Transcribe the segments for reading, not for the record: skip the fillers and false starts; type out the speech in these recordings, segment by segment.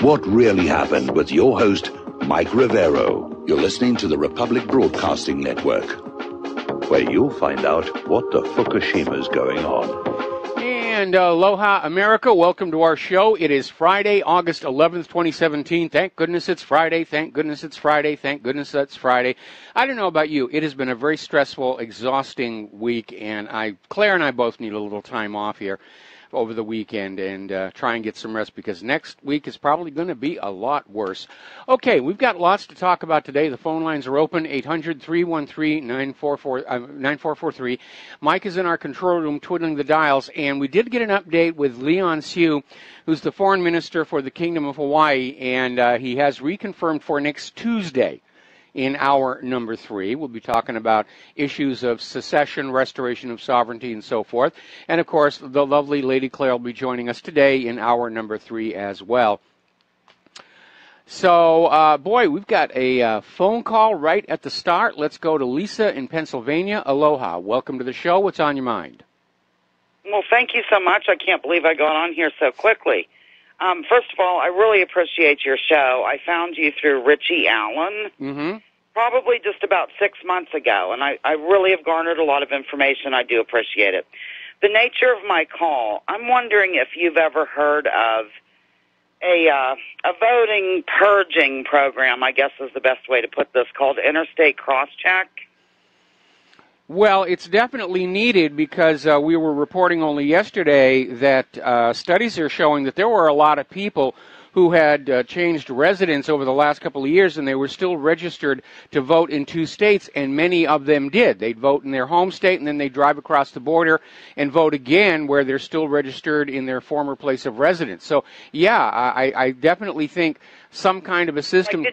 What really happened with your host, Mike Rivero. You're listening to the Republic Broadcasting Network, where you'll find out what the Fukushima's going on. And aloha, America. Welcome to our show. It is Friday, August 11th, 2017. Thank goodness it's Friday. Thank goodness it's Friday. Thank goodness that's Friday. I don't know about you. It has been a very stressful, exhausting week, and Claire and I both need a little time off here over the weekend and try and get some rest, because next week is probably going to be a lot worse. Okay, we've got lots to talk about today. The phone lines are open, 800-313-9443. Mike is in our control room twiddling the dials, and we did get an update with Leon Siu, who's the foreign minister for the Kingdom of Hawaii, and he has reconfirmed for next Tuesday. In hour number 3, we'll be talking about issues of secession, restoration of sovereignty, and so forth. And, of course, the lovely Lady Claire will be joining us today in hour number 3 as well. So, boy, we've got a phone call right at the start. Let's go to Lisa in Pennsylvania. Aloha. Welcome to the show. What's on your mind? Well, thank you so much. I can't believe I got on here so quickly. First of all, I really appreciate your show. I found you through Richie Allen, probably just about 6 months ago, and I really have garnered a lot of information. I do appreciate it. The nature of my call, I'm wondering if you've ever heard of a voting purging program, I guess is the best way to put this, called Interstate Crosscheck. Well, it's definitely needed, because we were reporting only yesterday that studies are showing that there were a lot of people who had changed residence over the last couple of years, and they were still registered to vote in 2 states, and many of them did. They'd vote in their home state, and then they'd drive across the border and vote again where they're still registered in their former place of residence. So, yeah, I definitely think some kind of a system...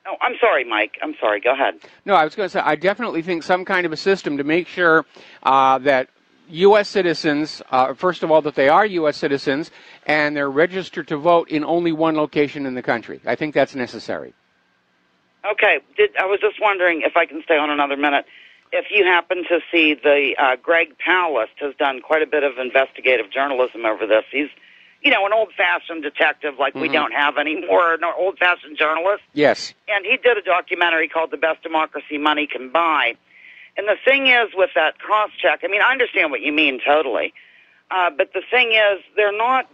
Oh, I'm sorry, Mike. I'm sorry. Go ahead. No, I was going to say, I definitely think some kind of a system to make sure that U.S. citizens, first of all, that they are U.S. citizens, and they're registered to vote in only one location in the country. I think that's necessary. Okay. I was just wondering if I can stay on another minute. If you happen to see the Greg Palast has done quite a bit of investigative journalism over this. He's an old-fashioned detective like we don't have anymore, an old-fashioned journalist. Yes. And he did a documentary called The Best Democracy Money Can Buy. And the thing is with that cross-check, I understand what you mean totally, but the thing is they're not,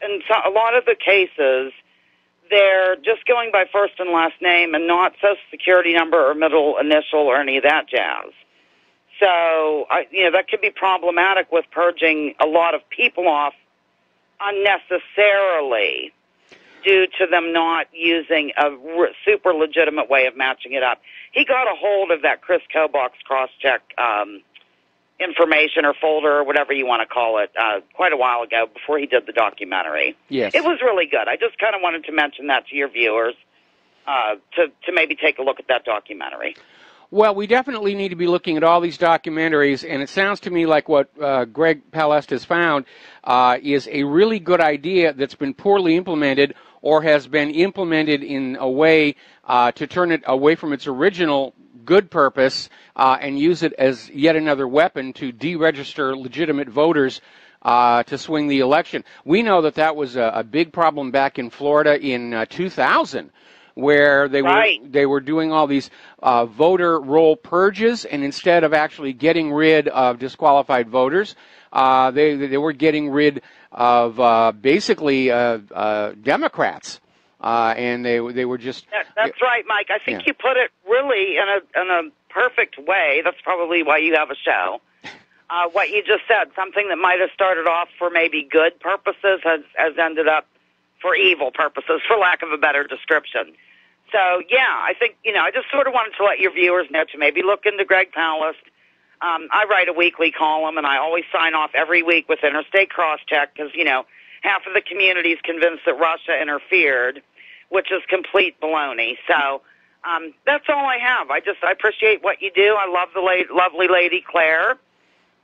in a lot of the cases, they're just going by first and last name and not Social Security number or middle initial or any of that jazz. So, that could be problematic with purging a lot of people off unnecessarily due to them not using a super legitimate way of matching it up. He got a hold of that Chris Kobox cross-check information or folder or whatever you want to call it quite a while ago before he did the documentary. Yes. It was really good. I just kind of wanted to mention that to your viewers to maybe take a look at that documentary. Well, we definitely need to be looking at all these documentaries, and it sounds to me like what Greg Palast has found is a really good idea that's been poorly implemented or has been implemented in a way to turn it away from its original good purpose and use it as yet another weapon to deregister legitimate voters to swing the election. We know that was a big problem back in Florida in 2000. Where they were doing all these voter roll purges, and instead of actually getting rid of disqualified voters, they were getting rid of basically Democrats, and they were just. That's right, Mike. I think you put it really in a perfect way. That's probably why you have a show. What you just said, something that might have started off for maybe good purposes has ended up for evil purposes, for lack of a better description. So, yeah, I think, I just sort of wanted to let your viewers know to maybe look into Greg Palast. I write a weekly column, and I always sign off every week with Interstate Crosscheck because, half of the community is convinced that Russia interfered, which is complete baloney. So that's all I have. I appreciate what you do. I love the lovely Lady Claire,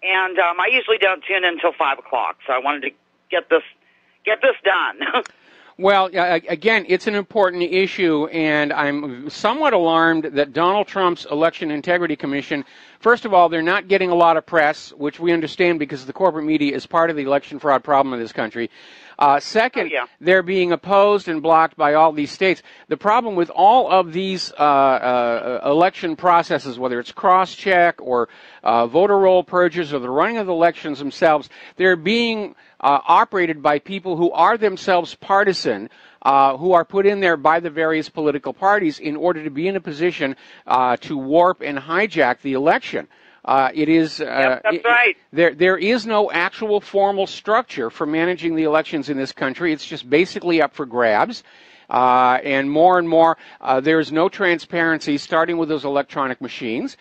and I usually don't tune in until 5 o'clock, so I wanted to get this done. Well, again, it's an important issue, and I'm somewhat alarmed that Donald Trump's Election Integrity Commission, first of all, they're not getting a lot of press, which we understand because the corporate media is part of the election fraud problem in this country. Second, they're being opposed and blocked by all these states. The problem with all of these election processes, whether it's cross-check or voter roll purges or the running of the elections themselves, they're being operated by people who are themselves partisan, who are put in there by the various political parties in order to be in a position to warp and hijack the election. It is. Yep, that's right. There is no actual formal structure for managing the elections in this country. It's just basically up for grabs. And more, there's no transparency, starting with those electronic machines.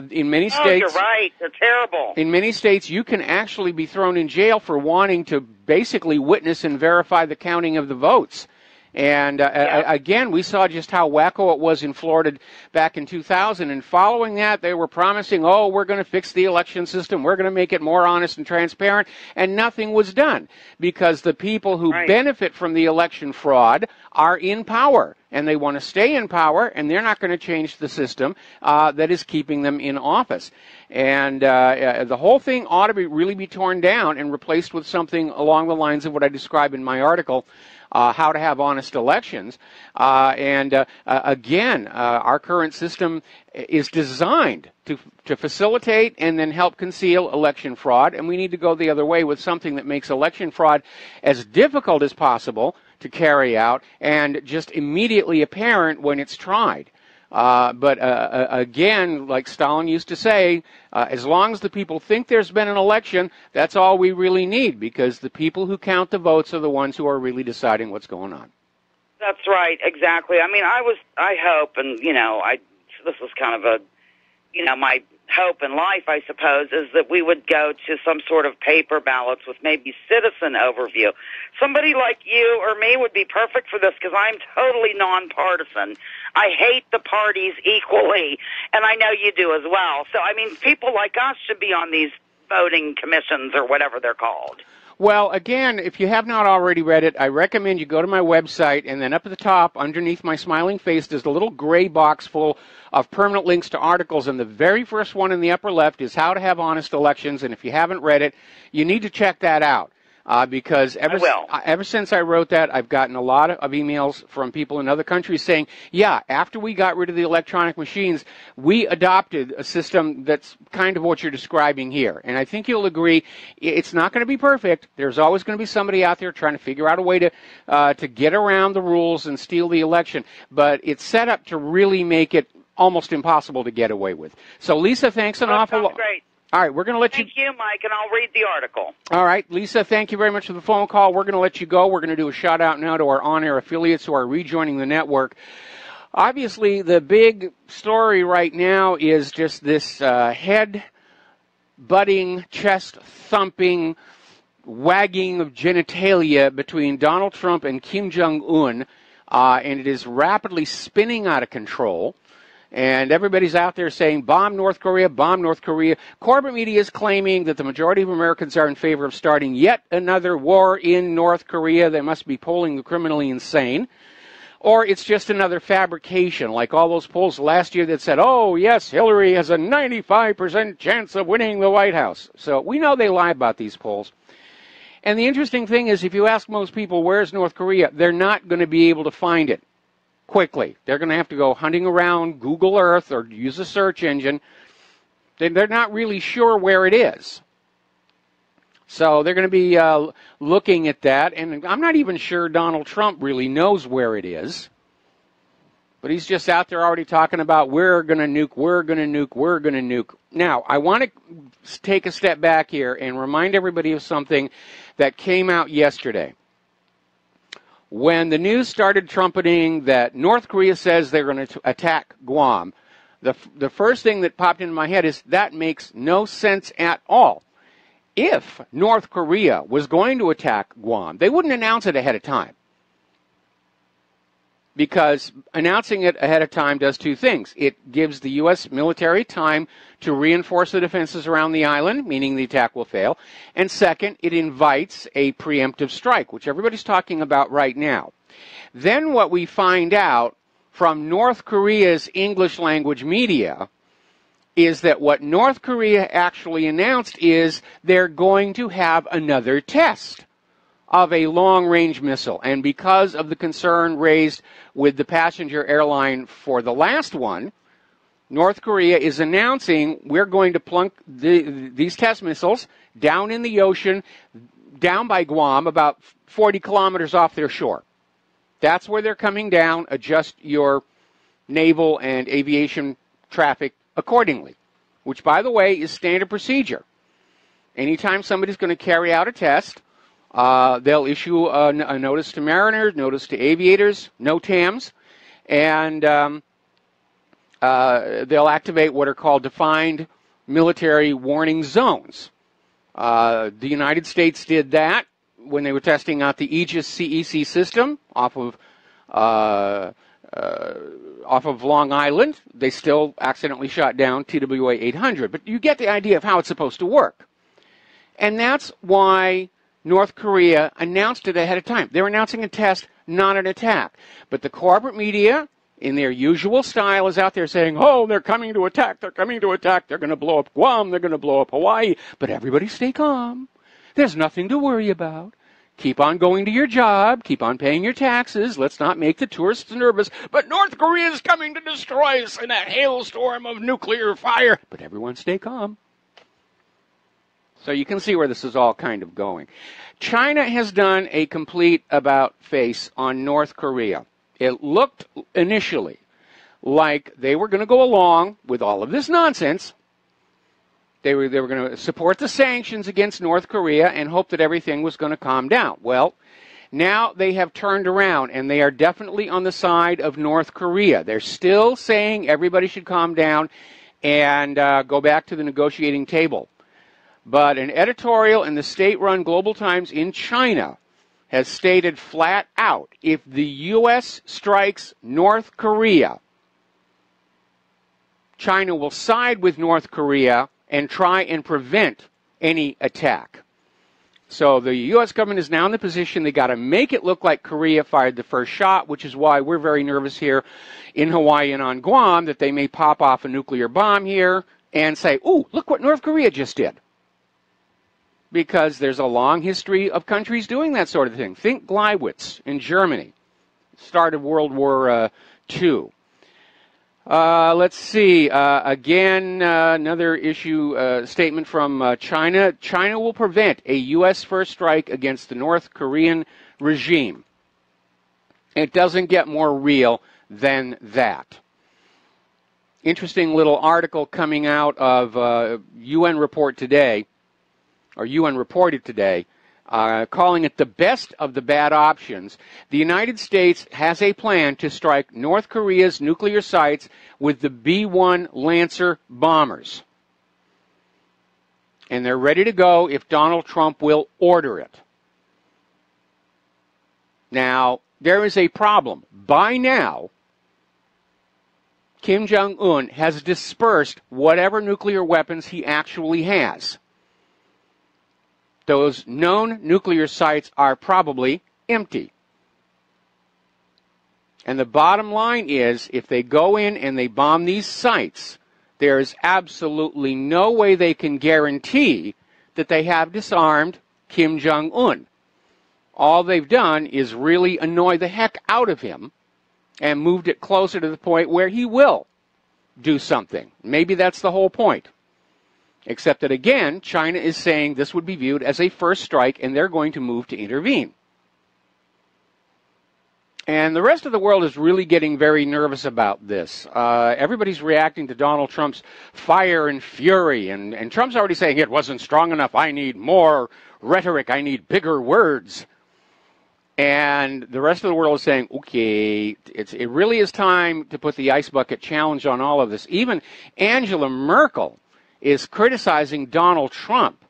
In many states, you're right. They're terrible. In many states, you can actually be thrown in jail for wanting to basically witness and verify the counting of the votes. And again, we saw just how wacko it was in Florida back in 2000. And following that, they were promising, oh, we're going to fix the election system. We're going to make it more honest and transparent. And nothing was done because the people who benefit from the election fraud are in power. And they want to stay in power, and they're not going to change the system that is keeping them in office. And the whole thing ought to really be torn down and replaced with something along the lines of what I describe in my article, How to Have Honest Elections. Again, our current system is designed to facilitate and then help conceal election fraud, and we need to go the other way with something that makes election fraud as difficult as possible to carry out and just immediately apparent when it's tried. But again, like Stalin used to say, as long as the people think there's been an election, that's all we really need, because the people who count the votes are the ones who are really deciding what's going on. That's right, exactly. I mean, I hope, and, this was kind of my hope in life, I suppose, is that we would go to some sort of paper ballots with maybe citizen overview. Somebody like you or me would be perfect for this because I'm totally nonpartisan. I hate the parties equally, and I know you do as well. So, I mean, people like us should be on these voting commissions or whatever they're called. Well, again, if you have not already read it, I recommend you go to my website, and then up at the top, underneath my smiling face, there's a little gray box full of permanent links to articles, and the very first one in the upper left is How to Have Honest Elections, and if you haven't read it, you need to check that out. Because ever since I wrote that, I've gotten a lot of emails from people in other countries saying, yeah, after we got rid of the electronic machines, we adopted a system that's kind of what you're describing here. And I think you'll agree, it's not going to be perfect. There's always going to be somebody out there trying to figure out a way to get around the rules and steal the election. But it's set up to really make it almost impossible to get away with. So, Lisa, thanks an awful lot. Great. All right, we're going to let Thank you, Mike, and I'll read the article. All right, Lisa, thank you very much for the phone call. We're going to let you go. We're going to do a shout-out now to our on-air affiliates who are rejoining the network. Obviously, the big story right now is just this head-butting, chest-thumping, wagging of genitalia between Donald Trump and Kim Jong-un, and it is rapidly spinning out of control. And everybody's out there saying, bomb North Korea, bomb North Korea. Corporate media is claiming that the majority of Americans are in favor of starting yet another war in North Korea. They must be polling the criminally insane. Or it's just another fabrication, like all those polls last year that said, oh, yes, Hillary has a 95% chance of winning the White House. So we know they lie about these polls. And the interesting thing is, if you ask most people, where's North Korea, they're not going to be able to find it quickly. They're going to have to go hunting around Google Earth or use a search engine. They're not really sure where it is. So they're going to be looking at that. And I'm not even sure Donald Trump really knows where it is. But he's just out there already talking about we're going to nuke, we're going to nuke, we're going to nuke. Now, I want to take a step back here and remind everybody of something that came out yesterday. When the news started trumpeting that North Korea says they're going to attack Guam, the first thing that popped into my head is that makes no sense at all. If North Korea was going to attack Guam, they wouldn't announce it ahead of time. Because announcing it ahead of time does two things. It gives the U.S. military time to reinforce the defenses around the island, meaning the attack will fail. And second, it invites a preemptive strike, which everybody's talking about right now. Then what we find out from North Korea's English language media is that what North Korea actually announced is they're going to have another test of a long-range missile. And because of the concern raised with the passenger airline for the last one, North Korea is announcing we're going to plunk these test missiles down in the ocean, down by Guam, about 40 kilometers off their shore. That's where they're coming down. Adjust your naval and aviation traffic accordingly, which, by the way, is standard procedure. Anytime somebody's going to carry out a test, they'll issue a notice to mariners, notice to aviators, NOTAMs, and they'll activate what are called defined military warning zones. The United States did that when they were testing out the Aegis CEC system off of Long Island. They still accidentally shot down TWA 800, but you get the idea of how it's supposed to work. And that's why North Korea announced it ahead of time. They're announcing a test, not an attack. But the corporate media, in their usual style, is out there saying, oh, they're coming to attack, they're coming to attack, they're going to blow up Guam, they're going to blow up Hawaii. But everybody stay calm. There's nothing to worry about. Keep on going to your job, keep on paying your taxes, let's not make the tourists nervous. But North Korea is coming to destroy us in a hailstorm of nuclear fire. But everyone stay calm. So you can see where this is all kind of going. China has done a complete about-face on North Korea. It looked initially like they were going to go along with all of this nonsense. They were going to support the sanctions against North Korea and hope that everything was going to calm down. Well, now they have turned around, and they are definitely on the side of North Korea. They're still saying everybody should calm down and go back to the negotiating table. But an editorial in the state-run Global Times in China has stated flat out, if the U.S. strikes North Korea, China will side with North Korea and try and prevent any attack. So the U.S. government is now in the position they got to make it look like Korea fired the first shot, which is why we're very nervous here in Hawaii and on Guam that they may pop off a nuclear bomb here and say, ooh, look what North Korea just did. Because there's a long history of countries doing that sort of thing. Think Gleiwitz in Germany, start of World War II. Let's see. Again, another issue statement from China. China will prevent a U.S. first strike against the North Korean regime. It doesn't get more real than that. Interesting little article coming out of UN Report today, or UN reported today, calling it the best of the bad options. The United States has a plan to strike North Korea's nuclear sites with the B-1 Lancer bombers. And they're ready to go if Donald Trump will order it. Now, there is a problem. By now, Kim Jong-un has dispersed whatever nuclear weapons he actually has. Those known nuclear sites are probably empty. And the bottom line is, if they go in and they bomb these sites, there is absolutely no way they can guarantee that they have disarmed Kim Jong-un. All they've done is really annoy the heck out of him and moved it closer to the point where he will do something. Maybe that's the whole point. Except that, again, China is saying this would be viewed as a first strike, and they're going to move to intervene. And the rest of the world is really getting very nervous about this. Everybody's reacting to Donald Trump's fire and fury, and Trump's already saying, it wasn't strong enough, I need more rhetoric, I need bigger words. And the rest of the world is saying, okay, it really is time to put the ice bucket challenge on all of this. Even Angela Merkel is criticizing Donald Trump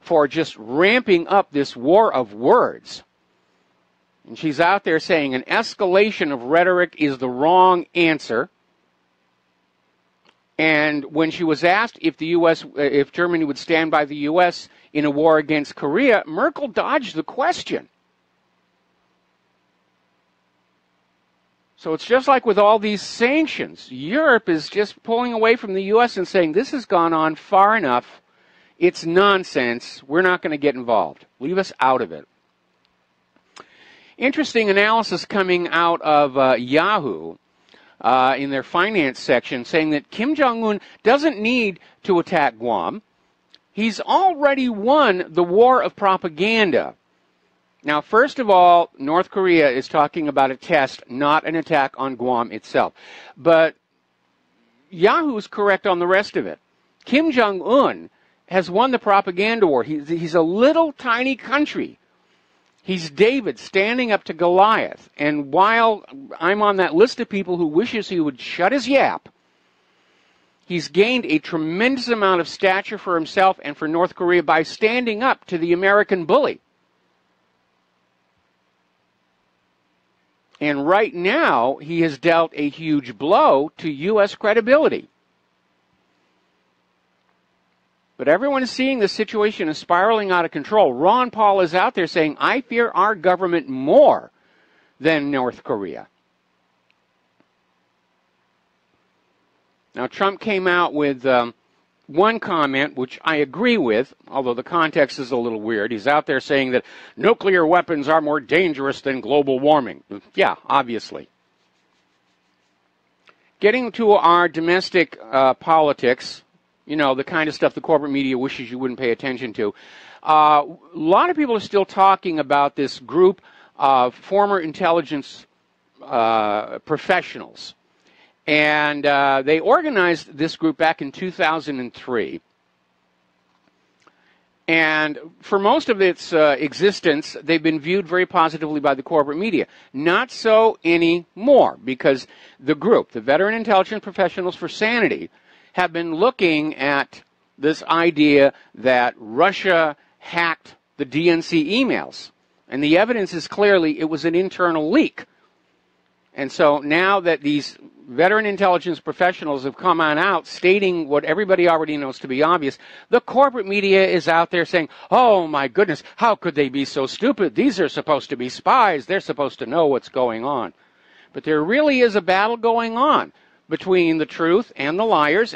for just ramping up this war of words. And she's out there saying an escalation of rhetoric is the wrong answer. And when she was asked if if Germany would stand by the U.S. in a war against Korea, Merkel dodged the question. So it's just like with all these sanctions. Europe is just pulling away from the U.S. and saying, this has gone on far enough. It's nonsense. We're not going to get involved. Leave us out of it. Interesting analysis coming out of Yahoo in their finance section saying that Kim Jong-un doesn't need to attack Guam. He's already won the war of propaganda. Now, first of all, North Korea is talking about a test, not an attack on Guam itself. But Yahoo is correct on the rest of it. Kim Jong-un has won the propaganda war. He's a little tiny country. He's David standing up to Goliath. And while I'm on that list of people who wishes he would shut his yap, he's gained a tremendous amount of stature for himself and for North Korea by standing up to the American bully. And right now, he has dealt a huge blow to U.S. credibility. But everyone is seeing the situation is spiraling out of control. Ron Paul is out there saying, I fear our government more than North Korea. Now, Trump came out with one comment, which I agree with, although the context is a little weird. He's out there saying that nuclear weapons are more dangerous than global warming. Yeah, obviously. Getting to our domestic politics, you know, the kind of stuff the corporate media wishes you wouldn't pay attention to. A lot of people are still talking about this group of former intelligence professionals. And they organized this group back in 2003. And for most of its existence, they've been viewed very positively by the corporate media. Not so anymore, because the group, the Veteran Intelligence Professionals for Sanity, have been looking at this idea that Russia hacked the DNC emails. And the evidence is clearly it was an internal leak. And so now that these veteran intelligence professionals have come on out stating what everybody already knows to be obvious, the corporate media is out there saying, oh my goodness, how could they be so stupid? These are supposed to be spies. They're supposed to know what's going on. But there really is a battle going on between the truth and the liars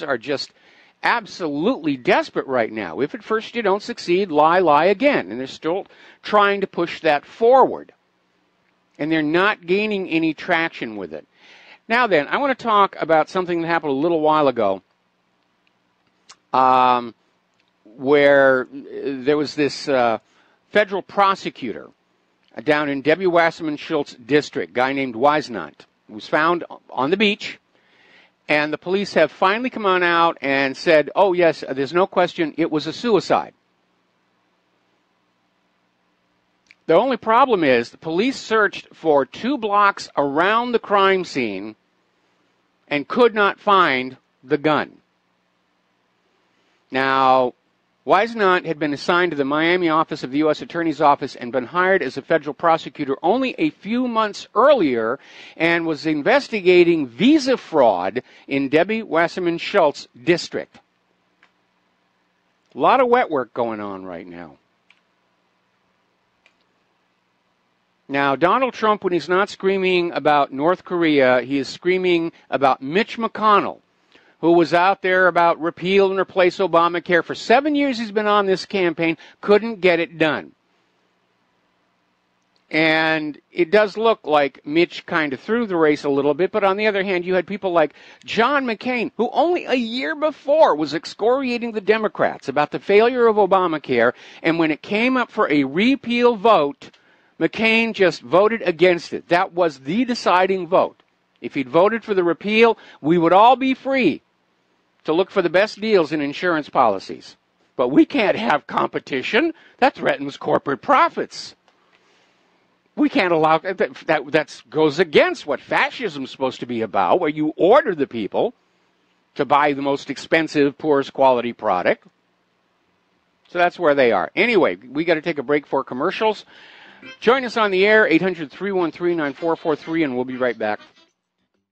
are just absolutely desperate right now. If at first you don't succeed, lie again. And they're still trying to push that forward. And they're not gaining any traction with it. Now then, I want to talk about something that happened a little while ago where there was this federal prosecutor down in Debbie Wasserman Schultz district, a guy named Wisnant, who was found on the beach. And the police have finally come on out and said, oh, yes, there's no question, it was a suicide. The only problem is the police searched for 2 blocks around the crime scene and could not find the gun. Now, Wisnant had been assigned to the Miami office of the U.S. Attorney's Office and been hired as a federal prosecutor only a few months earlier and was investigating visa fraud in Debbie Wasserman Schultz district. A lot of wet work going on right now. Now, Donald Trump, when he's not screaming about North Korea, he is screaming about Mitch McConnell, who was out there about repeal and replace Obamacare. For 7 years he's been on this campaign, couldn't get it done. And it does look like Mitch kind of threw the race a little bit, but on the other hand, you had people like John McCain, who only a year before was excoriating the Democrats about the failure of Obamacare, and when it came up for a repeal vote, McCain just voted against it. That was the deciding vote. If he'd voted for the repeal, we would all be free to look for the best deals in insurance policies. But we can't have competition. That threatens corporate profits. We can't allow that goes against what fascism is supposed to be about, where you order the people to buy the most expensive, poorest quality product. So that's where they are. Anyway, we got to take a break for commercials. Join us on the air, 800-313-9443, and we'll be right back.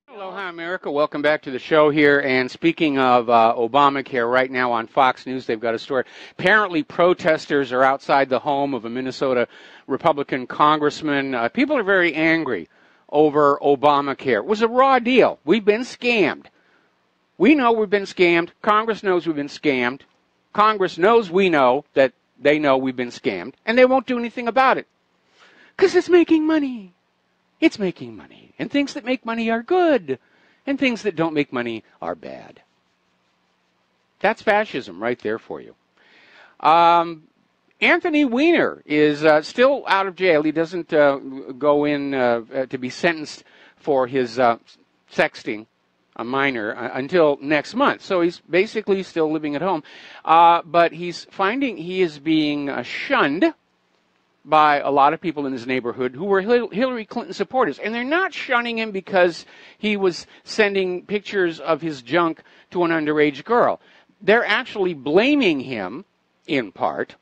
Aloha, America. Welcome back to the show here. And speaking of Obamacare, right now on Fox News, they've got a story. Apparently, protesters are outside the home of a Minnesota Republican congressman. People are very angry over Obamacare. It was a raw deal. We've been scammed. We know we've been scammed. Congress knows we've been scammed. Congress knows we know that they know we've been scammed, and they won't do anything about it. Because it's making money. It's making money. And things that make money are good. And things that don't make money are bad. That's fascism right there for you. Anthony Weiner is still out of jail. He doesn't go in to be sentenced for his sexting a minor until next month. So he's basically still living at home. But he's finding he is being shunned by a lot of people in his neighborhood who were Hillary Clinton supporters. And they're not shunning him because he was sending pictures of his junk to an underage girl. They're actually blaming him, in part,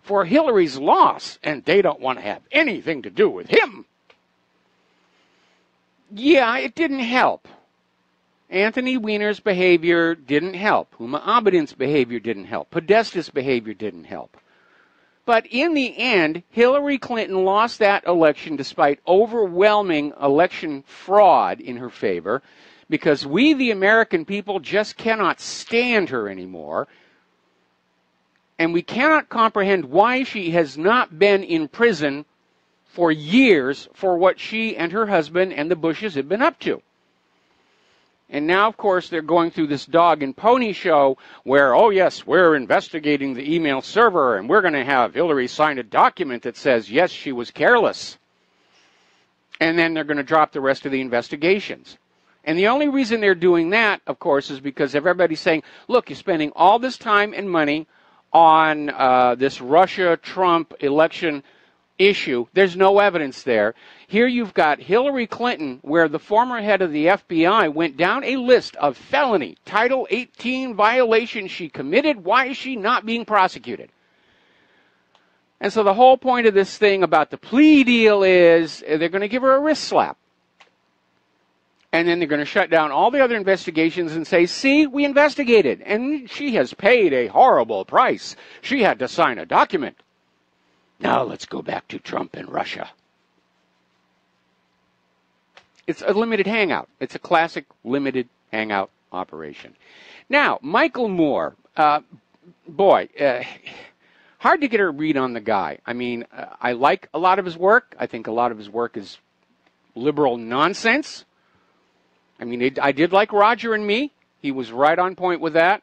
for Hillary's loss, and they don't want to have anything to do with him. Yeah, it didn't help. Anthony Weiner's behavior didn't help. Huma Abedin's behavior didn't help. Podesta's behavior didn't help. But in the end, Hillary Clinton lost that election despite overwhelming election fraud in her favor, because we, the American people, just cannot stand her anymore. And we cannot comprehend why she has not been in prison for years for what she and her husband and the Bushes have been up to. And now, of course, they're going through this dog and pony show where, oh, yes, we're investigating the email server, and we're going to have Hillary sign a document that says, yes, she was careless. And then they're going to drop the rest of the investigations. And the only reason they're doing that, of course, is because everybody's saying, look, you're spending all this time and money on this Russia-Trump election issue. There's no evidence there. Here you've got Hillary Clinton, where the former head of the FBI went down a list of felony Title 18 violations she committed. Why is she not being prosecuted? And so the whole point of this thing about the plea deal is they're going to give her a wrist slap. And then they're going to shut down all the other investigations and say, see, we investigated, and she has paid a horrible price. She had to sign a document. Now let's go back to Trump and Russia. It's a limited hangout. It's a classic limited hangout operation. Now, Michael Moore, hard to get a read on the guy. I mean, I like a lot of his work. I think a lot of his work is liberal nonsense. I mean, I did like Roger and Me. He was right on point with that.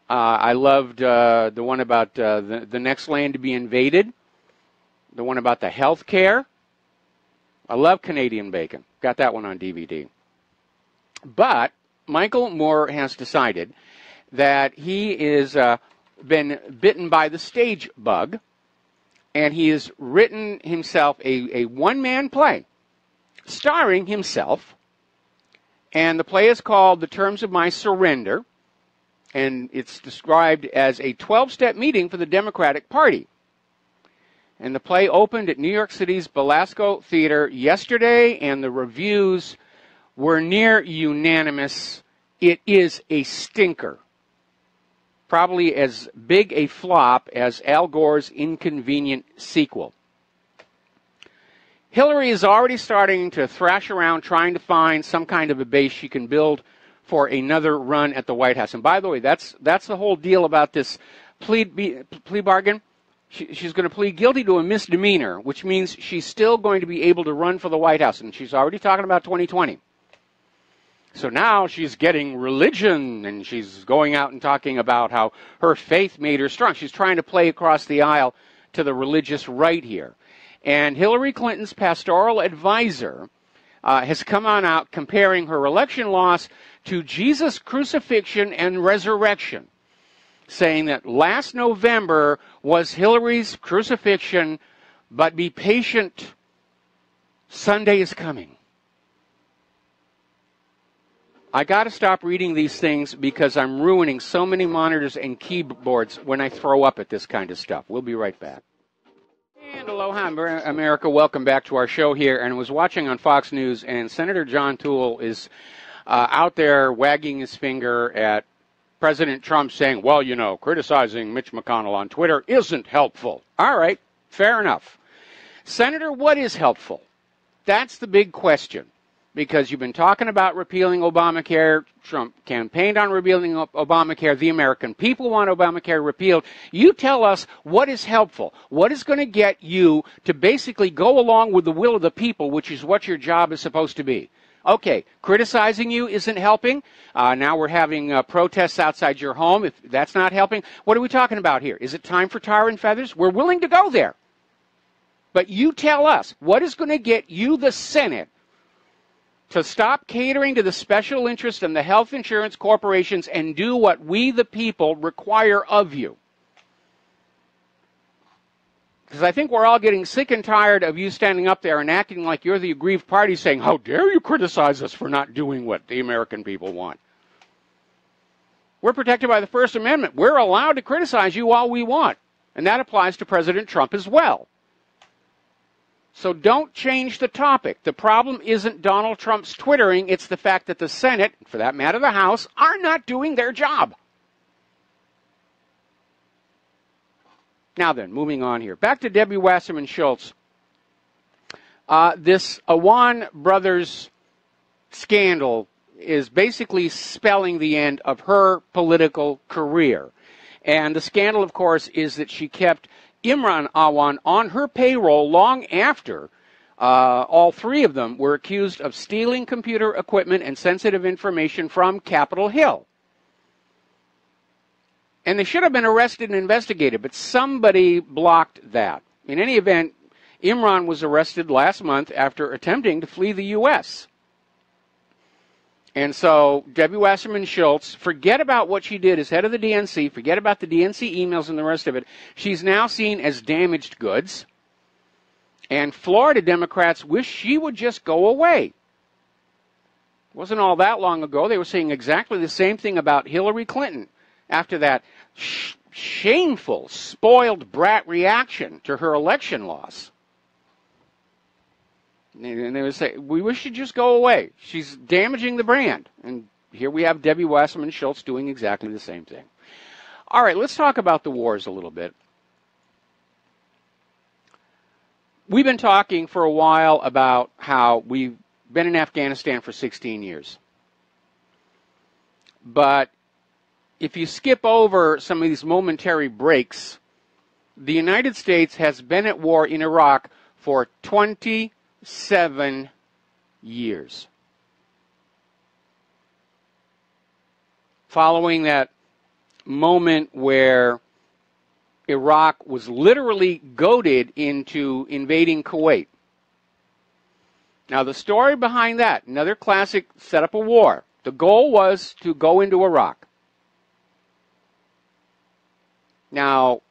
I loved the one about the next land to be invaded. The one about the health care. I love Canadian Bacon. Got that one on DVD. But Michael Moore has decided that he is been bitten by the stage bug, and he has written himself a one-man play starring himself. And the play is called The Terms of My Surrender, and it's described as a 12-step meeting for the Democratic Party. And the play opened at New York City's Belasco Theater yesterday, and the reviews were near unanimous. It is a stinker. Probably as big a flop as Al Gore's inconvenient sequel. Hillary is already starting to thrash around trying to find some kind of a base she can build for another run at the White House. And by the way, that's the whole deal about this plea bargain. She's going to plead guilty to a misdemeanor, which means she's still going to be able to run for the White House. And she's already talking about 2020. So now she's getting religion, and she's going out and talking about how her faith made her strong. She's trying to play across the aisle to the religious right here. And Hillary Clinton's pastoral advisor has come on out comparing her election loss to Jesus' crucifixion and resurrection, saying that last November was Hillary's crucifixion, but be patient, Sunday is coming. I got to stop reading these things because I'm ruining so many monitors and keyboards when I throw up at this kind of stuff. We'll be right back. And aloha, America. Welcome back to our show here. And I was watching on Fox News, and Senator John Toole is out there wagging his finger at President Trump saying, well, you know, criticizing Mitch McConnell on Twitter isn't helpful. All right, fair enough. Senator, what is helpful? That's the big question. because you've been talking about repealing Obamacare. Trump campaigned on repealing Obamacare. The American people want Obamacare repealed. You tell us what is helpful, what is going to get you to basically go along with the will of the people, which is what your job is supposed to be. Okay, criticizing you isn't helping. Now we're having protests outside your home. If that's not helping, what are we talking about here? Is it time for tar and feathers? We're willing to go there. But you tell us, what is going to get you, the Senate, to stop catering to the special interest and the health insurance corporations and do what we, the people, require of you? Because I think we're all getting sick and tired of you standing up there and acting like you're the aggrieved party saying, how dare you criticize us for not doing what the American people want? We're protected by the First Amendment. We're allowed to criticize you all we want. And that applies to President Trump as well. So don't change the topic. The problem isn't Donald Trump's twittering. It's the fact that the Senate, for that matter the House, are not doing their job. Now then, moving on here. Back to Debbie Wasserman Schultz. This Awan Brothers scandal is basically spelling the end of her political career. And the scandal, of course, is that she kept Imran Awan on her payroll long after all three of them were accused of stealing computer equipment and sensitive information from Capitol Hill. And they should have been arrested and investigated, but somebody blocked that. In any event, Imran was arrested last month after attempting to flee the U.S. And so Debbie Wasserman Schultz, forget about what she did as head of the DNC, forget about the DNC emails and the rest of it. She's now seen as damaged goods. And Florida Democrats wish she would just go away. It wasn't all that long ago. They were saying exactly the same thing about Hillary Clinton after that shameful, spoiled brat reaction to her election loss. And they would say, we wish she'd just go away. She's damaging the brand. And here we have Debbie Wasserman Schultz doing exactly the same thing. All right, let's talk about the wars a little bit. We've been talking for a while about how we've been in Afghanistan for 16 years. But if you skip over some of these momentary breaks, the United States has been at war in Iraq for 27 years. Following that moment where Iraq was literally goaded into invading Kuwait. Now the story behind that, another classic setup of war. The goal was to go into Iraq. Now,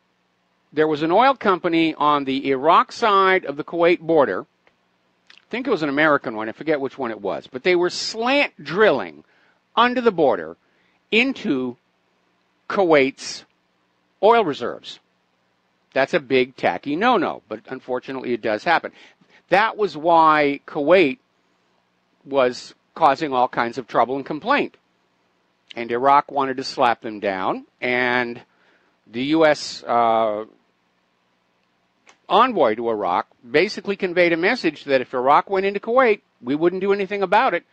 there was an oil company on the Iraq side of the Kuwait border. I think it was an American one. I forget which one it was. But they were slant drilling under the border into Kuwait's oil reserves. That's a big, tacky no-no. But unfortunately, it does happen. That was why Kuwait was causing all kinds of trouble and complaint. And Iraq wanted to slap them down. And the U.S. envoy to Iraq basically conveyed a message that if Iraq went into Kuwait, we wouldn't do anything about it,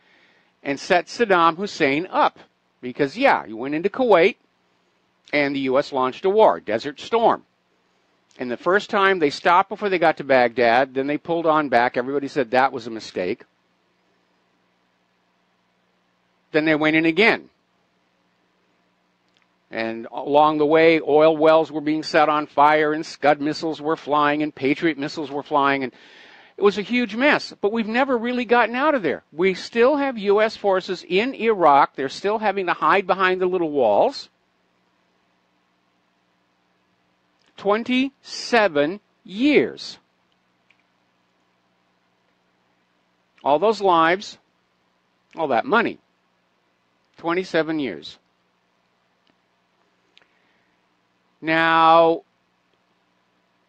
and set Saddam Hussein up. Because, yeah, you went into Kuwait, and the U.S. launched a war, Desert Storm. And the first time they stopped before they got to Baghdad, then they pulled on back. Everybody said that was a mistake. Then they went in again. And along the way, oil wells were being set on fire, and Scud missiles were flying, and Patriot missiles were flying, and it was a huge mess. But we've never really gotten out of there. We still have U.S. forces in Iraq. They're still having to hide behind the little walls. 27 years. All those lives, all that money. 27 years. Now,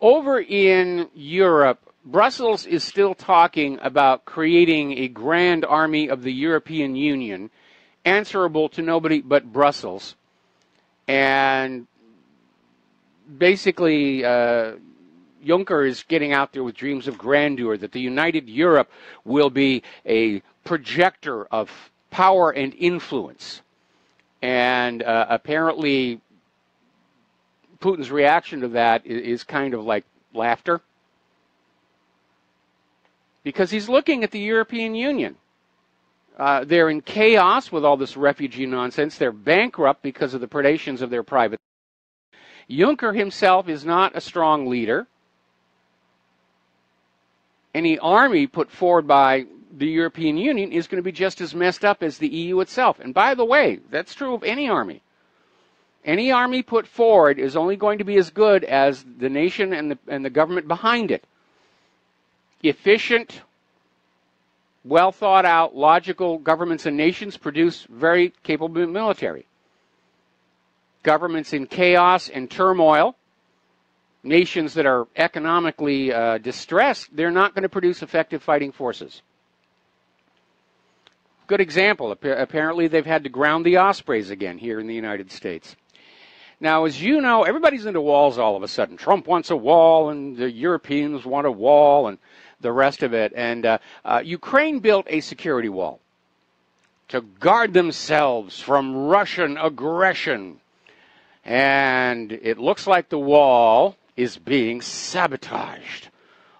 over in Europe, Brussels is still talking about creating a grand army of the European Union, answerable to nobody but Brussels. And basically, Juncker is getting out there with dreams of grandeur, that the United Europe will be a projector of power and influence. And apparently Putin's reaction to that is kind of like laughter. Because he's looking at the European Union. They're in chaos with all this refugee nonsense. They're bankrupt because of the predations of their private. Juncker himself is not a strong leader. Any army put forward by the European Union is going to be just as messed up as the EU itself. And by the way, that's true of any army. Any army put forward is only going to be as good as the nation and the government behind it. Efficient, well thought out, logical governments and nations produce very capable military. Governments in chaos and turmoil, nations that are economically distressed, they're not going to produce effective fighting forces. Good example, apparently they've had to ground the Ospreys again here in the United States. Now, as you know, everybody's into walls all of a sudden. Trump wants a wall, and the Europeans want a wall, and the rest of it. And Ukraine built a security wall to guard themselves from Russian aggression. And it looks like the wall is being sabotaged.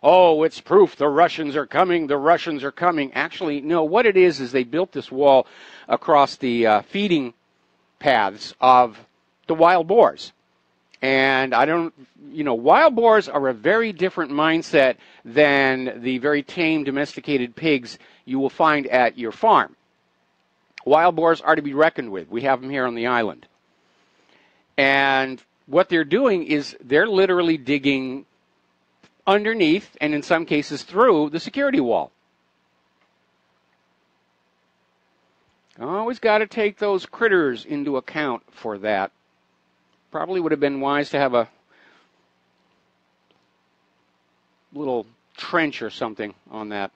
Oh, it's proof the Russians are coming, the Russians are coming. Actually, no, what it is they built this wall across the feeding paths of the wild boars. And wild boars are a very different mindset than the very tame domesticated pigs you will find at your farm. Wild boars are to be reckoned with. We have them here on the island. And what they're doing is they're literally digging underneath and in some cases through the security wall. Always got to take those critters into account for that. Probably would have been wise to have a little trench or something on that.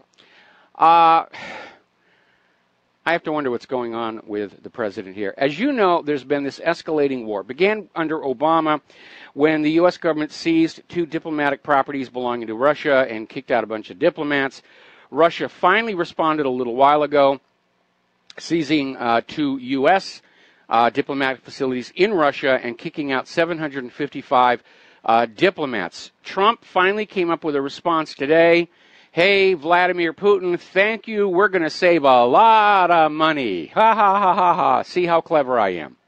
I have to wonder what's going on with the president here. As you know, there's been this escalating war. It began under Obama when the U.S. government seized 2 diplomatic properties belonging to Russia and kicked out a bunch of diplomats. Russia finally responded a little while ago, seizing 2 U.S. Diplomatic facilities in Russia and kicking out 755 diplomats. Trump finally came up with a response today. Hey, Vladimir Putin, thank you. We're going to save a lot of money. Ha, ha, ha, ha, ha. See how clever I am.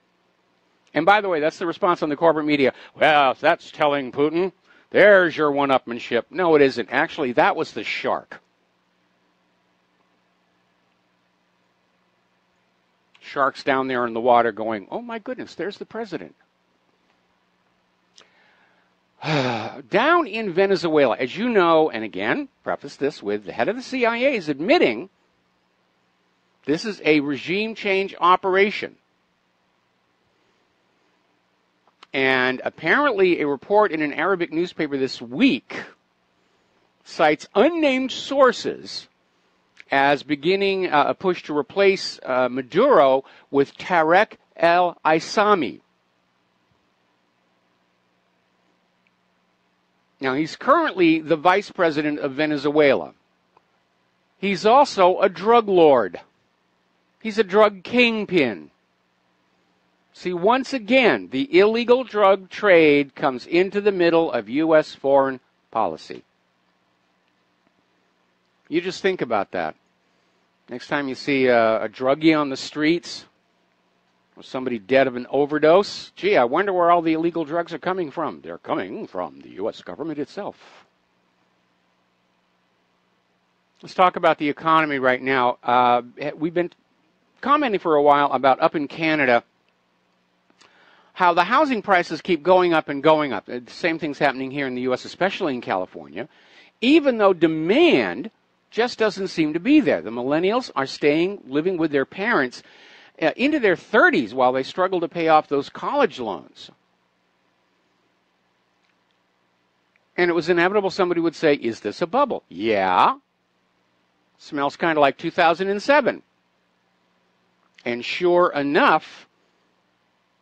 And by the way, that's the response on the corporate media. Well, that's telling Putin, there's your one-upmanship. No, it isn't. Actually, that was the shark. Sharks down there in the water going, oh my goodness, there's the president. Down in Venezuela, as you know, and again, preface this with the head of the CIA is admitting this is a regime change operation. And apparently a report in an Arabic newspaper this week cites unnamed sources as beginning a push to replace Maduro with Tarek el-Aissami. Now, he's currently the vice president of Venezuela. He's also a drug lord. He's a drug kingpin. See, once again, the illegal drug trade comes into the middle of U.S. foreign policy. You just think about that. Next time you see a druggie on the streets or somebody dead of an overdose, gee, I wonder where all the illegal drugs are coming from. They're coming from the U.S. government itself. Let's talk about the economy right now. We've been commenting for a while about up in Canada how the housing prices keep going up and going up. The same thing's happening here in the U.S., especially in California, even though demand just doesn't seem to be there. The millennials are living with their parents into their 30s while they struggle to pay off those college loans. And it was inevitable somebody would say, is this a bubble? Yeah. Smells kind of like 2007. And sure enough,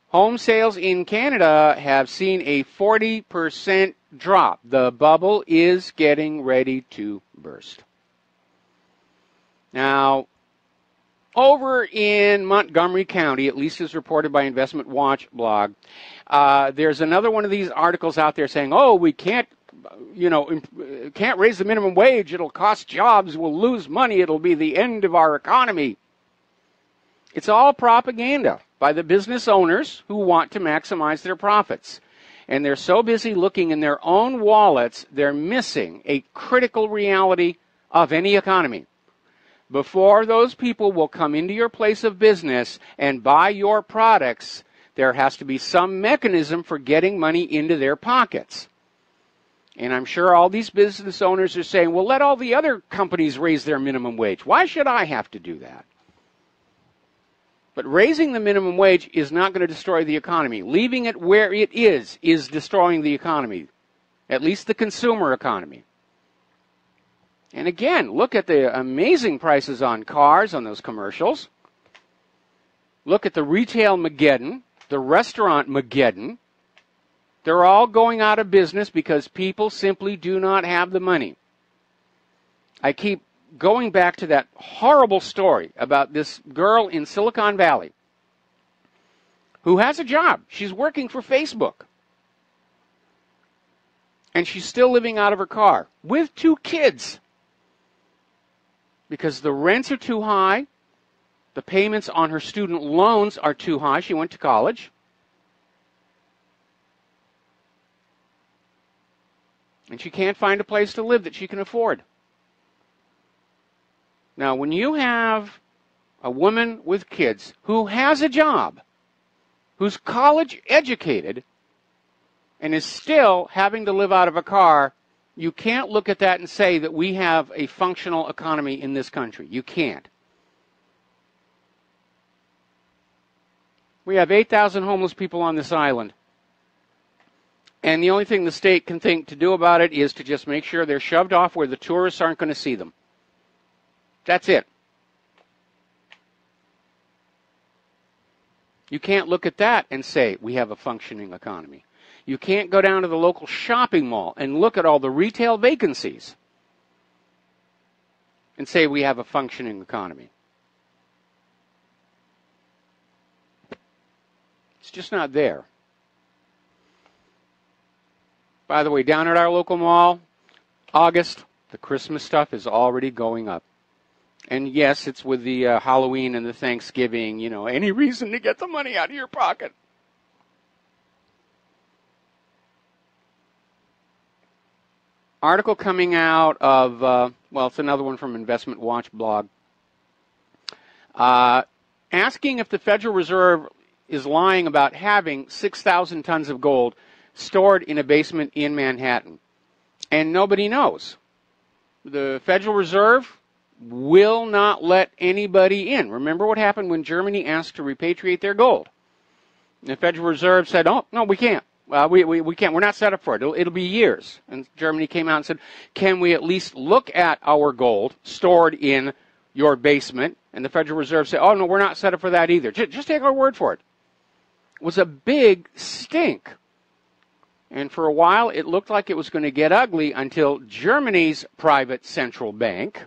home sales in Canada have seen a 40% drop. The bubble is getting ready to burst. Now, over in Montgomery County, at least as reported by Investment Watch blog, there's another one of these articles out there saying, oh, we can't raise the minimum wage. It'll cost jobs. We'll lose money. It'll be the end of our economy. It's all propaganda by the business owners who want to maximize their profits. And they're so busy looking in their own wallets, they're missing a critical reality of any economy. Before those people will come into your place of business and buy your products, there has to be some mechanism for getting money into their pockets. And I'm sure all these business owners are saying, well, let all the other companies raise their minimum wage. Why should I have to do that? But raising the minimum wage is not going to destroy the economy. Leaving it where it is destroying the economy, at least the consumer economy. And again, look at the amazing prices on cars on those commercials. Look at the retail Mageddon, the restaurant Mageddon. They're all going out of business because people simply do not have the money. I keep going back to that horrible story about this girl in Silicon Valley who has a job. She's working for Facebook. And she's still living out of her car with 2 kids because the rents are too high. The payments on her student loans are too high. She went to college. And she can't find a place to live that she can afford. Now, when you have a woman with kids who has a job, who's college educated, and is still having to live out of a car, you can't look at that and say that we have a functional economy in this country. You can't. We have 8,000 homeless people on this island. And the only thing the state can think to do about it is to just make sure they're shoved off where the tourists aren't going to see them. That's it. You can't look at that and say we have a functioning economy. You can't go down to the local shopping mall and look at all the retail vacancies and say we have a functioning economy. It's just not there. By the way, down at our local mall, August, the Christmas stuff is already going up. And yes, it's with the Halloween and the Thanksgiving, any reason to get the money out of your pocket. Article coming out of, it's another one from Investment Watch blog, asking if the Federal Reserve is lying about having 6,000 tons of gold stored in a basement in Manhattan. And nobody knows. The Federal Reserve will not let anybody in. Remember what happened when Germany asked to repatriate their gold? The Federal Reserve said, oh, no, we can't. We can't. We're not set up for it. It'll be years. And Germany came out and said, can we at least look at our gold stored in your basement? And the Federal Reserve said, oh, no, we're not set up for that either. Just take our word for it. It was a big stink. And for a while, it looked like it was going to get ugly until Germany's private central bank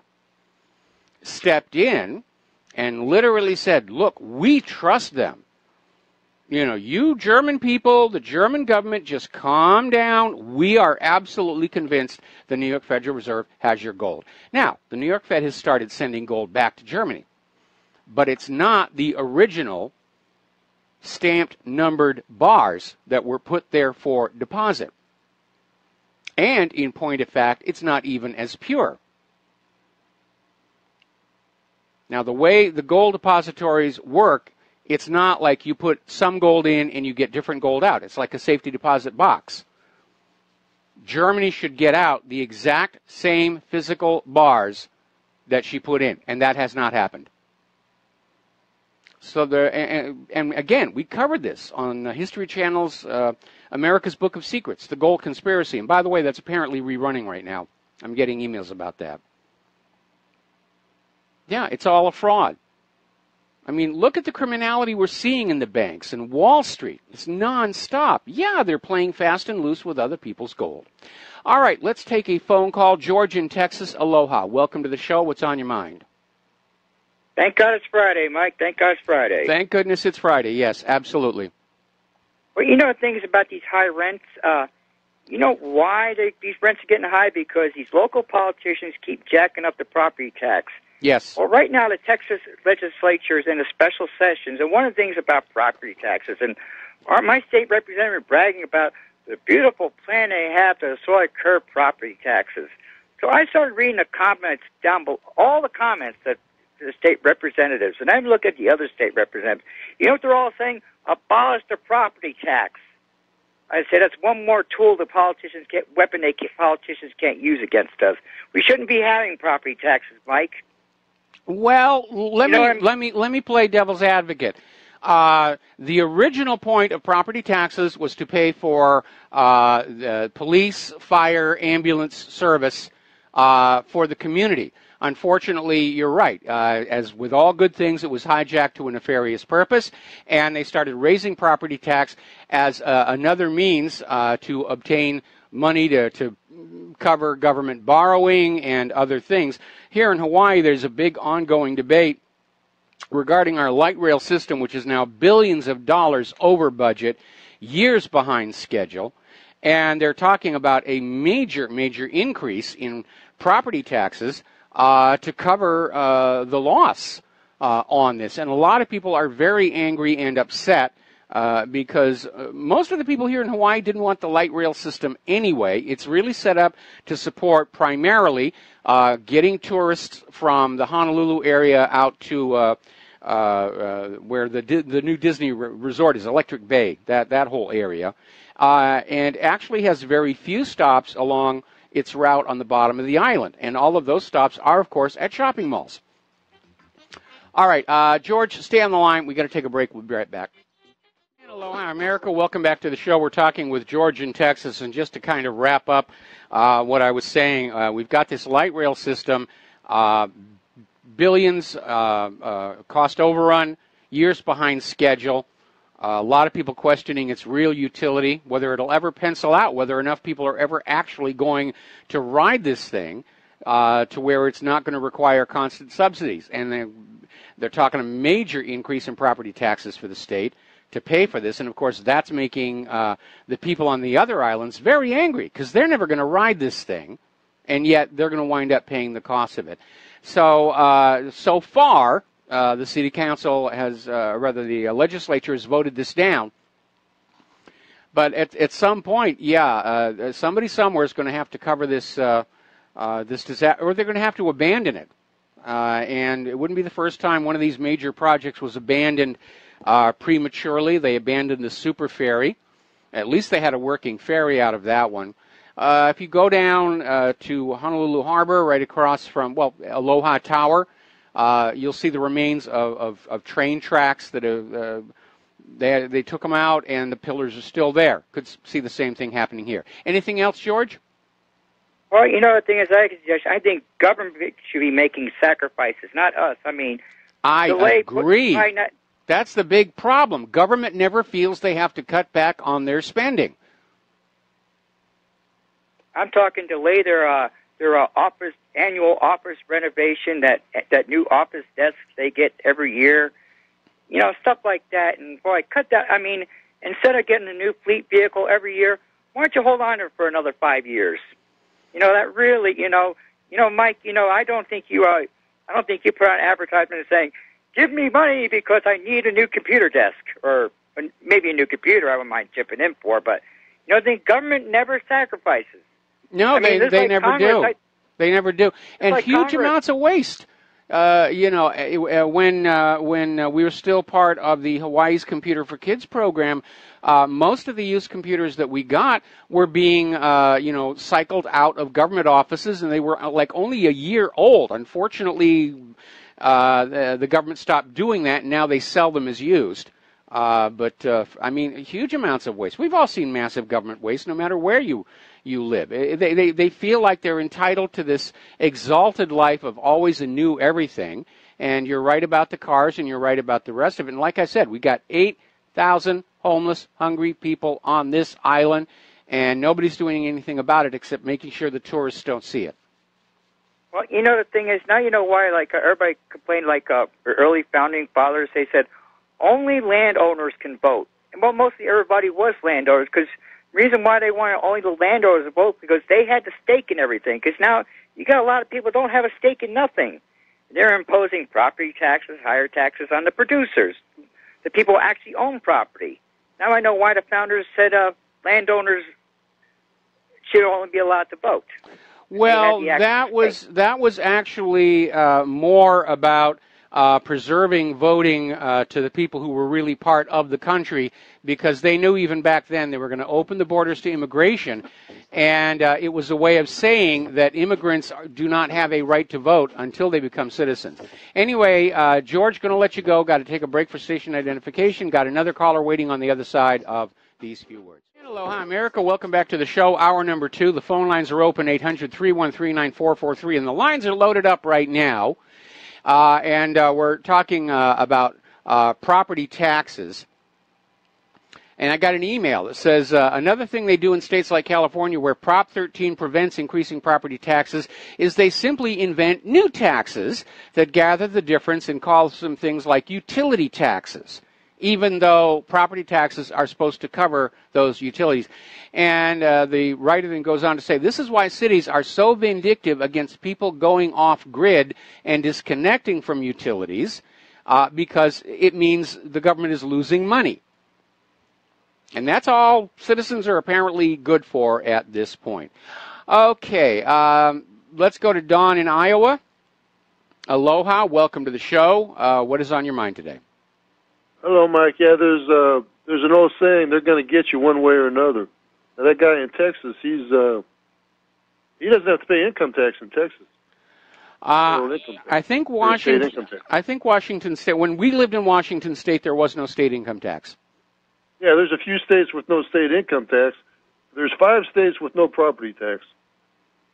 stepped in and literally said, look, we trust them. You German people, the German government, just calm down. We are absolutely convinced the New York Federal Reserve has your gold. Now, the New York Fed has started sending gold back to Germany, but it's not the original stamped numbered bars that were put there for deposit. And in point of fact, it's not even as pure. Now, the way the gold depositories work, it's not like you put some gold in and you get different gold out. It's like a safety deposit box. Germany should get out the exact same physical bars that she put in, and that has not happened. So and again, we covered this on History Channel's America's Book of Secrets, The Gold Conspiracy. And by the way, that's apparently rerunning right now. I'm getting emails about that. Yeah, it's all a fraud. I mean, look at the criminality we're seeing in the banks and Wall Street. It's nonstop. Yeah, they're playing fast and loose with other people's gold. All right, let's take a phone call. George in Texas, aloha. Welcome to the show. What's on your mind? Thank God it's Friday, Mike. Thank God it's Friday. Thank goodness it's Friday. Yes, absolutely. Well, you know the things about these high rents. You know why these rents are getting high? Because these local politicians keep jacking up the property tax. Yes. Well, right now the Texas legislature is in a special sessions, and one of the things about property taxes, and my state representative bragging about the beautiful plan they have to sort of curb property taxes. So I started reading the comments down below, all the comments that the state representatives, and then look at the other state representatives. You know what they're all saying? Abolish the property tax. I say that's one more tool the politicians politicians can't use against us. We shouldn't be having property taxes, Mike. Well, let me play devil's advocate. The original point of property taxes was to pay for the police, fire, ambulance service for the community. Unfortunately, you're right. As with all good things, it was hijacked to a nefarious purpose, and they started raising property tax as another means to obtain money to cover government borrowing and other things. Here in Hawaii, there's a big ongoing debate regarding our light rail system, which is now billions of dollars over budget, years behind schedule, and they're talking about a major increase in property taxes to cover the loss on this. And a lot of people are very angry and upset because most of the people here in Hawaii didn't want the light rail system anyway. It's really set up to support primarily getting tourists from the Honolulu area out to where the new Disney resort is, Electric Bay, that whole area, and actually has very few stops along its route on the bottom of the island. And all of those stops are, of course, at shopping malls. All right, George, stay on the line. We've got to take a break. We'll be right back. Aloha, America. Welcome back to the show. We're talking with George in Texas. And just to kind of wrap up what I was saying, we've got this light rail system, billions, cost overrun, years behind schedule. A lot of people questioning its real utility, whether it'll ever pencil out, whether enough people are ever actually going to ride this thing to where it's not going to require constant subsidies. And they're talking a major increase in property taxes for the state to pay for this. And, of course, that's making the people on the other islands very angry because they're never going to ride this thing, and yet they're going to wind up paying the cost of it. So, so far, the city council has, the legislature has voted this down. But at some point, somebody somewhere is going to have to cover this this disaster, or they're going to have to abandon it. And it wouldn't be the first time one of these major projects was abandoned prematurely. They abandoned the super ferry. At least they had a working ferry out of that one. If you go down to Honolulu Harbor, right across from, Aloha Tower, you'll see the remains of train tracks that have, they took them out, and the pillars are still there. Could see the same thing happening here. Anything else, George? Well, you know, the thing is, I think government should be making sacrifices, not us. I mean, I agree. That's the big problem. Government never feels they have to cut back on their spending. I'm talking delay their office annual office renovation, that new office desks they get every year, you know, stuff like that. And boy, cut that. I mean, instead of getting a new fleet vehicle every year, why don't you hold on to it for another 5 years? You know, that really, you know, Mike, you know, I don't think you put out an advertisement saying, give me money because I need a new computer desk, or maybe a new computer I wouldn't mind chipping in for, but, you know, the government never sacrifices. No, they never do. They never do. And huge amounts of waste. You know, when we were still part of the Hawaii's Computer for Kids program, most of the used computers that we got were being, cycled out of government offices, and they were like only a year old. Unfortunately, the government stopped doing that, and now they sell them as used. I mean, huge amounts of waste. We've all seen massive government waste, no matter where you live. They feel like they're entitled to this exalted life of always a new everything, And you're right about the cars, and you're right about the rest of it. And like I said, we got 8,000 homeless, hungry people on this island, and nobody's doing anything about it except making sure the tourists don't see it. Well, you know, the thing is, now you know why, like, everybody complained, like, early founding fathers, they said, only landowners can vote. And, well, mostly everybody was landowners, because the reason why they wanted only the landowners to vote, because they had the stake in everything. Because now you got a lot of people don't have a stake in nothing. They're imposing property taxes, higher taxes on the producers, the people who actually own property. Now I know why the founders said landowners should only be allowed to vote. Well, that was actually more about preserving voting to the people who were really part of the country, because they knew even back then they were going to open the borders to immigration, and it was a way of saying that immigrants do not have a right to vote until they become citizens. Anyway, George, going to let you go. Got to take a break for station identification. Got another caller waiting on the other side of these few words. Aloha, America. Welcome back to the show, hour number 2. The phone lines are open, 800-313-9443, and the lines are loaded up right now. And we're talking about property taxes. And I got an email that says, another thing they do in states like California where Prop 13 prevents increasing property taxes is they simply invent new taxes that gather the difference and call them things like utility taxes, even though property taxes are supposed to cover those utilities. And the writer then goes on to say, this is why cities are so vindictive against people going off-grid and disconnecting from utilities, because it means the government is losing money. And that's all citizens are apparently good for at this point. Okay, let's go to Don in Iowa. Aloha, welcome to the show. What is on your mind today? Hello, Mike. Yeah, there's an old saying, they're going to get you one way or another. Now, that guy in Texas, he doesn't have to pay income tax in Texas. I think Washington State, when we lived in Washington State, there was no state income tax. Yeah, there's a few states with no state income tax. There's 5 states with no property tax.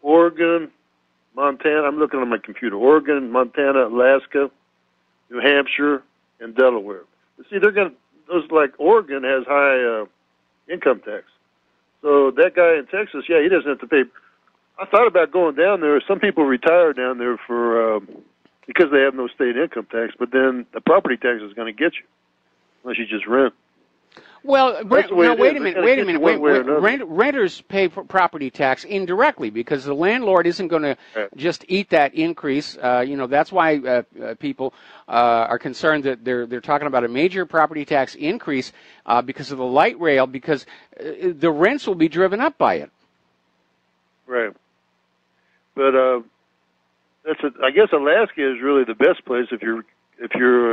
Oregon, Montana, I'm looking on my computer. Oregon, Montana, Alaska, New Hampshire, and Delaware. See, those like Oregon has high income tax. So that guy in Texas, yeah, he doesn't have to pay. I thought about going down there. Some people retire down there because they have no state income tax, but then the property tax is going to get you unless you just rent. Well, wait a minute. Renters pay for property tax indirectly because the landlord isn't going to just eat that increase. That's why people are concerned that they're talking about a major property tax increase because of the light rail, because the rents will be driven up by it. Right. But I guess Alaska is really the best place if you're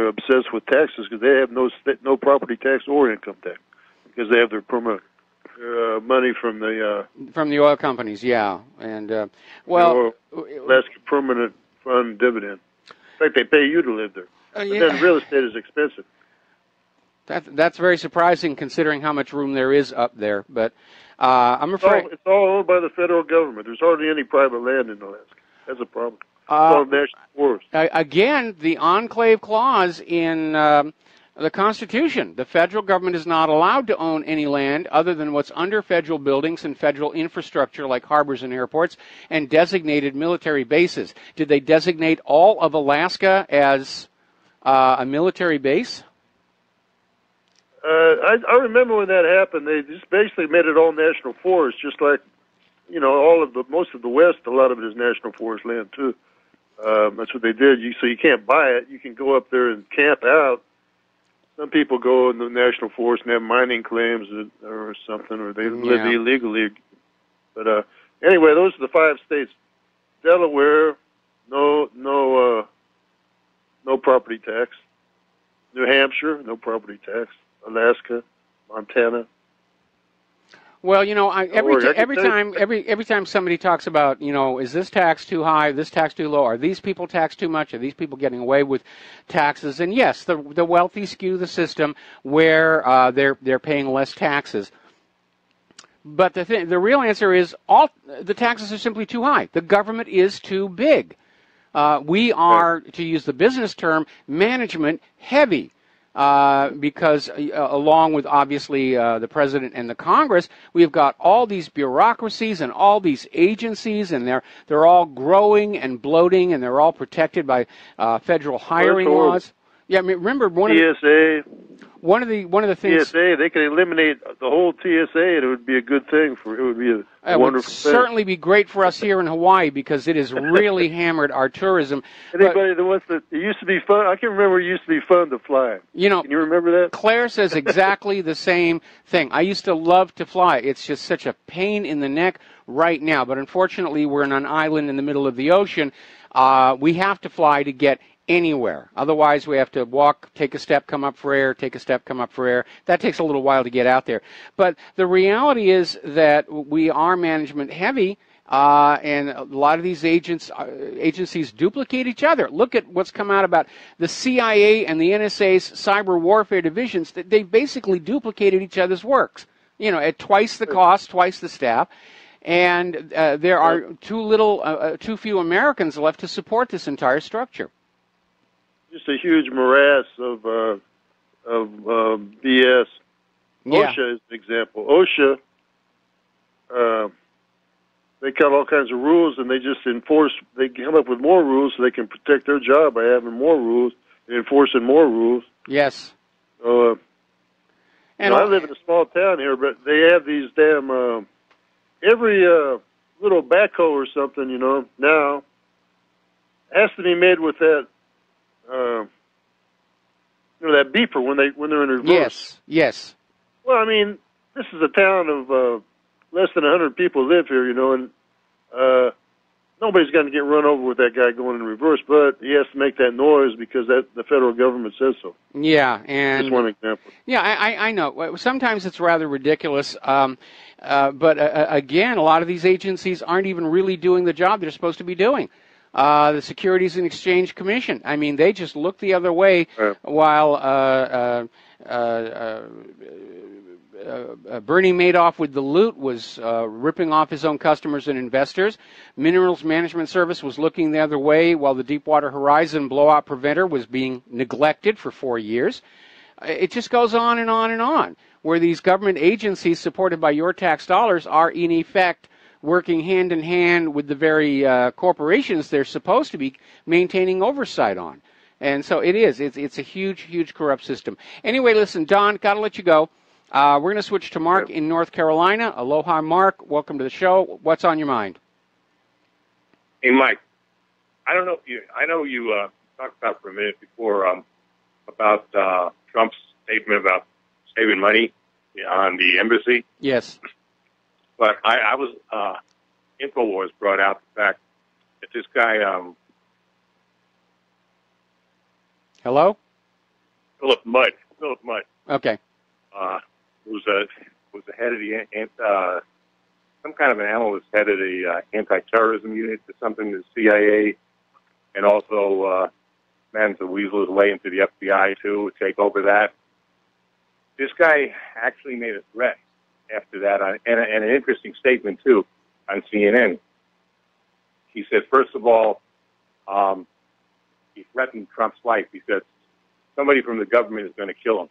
obsessed with taxes, because they have no property tax or income tax, because they have their money from the oil companies, yeah, and Alaska Permanent Fund dividend. In fact, they pay you to live there. But then real estate is expensive. That's very surprising considering how much room there is up there. But I'm afraid it's all owned by the federal government. There's hardly any private land in Alaska. That's a problem. National forest. Again, the enclave clause in the Constitution. The federal government is not allowed to own any land other than what's under federal buildings and federal infrastructure like harbors and airports and designated military bases. Did they designate all of Alaska as a military base? I remember when that happened. They just basically made it all national forest, just like, most of the West, a lot of it is national forest land too. That's what they did. So you can't buy it. You can go up there and camp out. Some people go in the national forest and have mining claims or something, or they live illegally. But anyway, those are the 5 states. Delaware, no property tax. New Hampshire, no property tax. Alaska, Montana. Well, every time somebody talks about, is this tax too high, this tax too low, are these people taxed too much, are these people getting away with taxes? And yes, the wealthy skew the system where they're paying less taxes. But the real answer is all the taxes are simply too high. The government is too big. We are, to use the business term, management heavy. Because along with obviously the president and the Congress, we've got all these bureaucracies and all these agencies, and they're all growing and bloating, and they're all protected by federal hiring laws. Yeah, I mean, remember TSA. One of the things. TSA, they could eliminate the whole TSA, and it would be a good thing it would be a wonderful thing. Certainly be great for us here in Hawaii because it has really hammered our tourism. Anybody that wants to, it used to be fun. I can remember it used to be fun to fly. You know, can you remember that? Claire says exactly the same thing. I used to love to fly. It's just such a pain in the neck right now. But unfortunately, we're on an island in the middle of the ocean. We have to fly to get anywhere. Otherwise, we have to walk, take a step, come up for air, take a step, come up for air. That takes a little while to get out there. But the reality is that we are management heavy, and a lot of these agencies duplicate each other. Look at what's come out about the CIA and the NSA's cyber warfare divisions. They basically duplicated each other's works. You know, at twice the cost, twice the staff. And there are too few Americans left to support this entire structure. Just a huge morass of BS. Yeah. OSHA is an example. OSHA, they got all kinds of rules, and they just enforce. They come up with more rules so they can protect their job by having more rules and enforcing more rules. Yes. So, and I live in a small town here, but they have these damn every little backhoe or something, now has to be made with that. That beeper when they're in reverse. Yes. Well, I mean, this is a town of less than 100 people live here, and nobody's going to get run over with that guy going in reverse, but he has to make that noise because the federal government says so. Yeah, and just one example. Yeah, I know. Sometimes it's rather ridiculous, but again, a lot of these agencies aren't even really doing the job they're supposed to be doing. The Securities and Exchange Commission. I mean, they just look the other way while Bernie Madoff with the loot was ripping off his own customers and investors. Minerals Management Service was looking the other way while the Deepwater Horizon blowout preventer was being neglected for 4 years. It just goes on and on and on, where these government agencies supported by your tax dollars are in effect working hand in hand with the very corporations they're supposed to be maintaining oversight on. And so it's a huge corrupt system. Anyway, listen, Don, got to let you go. We're going to switch to Mark in North Carolina. Aloha, Mark. Welcome to the show. What's on your mind? Hey, Mike. I know you talked about for a minute before about Trump's statement about saving money on the embassy. Yes. But I was, InfoWars brought out the fact that this guy, Hello? Philip Mudd. Okay. Was the head of the, some kind of an analyst, head of the anti-terrorism unit or something, the CIA, and also managed to weasel his way into the FBI, too, to take over that. This guy actually made a threat after that, and an interesting statement, too, on CNN. He said, first of all, he threatened Trump's life. He said, somebody from the government is going to kill him.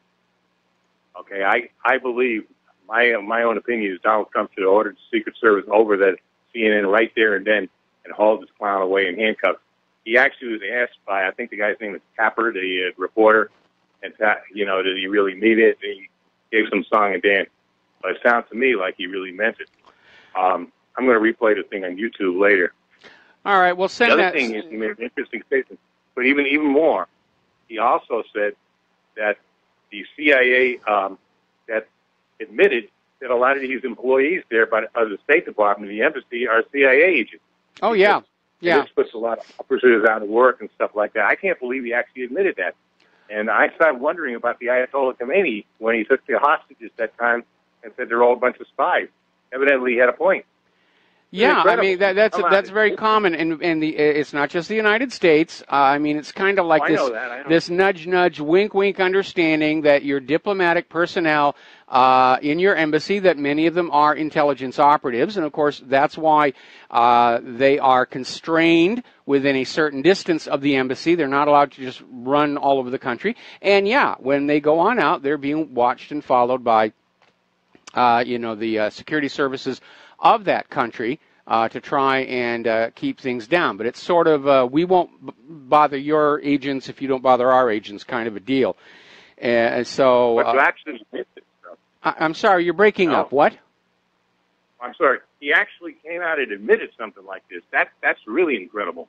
Okay, I believe, my own opinion is Donald Trump should have ordered the Secret Service over that CNN right there and then and hauled this clown away in handcuffs. He actually was asked by, I think the guy's name is Tapper, the reporter, and, did he really mean it? And he gave some song and dance. But it sounds to me like he really meant it. I'm going to replay the thing on YouTube later. All right, well, send that. The other thing is he made an interesting statement. But even more, he also said that the CIA that admitted that a lot of these employees there by the State Department and the embassy are CIA agents. Oh, yeah. Yeah. This puts a lot of officers out of work and stuff like that. I can't believe he actually admitted that. And I started wondering about the Ayatollah Khomeini when he took the hostages that time and said they're all a bunch of spies. Evidently, he had a point. Yeah, I incredible. mean that's very common, and it's not just the United States. I mean, it's kind of like I this know that. I know. this nudge, wink, wink understanding that your diplomatic personnel in your embassy, that many of them are intelligence operatives, and of course that's why they are constrained within a certain distance of the embassy. They're not allowed to just run all over the country. And yeah, when they go on out, they're being watched and followed by the security services of that country to try and keep things down. But it's sort of we won't bother your agents if you don't bother our agents kind of a deal. So But you actually admit this stuff. I'm sorry, you're breaking up. What? I'm sorry. He actually came out and admitted something like this. That's really incredible.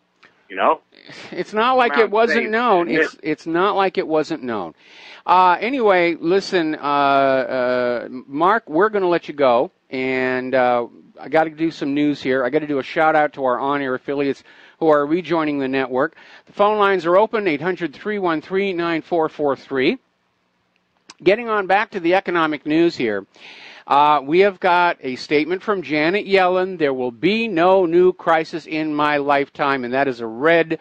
You know? It's not like it wasn't known. It's not like it wasn't known. Anyway, listen, Mark, we're going to let you go, and I got to do some news here. I got to do a shout out to our on-air affiliates who are rejoining the network. The phone lines are open, 800-313-9443. Getting on back to the economic news here. We have got a statement from Janet Yellen. There will be no new crisis in my lifetime, and that is a red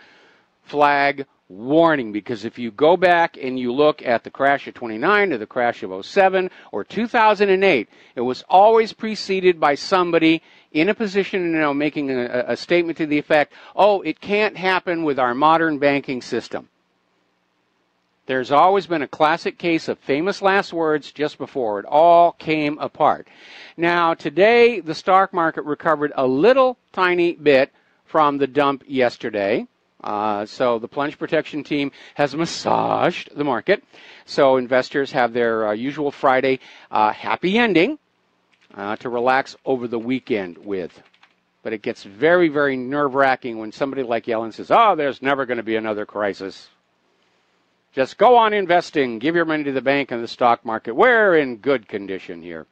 flag warning, because if you go back and you look at the crash of 29 or the crash of 07 or 2008, it was always preceded by somebody in a position, making a statement to the effect, oh, it can't happen with our modern banking system. There's always been a classic case of famous last words just before it all came apart. Now, today, the stock market recovered a little tiny bit from the dump yesterday. So the plunge protection team has massaged the market. So investors have their usual Friday happy ending to relax over the weekend with. But it gets very, very nerve-wracking when somebody like Yellen says, oh, there's never going to be another crisis. Just go on investing. Give your money to the bank and the stock market. We're in good condition here.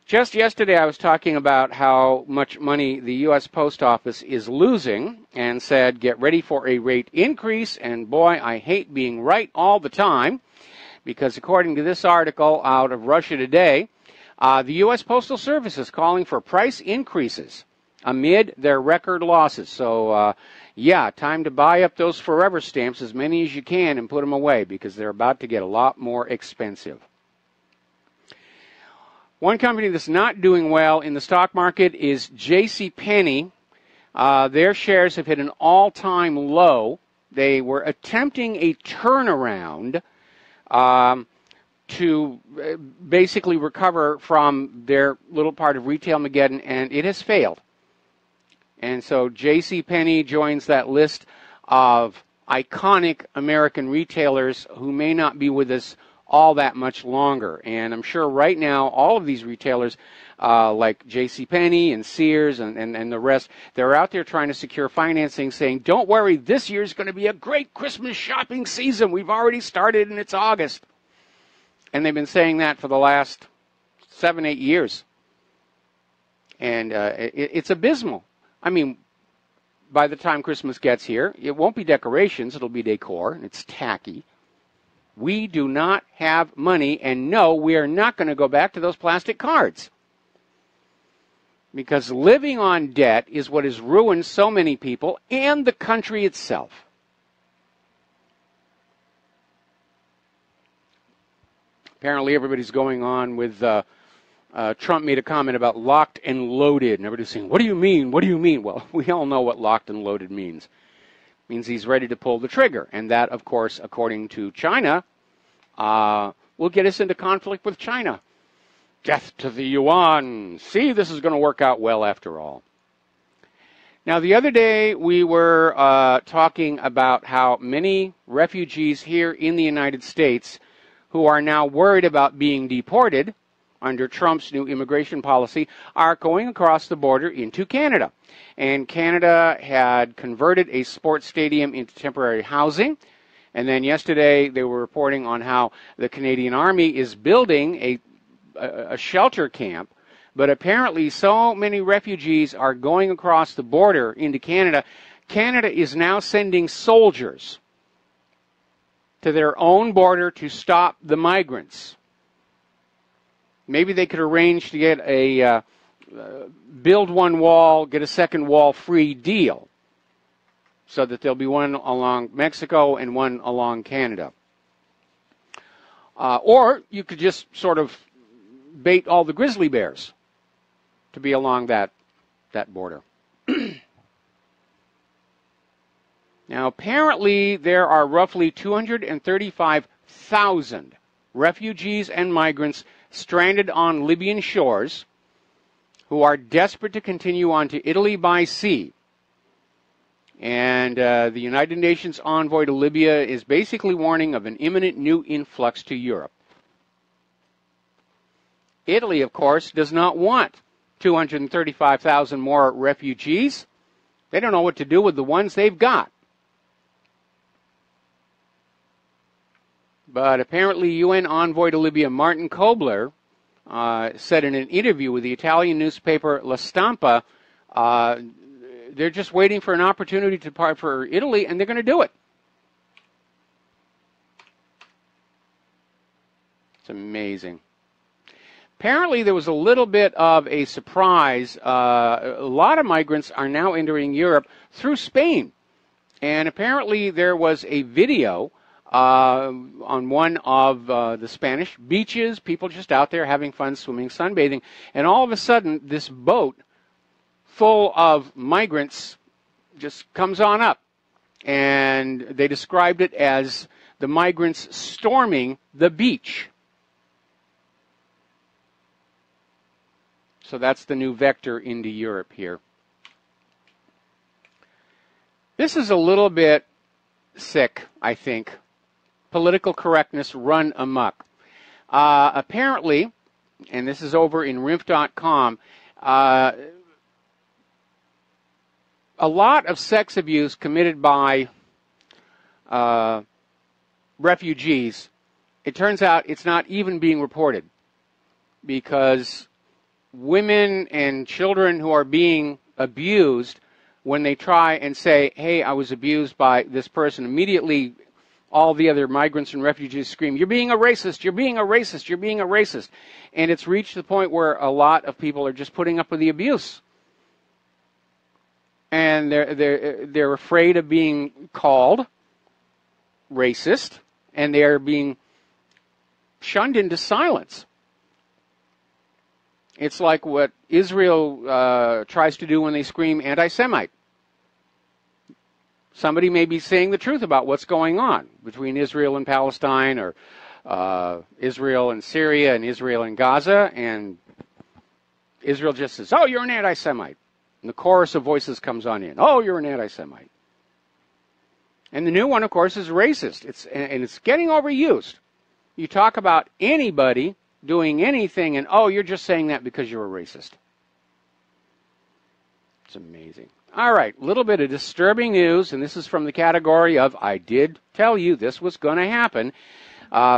Just yesterday, I was talking about how much money the U.S. Post Office is losing and said, get ready for a rate increase. And boy, I hate being right all the time, because according to this article out of Russia Today, the U.S. Postal Service is calling for price increases amid their record losses. So, time to buy up those forever stamps, as many as you can, and put them away, because they're about to get a lot more expensive. One company that's not doing well in the stock market is JCPenney. Their shares have hit an all-time low. They were attempting a turnaround to basically recover from their little part of Retail-Mageddon, and it has failed. And so JCPenney joins that list of iconic American retailers who may not be with us all that much longer. And I'm sure right now all of these retailers like JCPenney and Sears and the rest, they're out there trying to secure financing, saying, don't worry, this year's going to be a great Christmas shopping season. We've already started and it's August. And they've been saying that for the last 7-8 years. And it's abysmal. I mean, by the time Christmas gets here, it won't be decorations, it'll be decor, and it's tacky. We do not have money, and no, we are not going to go back to those plastic cards. Because living on debt is what has ruined so many people and the country itself. Apparently everybody's going on with Trump made a comment about locked and loaded, and everybody's saying, what do you mean? What do you mean? Well, we all know what locked and loaded means. It means he's ready to pull the trigger. And that, of course, according to China, will get us into conflict with China. Death to the yuan. See, this is going to work out well after all. Now, the other day, we were talking about how many refugees here in the United States who are now worried about being deported under Trump's new immigration policy are going across the border into Canada. And Canada had converted a sports stadium into temporary housing. And then yesterday they were reporting on how the Canadian Army is building a shelter camp. But apparently so many refugees are going across the border into Canada. Canada is now sending soldiers to their own border to stop the migrants. Maybe they could arrange to get a build one wall, get a second wall free deal, so that there'll be one along Mexico and one along Canada. Or you could just sort of bait all the grizzly bears to be along that border. Now, apparently, there are roughly 235,000 refugees and migrants stranded on Libyan shores who are desperate to continue on to Italy by sea. And the United Nations envoy to Libya is basically warning of an imminent new influx to Europe. Italy, of course, does not want 235,000 more refugees. They don't know what to do with the ones they've got. But apparently UN envoy to Libya Martin Kobler said in an interview with the Italian newspaper La Stampa, they're just waiting for an opportunity to depart for Italy, and they're going to do it. It's amazing. Apparently, there was a little bit of a surprise. A lot of migrants are now entering Europe through Spain. And apparently, there was a video on one of the Spanish beaches, people just out there having fun, swimming, sunbathing. And all of a sudden, this boat full of migrants just comes on up. And they described it as the migrants storming the beach. So that's the new vector into Europe here. This is a little bit sick, I think. Political correctness run amok. Apparently, and this is over in RINF.com, a lot of sex abuse committed by refugees, it turns out it's not even being reported, because women and children who are being abused, when they try and say, hey, I was abused by this person, immediately all the other migrants and refugees scream, you're being a racist, you're being a racist, you're being a racist. And it's reached the point where a lot of people are just putting up with the abuse. And they're afraid of being called racist, and they're being shunned into silence. It's like what Israel tries to do when they scream anti-Semite. Somebody may be saying the truth about what's going on between Israel and Palestine, or Israel and Syria, and Israel and Gaza, and Israel just says, oh, you're an anti-Semite. And the chorus of voices comes on in, oh, you're an anti-Semite. And the new one, of course, is racist. It's getting overused. You talk about anybody doing anything, and oh, you're just saying that because you're a racist. It's amazing. All right, a little bit of disturbing news, and this is from the category of I did tell you this was going to happen.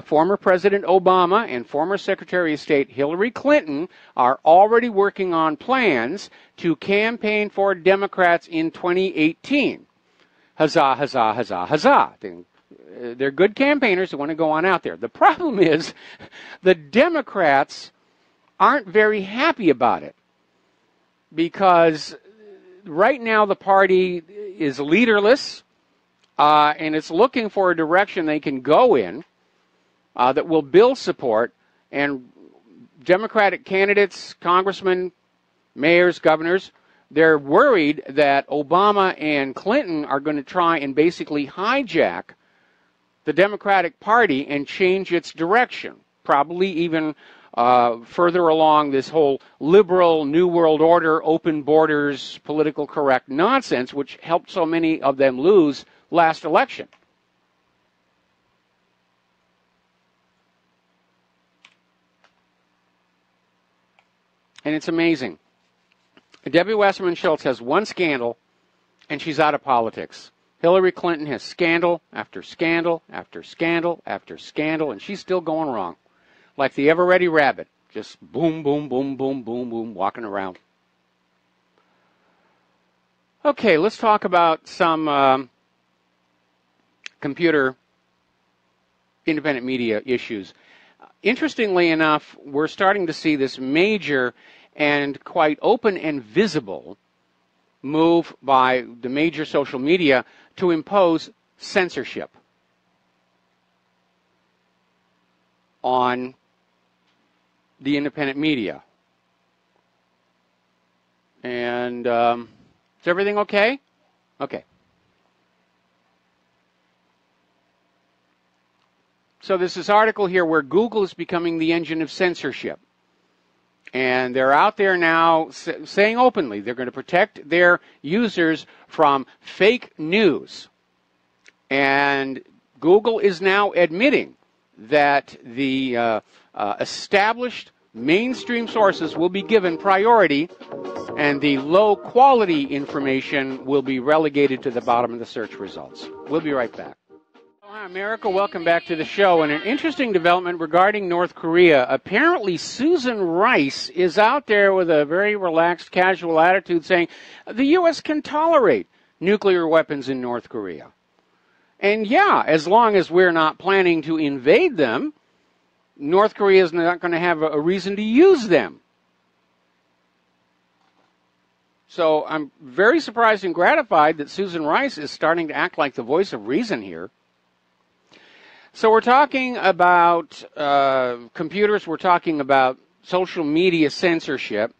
Former President Obama and former Secretary of State Hillary Clinton are already working on plans to campaign for Democrats in 2018. Huzzah, huzzah, huzzah, huzzah. They're good campaigners who want to go on out there. The problem is the Democrats aren't very happy about it, because right now the party is leaderless, and it's looking for a direction they can go in that will build support. And Democratic candidates, congressmen, mayors, governors, they're worried that Obama and Clinton are going to try and basically hijack the Democratic Party and change its direction, probably even further along this whole liberal New World Order, open borders, political correct nonsense, which helped so many of them lose last election. And it's amazing. Debbie Wasserman Schultz has one scandal, and she's out of politics. Hillary Clinton has scandal after scandal after scandal after scandal, and she's still going wrong. Like the ever-ready rabbit, just boom, boom, boom, boom, boom, boom, walking around. Okay, let's talk about some computer independent media issues. interestingly enough, we're starting to see this major and quite open and visible move by the major social media to impose censorship on the independent media. And is everything okay? Okay. So there's this article here where Google is becoming the engine of censorship. And they're out there now saying openly they're going to protect their users from fake news. And Google is now admitting that the established mainstream sources will be given priority and the low-quality information will be relegated to the bottom of the search results. We'll be right back. Hi, America. Welcome back to the show. And an interesting development regarding North Korea. Apparently, Susan Rice is out there with a very relaxed, casual attitude saying the U.S. can tolerate nuclear weapons in North Korea. And yeah, as long as we're not planning to invade them, North Korea is not going to have a reason to use them. So I'm very surprised and gratified that Susan Rice is starting to act like the voice of reason here. So we're talking about computers, we're talking about social media censorship,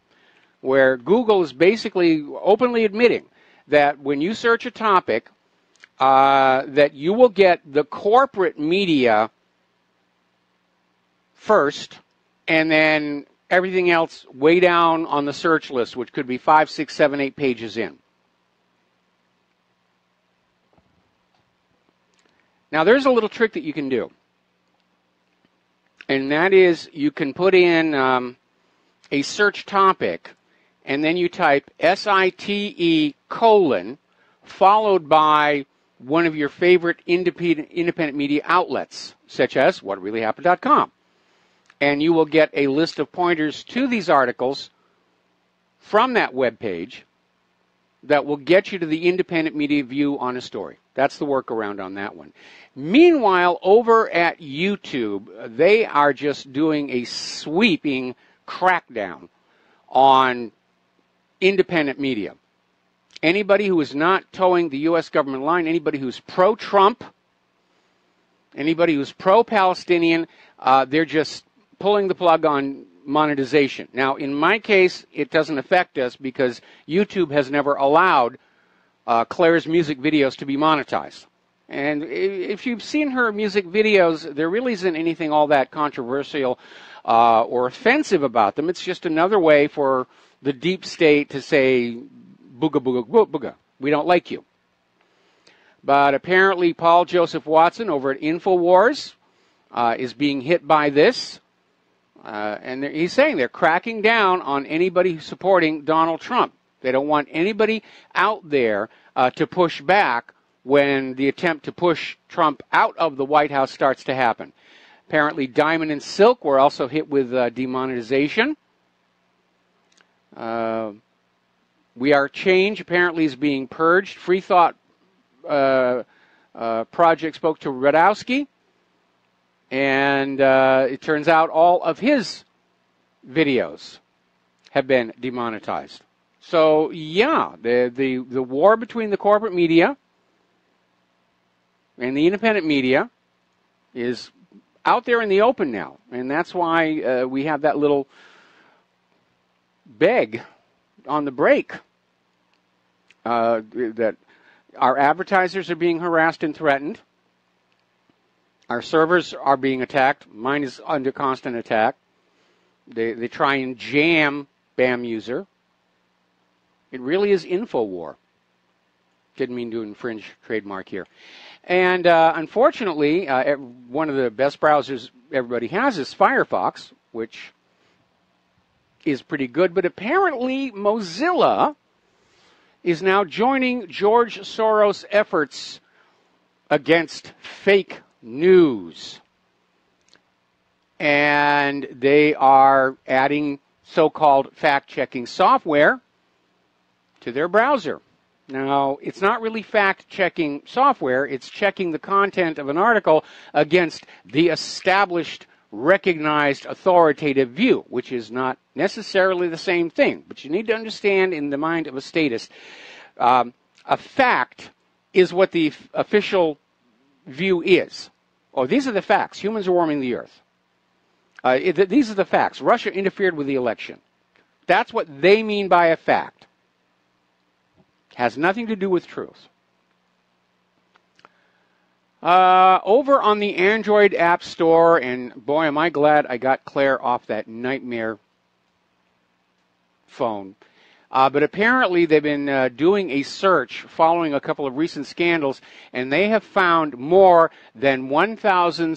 where Google is basically openly admitting that when you search a topic, that you will get the corporate media first, and then everything else way down on the search list, which could be 5, 6, 7, 8 pages in. Now, there's a little trick that you can do, and that is you can put in a search topic, and then you type SITE : followed by one of your favorite independent media outlets, such as whatreallyhappened.com. And you will get a list of pointers to these articles from that web page that will get you to the independent media view on a story. That's the workaround on that one. Meanwhile, over at YouTube, they are just doing a sweeping crackdown on independent media. Anybody who is not towing the U.S. government line, anybody who's pro-Trump, anybody who's pro-Palestinian, they're just pulling the plug on monetization. Now, in my case, it doesn't affect us because YouTube has never allowed Claire's music videos to be monetized. And if you've seen her music videos, there really isn't anything all that controversial or offensive about them. It's just another way for the deep state to say, booga, booga, booga, booga. We don't like you. But apparently Paul Joseph Watson over at InfoWars is being hit by this. And he's saying they're cracking down on anybody supporting Donald Trump. They don't want anybody out there to push back when the attempt to push Trump out of the White House starts to happen. Apparently Diamond and Silk were also hit with demonetization. We Are Change apparently is being purged. Free Thought Project spoke to Radowski. And it turns out all of his videos have been demonetized. So, yeah, the war between the corporate media and the independent media is out there in the open now. And that's why we have that little beg on the break that our advertisers are being harassed and threatened. Our servers are being attacked. Mine is under constant attack. They try and jam BAM user. It really is InfoWar. Didn't mean to infringe trademark here. And unfortunately, one of the best browsers everybody has is Firefox, which is pretty good. But apparently Mozilla is now joining George Soros' efforts against fake news. And they are adding so-called fact-checking software to their browser. Now, it's not really fact-checking software. It's checking the content of an article against the established recognized authoritative view, which is not necessarily the same thing. But you need to understand, in the mind of a statist, a fact is what the official view is. Oh, these are the facts. Humans are warming the earth. These are the facts. Russia interfered with the election. That's what they mean by a fact. Has nothing to do with truth. Over on the Android App Store, and boy, am I glad I got Claire off that nightmare phone. But apparently they've been doing a search following a couple of recent scandals, and they have found more than 1,000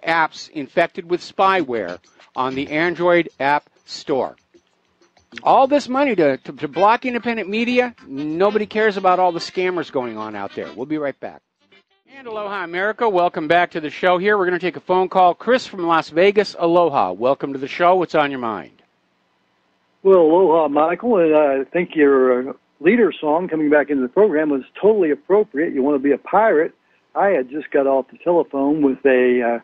apps infected with spyware on the Android App Store. All this money to block independent media, nobody cares about all the scammers going on out there. We'll be right back. And aloha, America. Welcome back to the show here. We're going to take a phone call. Chris from Las Vegas, aloha. Welcome to the show. What's on your mind? Well, aloha, Michael, and I think your leader song coming back into the program was totally appropriate. You want to be a pirate. I had just got off the telephone with a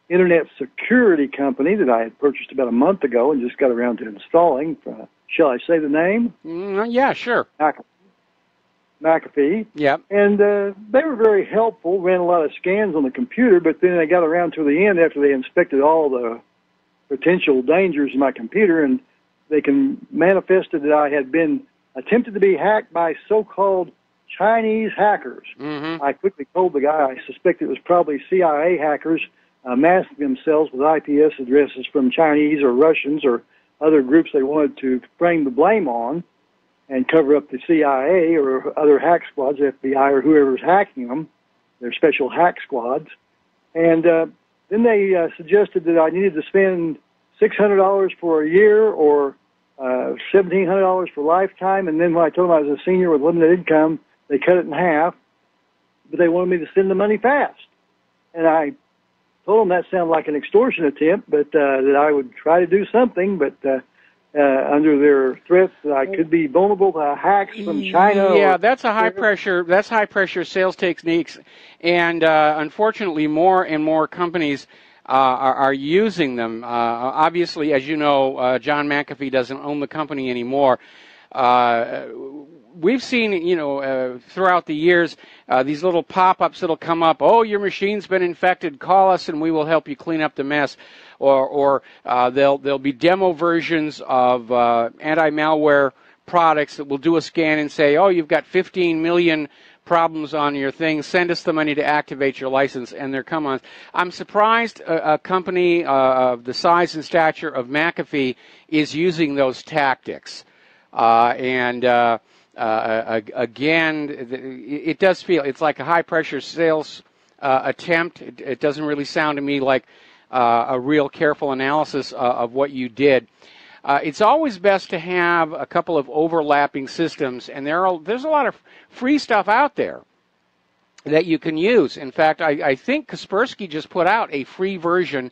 internet security company that I had purchased about a month ago and just got around to installing. Shall I say the name? Yeah, sure. McAfee. Yeah. And they were very helpful, ran a lot of scans on the computer, but then they got around to the end after they inspected all the potential dangers in my computer, and they manifested that I had been attempted to be hacked by so-called Chinese hackers. Mm-hmm. I quickly told the guy I suspected it was probably CIA hackers masking themselves with IPS addresses from Chinese or Russians or other groups they wanted to frame the blame on and cover up the CIA or other hack squads, FBI or whoever's hacking them, their special hack squads. And then they suggested that I needed to spend $600 for a year or $1,700 for lifetime. And then when I told them I was a senior with limited income, they cut it in half. But they wanted me to send the money fast. And I told them that sounded like an extortion attempt, but that I would try to do something, but under their threats that I could be vulnerable to hacks from China. Yeah, that's high pressure sales techniques, and unfortunately, more and more companies are using them. Obviously, as you know, John McAfee doesn't own the company anymore. We've seen, throughout the years, these little pop-ups that'll come up. Oh, your machine's been infected. Call us, and we will help you clean up the mess. Or there'll be demo versions of anti-malware products that will do a scan and say, oh, you've got 15 million problems on your thing. Send us the money to activate your license, and they're come on. I'm surprised a company of the size and stature of McAfee is using those tactics. Again, it does feel it's like a high-pressure sales attempt. It doesn't really sound to me like a real careful analysis of what you did. It's always best to have a couple of overlapping systems, and there's a lot of free stuff out there that you can use. In fact, I think Kaspersky just put out a free version.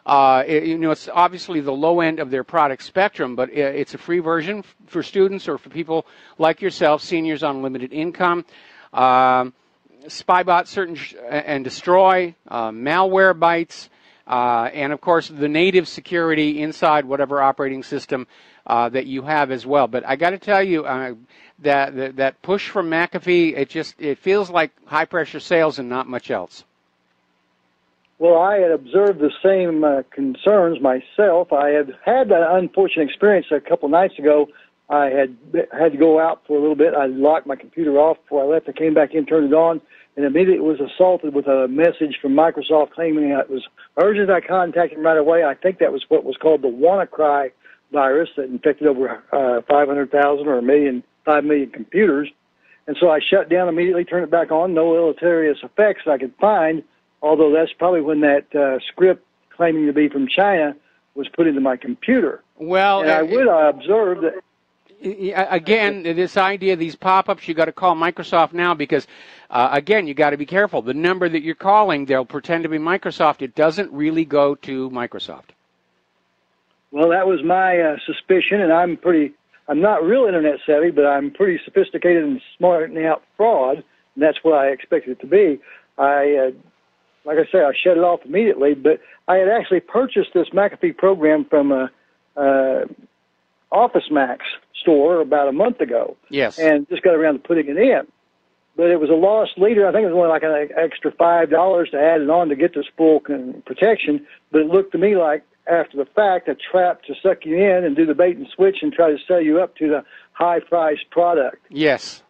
It's obviously the low end of their product spectrum, but it's a free version for students or for people like yourself, seniors on limited income. Spybot Search and Destroy, Malwarebytes, and of course the native security inside whatever operating system that you have as well. But I got to tell you that push from McAfee, it feels like high pressure sales and not much else. Well, I had observed the same concerns myself. I had that unfortunate experience a couple of nights ago. I had to go out for a little bit. I locked my computer off before I left. I came back in, turned it on, and immediately was assaulted with a message from Microsoft claiming it was urgent. I contacted them right away. I think that was what was called the WannaCry virus that infected over 500,000 or 5 million computers. And so I shut down immediately, turned it back on. No deleterious effects I could find, although that's probably when that script claiming to be from China was put into my computer. Well, and I would observe that. Again, this idea of these pop-ups, you got to call Microsoft now because, again, you got to be careful. The number that you're calling, they'll pretend to be Microsoft. It doesn't really go to Microsoft. Well, that was my suspicion, and I'm not real internet savvy, but I'm pretty sophisticated in smarting out fraud, and that's what I expected it to be. I like I say, I shut it off immediately. But I had actually purchased this McAfee program from a Office Max store about a month ago. Yes. And just got around to putting it in. But it was a lost leader. I think it was only like an extra $5 to add it on to get this full protection. But it looked to me like, after the fact, a trap to suck you in and do the bait and switch and try to sell you up to the high-priced product. Yes.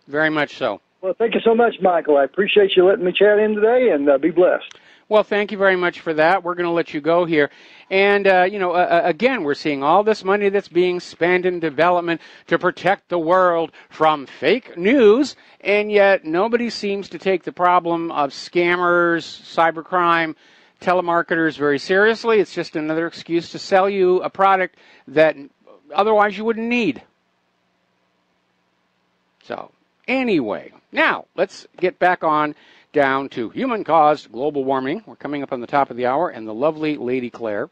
Very much so. Well, thank you so much, Michael. I appreciate you letting me chat in today, and be blessed. Well, thank you very much for that. We're going to let you go here. And, again, we're seeing all this money that's being spent in development to protect the world from fake news, and yet nobody seems to take the problem of scammers, cybercrime, telemarketers very seriously. It's just another excuse to sell you a product that otherwise you wouldn't need. So, anyway, now let's get back on down to human-caused global warming. We're coming up on the top of the hour, and the lovely Lady Claire.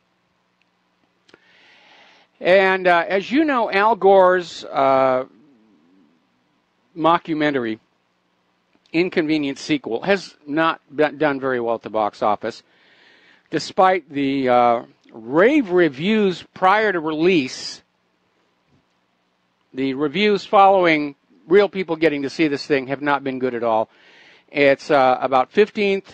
And as you know, Al Gore's mockumentary, Inconvenient Sequel, has not done very well at the box office. Despite the rave reviews prior to release, the reviews following real people getting to see this thing have not been good at all. It's about 15th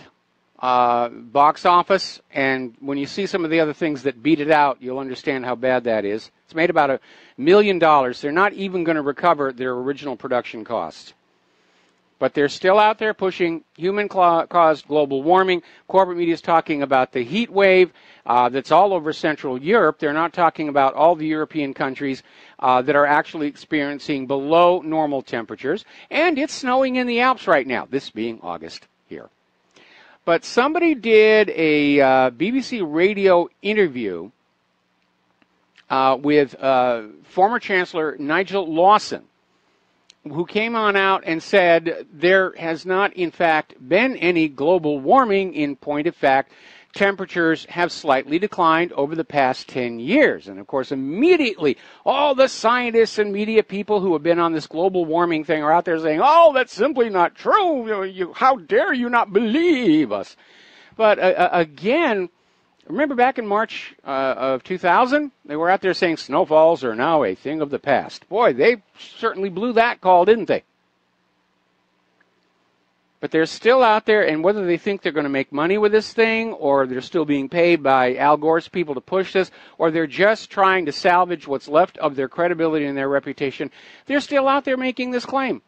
box office, and when you see some of the other things that beat it out, you'll understand how bad that is. It's made about $1 million. They're not even going to recover their original production costs. But they're still out there pushing human-caused global warming. Corporate media is talking about the heat wave that's all over Central Europe. They're not talking about all the European countries that are actually experiencing below normal temperatures. And it's snowing in the Alps right now, this being August here. But somebody did a BBC radio interview with former Chancellor Nigel Lawson, who came on out and said there has not, in fact, been any global warming. In point of fact, temperatures have slightly declined over the past 10 years. And, of course, immediately all the scientists and media people who have been on this global warming thing are out there saying, oh, that's simply not true. How dare you not believe us? But, again, remember back in March of 2000, they were out there saying snowfalls are now a thing of the past. Boy, they certainly blew that call, didn't they? But they're still out there, and whether they think they're going to make money with this thing, or they're still being paid by Al Gore's people to push this, or they're just trying to salvage what's left of their credibility and their reputation, they're still out there making this claim.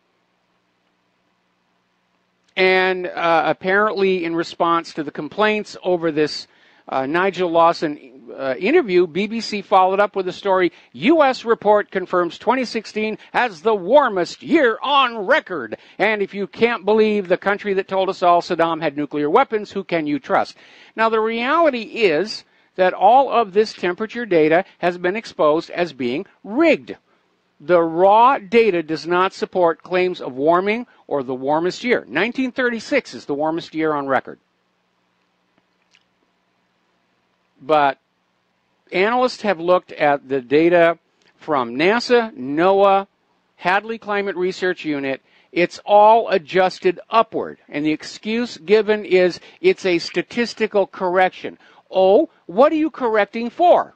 And apparently in response to the complaints over this Nigel Lawson interview, BBC followed up with a story, U.S. report confirms 2016 as the warmest year on record. And if you can't believe the country that told us all Saddam had nuclear weapons, who can you trust? Now, the reality is that all of this temperature data has been exposed as being rigged. The raw data does not support claims of warming or the warmest year. 1936 is the warmest year on record. But analysts have looked at the data from NASA, NOAA, Hadley Climate Research Unit. It's all adjusted upward. And the excuse given is it's a statistical correction. Oh, what are you correcting for?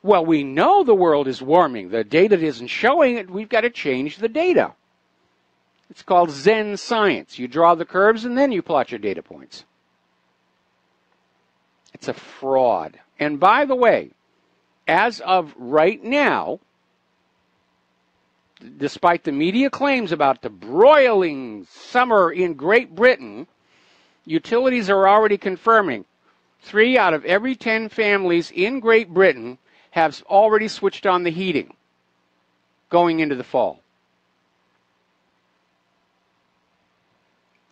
Well, we know the world is warming. The data isn't showing it. We've got to change the data. It's called Zen science. You draw the curves and then you plot your data points. It's a fraud. And by the way, as of right now, despite the media claims about the broiling summer in Great Britain, utilities are already confirming 3 out of every 10 families in Great Britain have already switched on the heating going into the fall.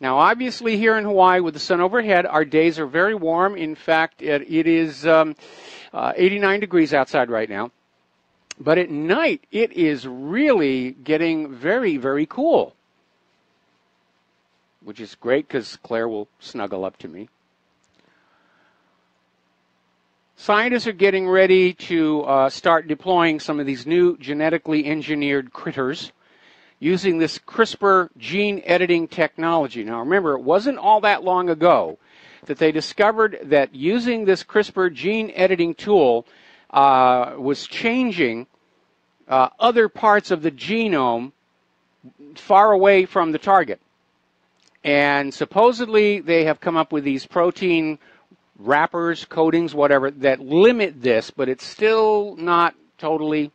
Now, obviously, here in Hawaii, with the sun overhead, our days are very warm. In fact, it is 89 degrees outside right now. But at night, it is really getting very, very cool, which is great because Claire will snuggle up to me. Scientists are getting ready to start deploying some of these new genetically engineered critters using this CRISPR gene editing technology. Now remember, it wasn't all that long ago that they discovered that using this CRISPR gene editing tool was changing other parts of the genome far away from the target. And supposedly they have come up with these protein wrappers, coatings, whatever, that limit this, but it's still not totally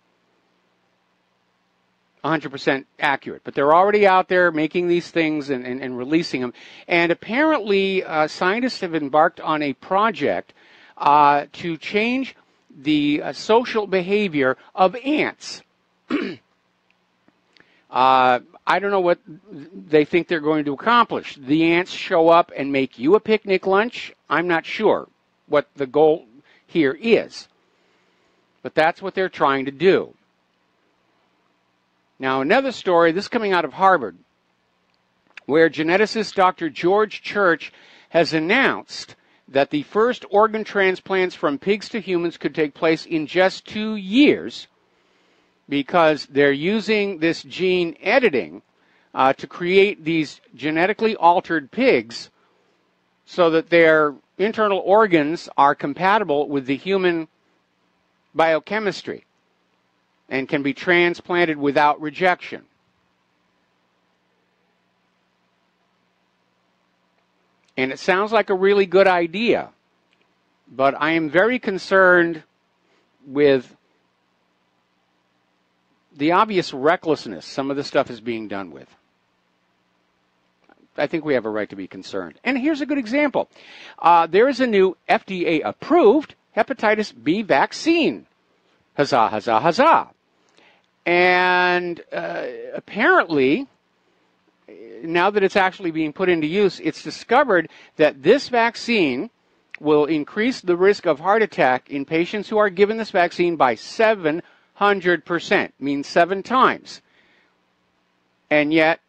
100% accurate. But they're already out there making these things and releasing them. And apparently scientists have embarked on a project to change the social behavior of ants. I don't know what they think they're going to accomplish. The ants show up and make you a picnic lunch. I'm not sure what the goal here is. But that's what they're trying to do. Now, another story, this coming out of Harvard, where geneticist Dr. George Church has announced that the first organ transplants from pigs to humans could take place in just 2 years, because they're using this gene editing to create these genetically altered pigs so that their internal organs are compatible with the human biochemistry and can be transplanted without rejection. And it sounds like a really good idea, but I am very concerned with the obvious recklessness some of the stuff is being done with. I think we have a right to be concerned. And here's a good example. There is a new FDA-approved hepatitis B vaccine. Huzzah, huzzah, huzzah. And apparently, now that it's actually being put into use, it's discovered that this vaccine will increase the risk of heart attack in patients who are given this vaccine by 700%, means 7 times. And yet,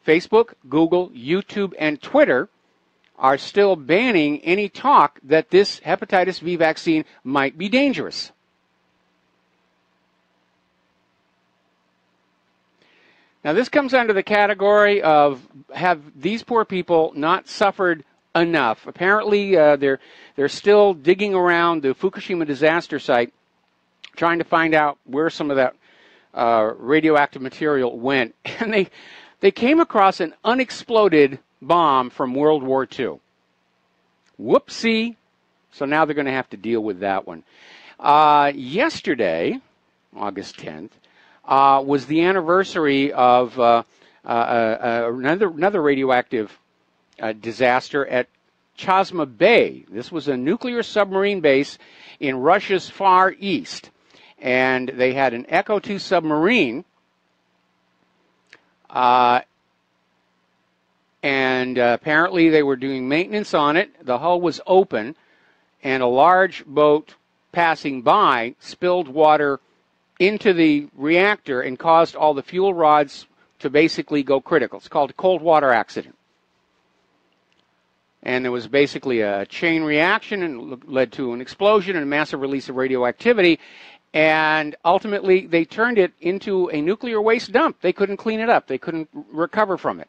Facebook, Google, YouTube, and Twitter are still banning any talk that this hepatitis B vaccine might be dangerous. Now, this comes under the category of, have these poor people not suffered enough? Apparently, they're still digging around the Fukushima disaster site, trying to find out where some of that radioactive material went. And they came across an unexploded bomb from World War II. Whoopsie. So now they're going to have to deal with that one. Yesterday, August 10th, was the anniversary of another radioactive disaster at Chazma Bay. This was a nuclear submarine base in Russia's Far East. And they had an Echo 2 submarine, and apparently they were doing maintenance on it. The hull was open, and a large boat passing by spilled water into the reactor and caused all the fuel rods to basically go critical. It's called a cold water accident. And there was basically a chain reaction and led to an explosion and a massive release of radioactivity. And ultimately, they turned it into a nuclear waste dump. They couldn't clean it up. They couldn't recover from it.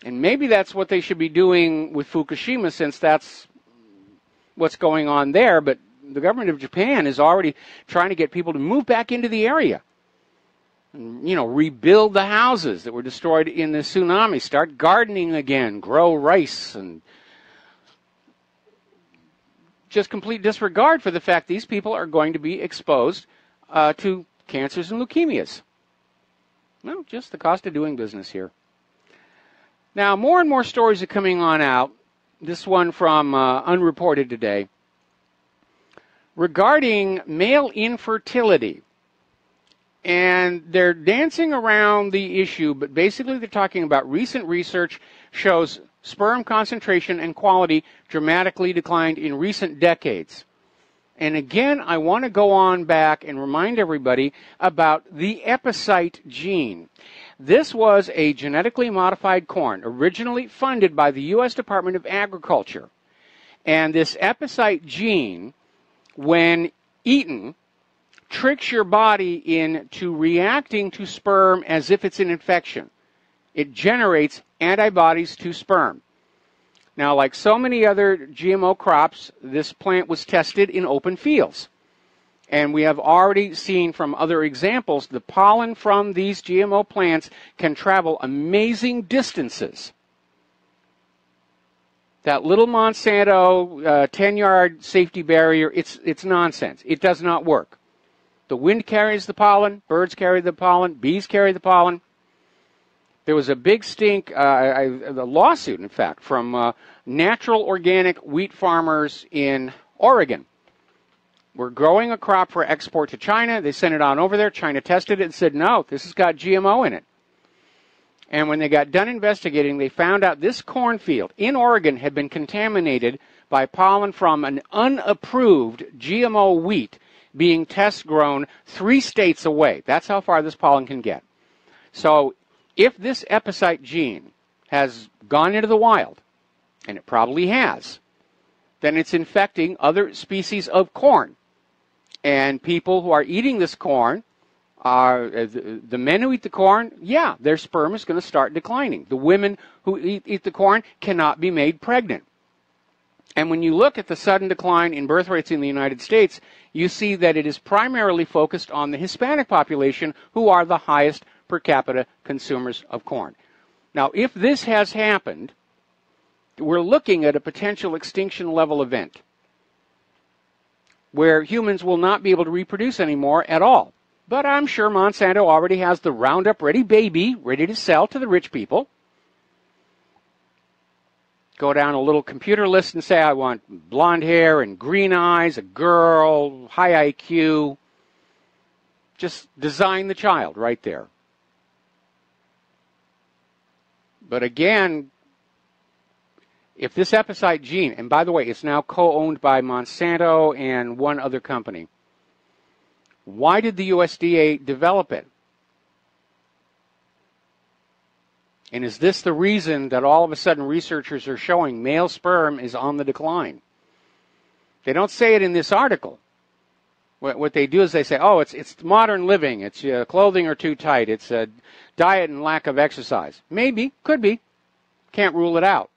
And maybe that's what they should be doing with Fukushima, since that's what's going on there. But the government of Japan is already trying to get people to move back into the area. And, rebuild the houses that were destroyed in the tsunami. Start gardening again. Grow rice and just complete disregard for the fact these people are going to be exposed to cancers and leukemias. Well, just the cost of doing business here. Now, more and more stories are coming on out. This one from Unreported Today regarding male infertility. And they're dancing around the issue, but basically they're talking about recent research shows sperm concentration and quality dramatically declined in recent decades. And again, I want to go on back and remind everybody about the epicite gene. This was a genetically modified corn, originally funded by the U.S. Department of Agriculture. And this epicite gene, when eaten, tricks your body into reacting to sperm as if it's an infection. It generates antibodies to sperm. Now, like so many other GMO crops, this plant was tested in open fields. And we have already seen from other examples, the pollen from these GMO plants can travel amazing distances. That little Monsanto 10-yard safety barrier, it's nonsense. It does not work. The wind carries the pollen, birds carry the pollen, bees carry the pollen. There was a big stink, a lawsuit, in fact, from natural organic wheat farmers in Oregon. We're growing a crop for export to China. They sent it on over there. China tested it and said, no, this has got GMO in it. And when they got done investigating, they found out this cornfield in Oregon had been contaminated by pollen from an unapproved GMO wheat being test grown 3 states away. That's how far this pollen can get. So if this epicite gene has gone into the wild, and it probably has, then it's infecting other species of corn. And people who are eating this corn, the men who eat the corn, yeah, their sperm is going to start declining. The women who eat the corn cannot be made pregnant. And when you look at the sudden decline in birth rates in the United States, you see that it is primarily focused on the Hispanic population, who are the highest per capita consumers of corn. Now, if this has happened, we're looking at a potential extinction level event where humans will not be able to reproduce anymore at all. But I'm sure Monsanto already has the Roundup Ready baby ready to sell to the rich people. Go down a little computer list and say, I want blonde hair and green eyes, a girl, high IQ. Just design the child right there. But again, if this epicite gene, and by the way, it's now co-owned by Monsanto and one other company, why did the USDA develop it? And is this the reason that all of a sudden researchers are showing male sperm is on the decline? They don't say it in this article. What they do is they say, oh, it's modern living, it's clothing are too tight, it's diet and lack of exercise. Maybe, could be. Can't rule it out.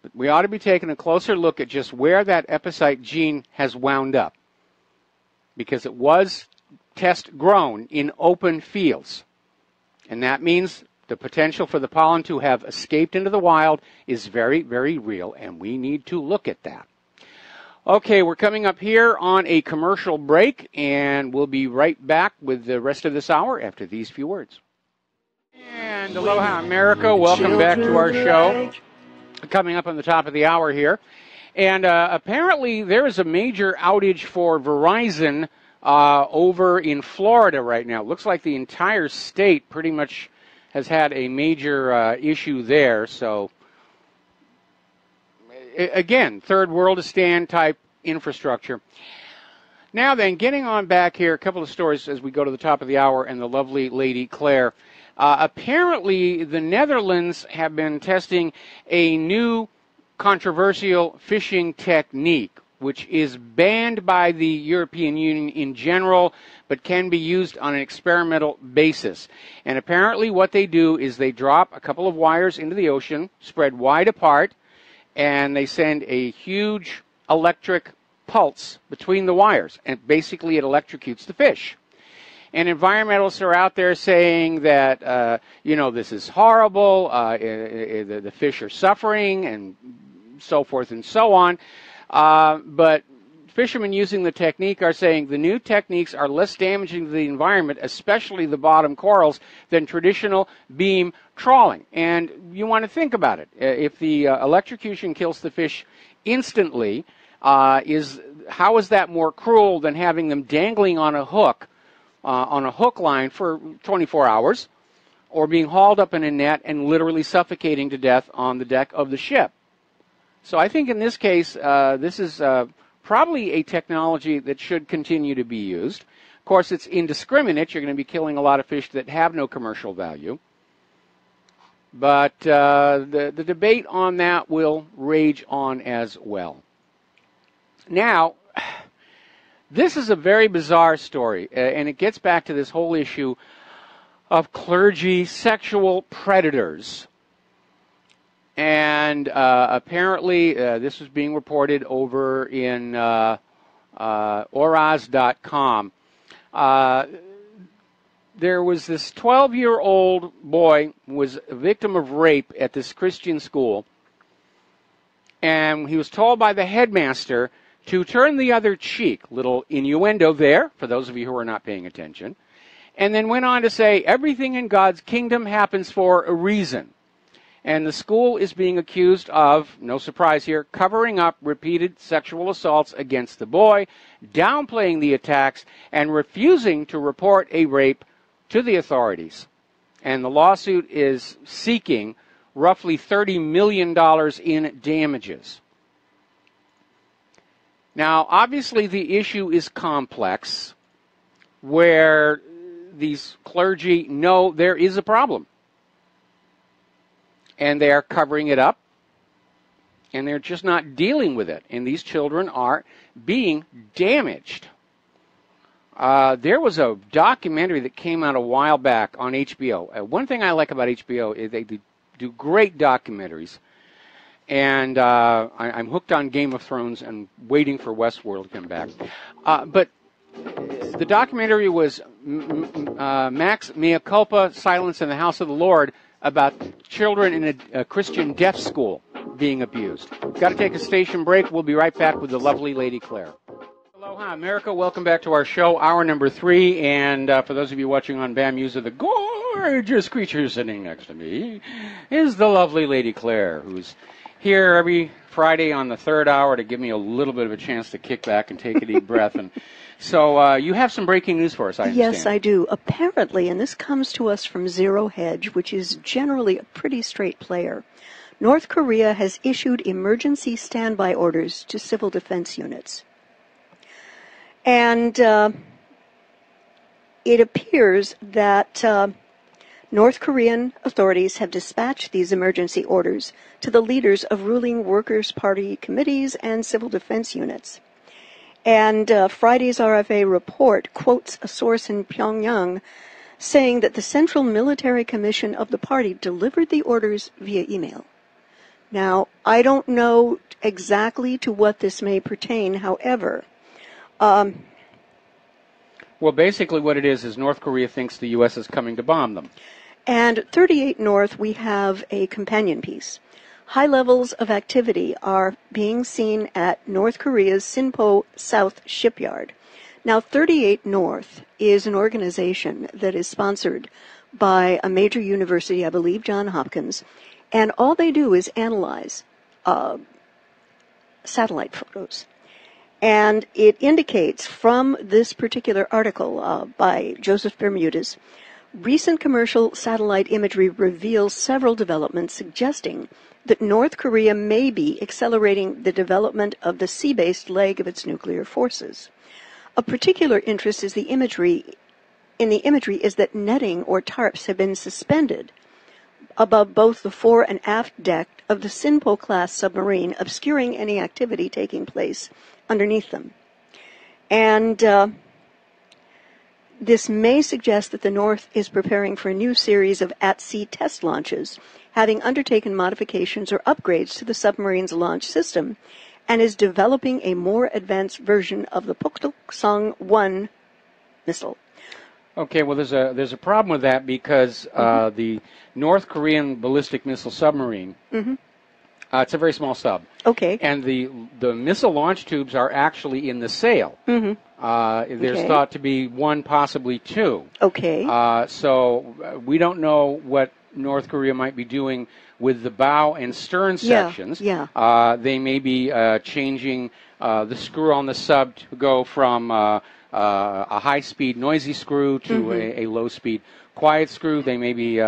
But we ought to be taking a closer look at just where that epicite gene has wound up, because it was test grown in open fields. And that means the potential for the pollen to have escaped into the wild is very, very real, and we need to look at that. Okay, we're coming up here on a commercial break, and we'll be right back with the rest of this hour after these few words. And aloha, America. Welcome back to our show. Coming up on the top of the hour here. And apparently there is a major outage for Verizon over in Florida right now. It looks like the entire state pretty much has had a major issue there. So, again, third world-to-stand type infrastructure. Now then, getting on back here, a couple of stories as we go to the top of the hour, and the lovely lady Claire. Apparently, the Netherlands have been testing a new controversial fishing technique, which is banned by the European Union in general, but can be used on an experimental basis. And apparently what they do is they drop a couple of wires into the ocean, spread wide apart, and they send a huge electric pulse between the wires, and basically it electrocutes the fish. And environmentalists are out there saying that, this is horrible, the fish are suffering, and so forth and so on. But fishermen using the technique are saying the new techniques are less damaging to the environment, especially the bottom corals, than traditional beam trawling. And you want to think about it. If the electrocution kills the fish instantly, how is that more cruel than having them dangling on a hook line for 24 hours, or being hauled up in a net and literally suffocating to death on the deck of the ship? So I think in this case, this is probably a technology that should continue to be used. Of course, it's indiscriminate. You're going to be killing a lot of fish that have no commercial value. But the debate on that will rage on as well. Now, This is a very bizarre story, and it gets back to this whole issue of clergy sexual predators. And apparently this was being reported over in Oraz.com. There was this 12-year-old boy who was a victim of rape at this Christian school, and he was told by the headmaster to turn the other cheek. Little innuendo there, for those of you who are not paying attention. And then went on to say, everything in God's kingdom happens for a reason. And the school is being accused of, no surprise here, covering up repeated sexual assaults against the boy, downplaying the attacks, and refusing to report a rape to the authorities. And the lawsuit is seeking roughly $30 million in damages. Now, obviously, the issue is complex, where these clergy know there is a problem. And they are covering it up, and they're just not dealing with it. And these children are being damaged. There was a documentary that came out a while back on HBO. One thing I like about HBO is they do great documentaries. And I'm hooked on Game of Thrones and waiting for Westworld to come back. But the documentary was Max Mea Culpa, Silence in the House of the Lord, about children in a Christian deaf school being abused. Got to take a station break. We'll be right back with the lovely Lady Claire. Aloha, America. Welcome back to our show, hour number 3. And for those of you watching on BAM User, the gorgeous creature sitting next to me is the lovely Lady Claire, who's here every Friday on the 3rd hour to give me a little bit of a chance to kick back and take a deep breath. And so you have some breaking news for us, I understand. Yes, I do. Apparently, and this comes to us from Zero Hedge, which is generally a pretty straight player, North Korea has issued emergency standby orders to civil defense units. And it appears that North Korean authorities have dispatched these emergency orders to the leaders of ruling Workers' Party committees and civil defense units. And Friday's RFA report quotes a source in Pyongyang saying that the Central Military Commission of the party delivered the orders via email. Now, I don't know exactly to what this may pertain, however. Well, basically what it is North Korea thinks the U.S. is coming to bomb them. And 38 North, we have a companion piece. High levels of activity are being seen at North Korea's Sinpo South shipyard. Now, 38 North is an organization that is sponsored by a major university, I believe Johns Hopkins, and all they do is analyze satellite photos. And it indicates from this particular article by Joseph Bermudez, recent commercial satellite imagery reveals several developments suggesting that North Korea may be accelerating the development of the sea-based leg of its nuclear forces. Of particular interest is the imagery is that netting or tarps have been suspended above both the fore and aft deck of the Sinpo-class submarine, obscuring any activity taking place underneath them. And this may suggest that the North is preparing for a new series of at-sea test launches, having undertaken modifications or upgrades to the submarine's launch system, and is developing a more advanced version of the Puktoksong-1 missile. Okay, well, there's a problem with that because the North Korean ballistic missile submarine, it's a very small sub. Okay. And the missile launch tubes are actually in the sail. There's thought to be 1, possibly 2. Okay. So we don't know what North Korea might be doing with the bow and stern sections. They may be changing the screw on the sub to go from a high-speed noisy screw to a low-speed quiet screw. They may be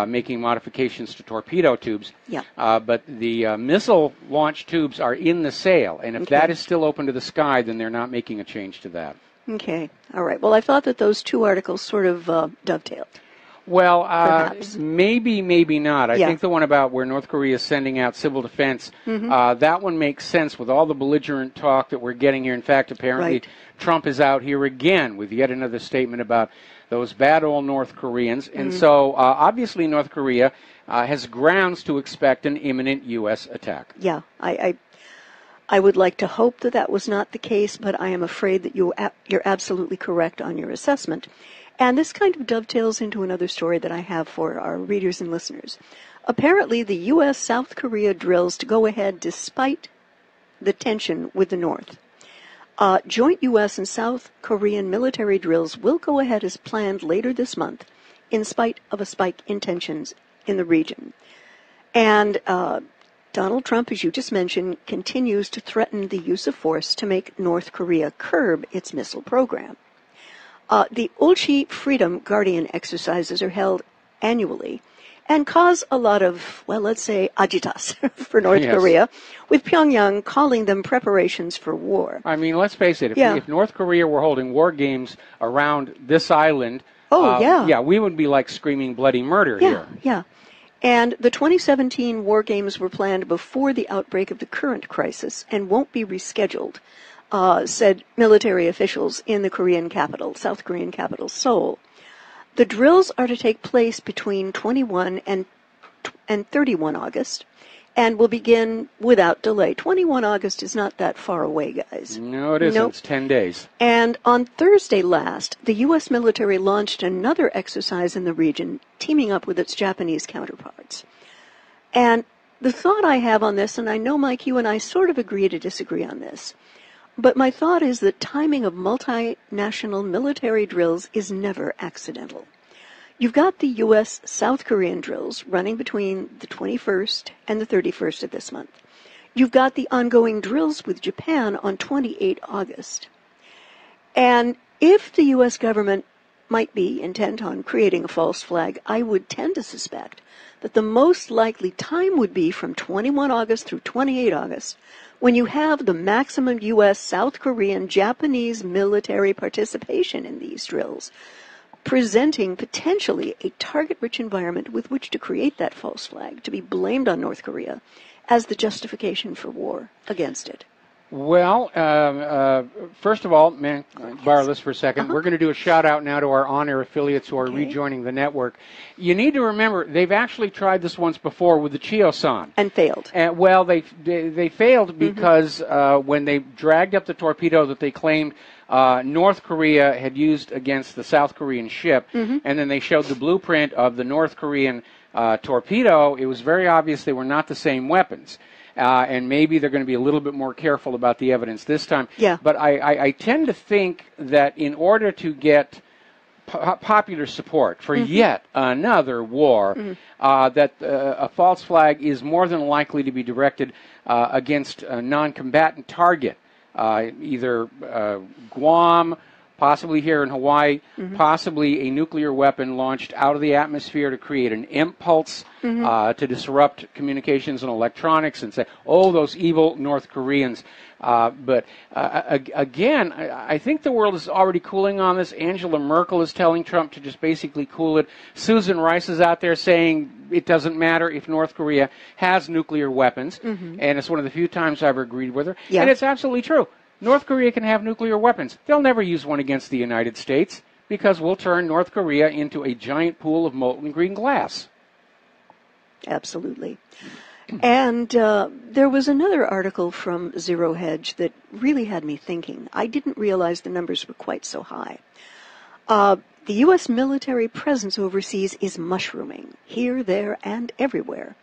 making modifications to torpedo tubes. But the missile launch tubes are in the sail, and if that is still open to the sky, then they're not making a change to that. Okay. All right. Well, I thought that those two articles sort of dovetailed. Well, perhaps. maybe, maybe not. I think the one about where North Korea is sending out civil defense, that one makes sense with all the belligerent talk that we're getting here. In fact, apparently Trump is out here again with yet another statement about those bad old North Koreans. And so, obviously, North Korea has grounds to expect an imminent U.S. attack. Yeah, I would like to hope that that was not the case, but I am afraid that you're absolutely correct on your assessment. And this kind of dovetails into another story that I have for our readers and listeners. Apparently, the U.S.-South Korea drills to go ahead despite the tension with the North. Joint U.S. and South Korean military drills will go ahead as planned later this month, in spite of a spike in tensions in the region. And Donald Trump, as you just mentioned, continues to threaten the use of force to make North Korea curb its missile program. The Ulchi Freedom Guardian exercises are held annually and cause a lot of, well, let's say, agitas for North Korea, with Pyongyang calling them preparations for war. I mean, let's face it, if North Korea were holding war games around this island, we would be like screaming bloody murder here. Yeah. And the 2017 war games were planned before the outbreak of the current crisis and won't be rescheduled, said military officials in the Korean capital, South Korean capital, Seoul. The drills are to take place between 21 and 31 August and will begin without delay. 21 August is not that far away, guys. No, it isn't. Nope. It's 10 days. And on Thursday last, the U.S. military launched another exercise in the region, teaming up with its Japanese counterparts. And the thought I have on this, and I know, Mike, you and I sort of agree to disagree on this, but my thought is that timing of multinational military drills is never accidental. You've got the U.S. South Korean drills running between the 21st and the 31st of this month. You've got the ongoing drills with Japan on 28 August. And if the U.S. government might be intent on creating a false flag, I would tend to suspect that the most likely time would be from 21 August through 28 August, when you have the maximum U.S., South Korean, Japanese military participation in these drills, presenting potentially a target-rich environment with which to create that false flag, to be blamed on North Korea as the justification for war against it. Well, first of all, borrow this for a second. We're going to do a shout-out now to our on-air affiliates who are rejoining the network. You need to remember, they've actually tried this once before with the Chiosan. And failed. Well, they failed because when they dragged up the torpedo that they claimed North Korea had used against the South Korean ship, and then they showed the blueprint of the North Korean torpedo, it was very obvious they were not the same weapons. And maybe they're going to be a little bit more careful about the evidence this time. Yeah. But I tend to think that in order to get popular support for yet another war, that a false flag is more than likely to be directed against a non-combatant target, either Guam, possibly here in Hawaii, possibly a nuclear weapon launched out of the atmosphere to create an impulse to disrupt communications and electronics and say, oh, those evil North Koreans. But again, I think the world is already cooling on this. Angela Merkel is telling Trump to just basically cool it. Susan Rice is out there saying it doesn't matter if North Korea has nuclear weapons. And it's one of the few times I've agreed with her. And it's absolutely true. North Korea can have nuclear weapons. They'll never use one against the United States because we'll turn North Korea into a giant pool of molten green glass. Absolutely. And there was another article from Zero Hedge that really had me thinking. I didn't realize the numbers were quite so high. The U.S. military presence overseas is mushrooming, here, there, and everywhere.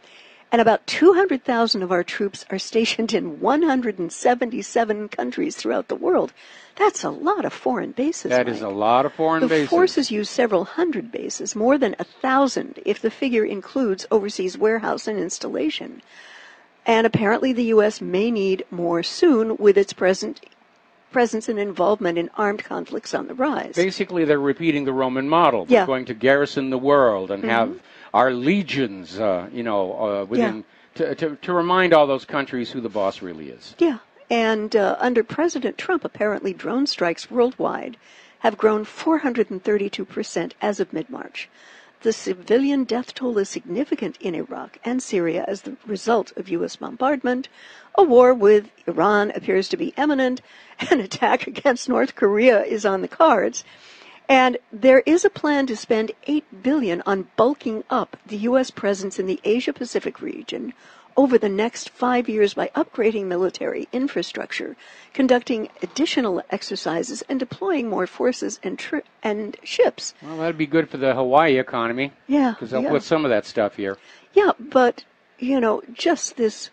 And about 200,000 of our troops are stationed in 177 countries throughout the world. That's a lot of foreign bases, That Mike. is a lot of foreign bases. The forces use several hundred bases, more than 1,000 if the figure includes overseas warehouse and installation. And apparently the U.S. may need more soon with its presence and involvement in armed conflicts on the rise. Basically, they're repeating the Roman model. They're going to garrison the world and have our legions, within to remind all those countries who the boss really is. Yeah, and under President Trump, apparently drone strikes worldwide have grown 432% as of mid-March. The civilian death toll is significant in Iraq and Syria as the result of U.S. bombardment. A war with Iran appears to be imminent. An attack against North Korea is on the cards. And there is a plan to spend $8 billion on bulking up the U.S. presence in the Asia-Pacific region over the next 5 years by upgrading military infrastructure, conducting additional exercises, and deploying more forces and ships. Well, that'd be good for the Hawaii economy. Yeah. Because they'll put some of that stuff here. Yeah, but, just this,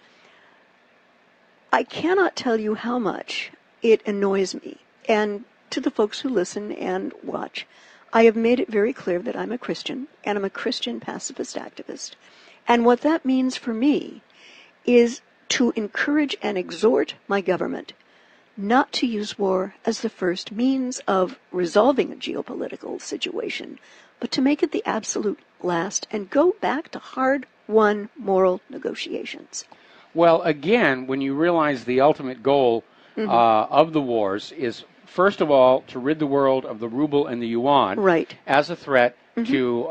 I cannot tell you how much it annoys me. And to the folks who listen and watch, I have made it very clear that I'm a Christian, and I'm a Christian pacifist activist. And what that means for me is to encourage and exhort my government not to use war as the first means of resolving a geopolitical situation, but to make it the absolute last and go back to hard-won moral negotiations. Well, again, when you realize the ultimate goal of the wars is, first of all, to rid the world of the ruble and the yuan as a threat to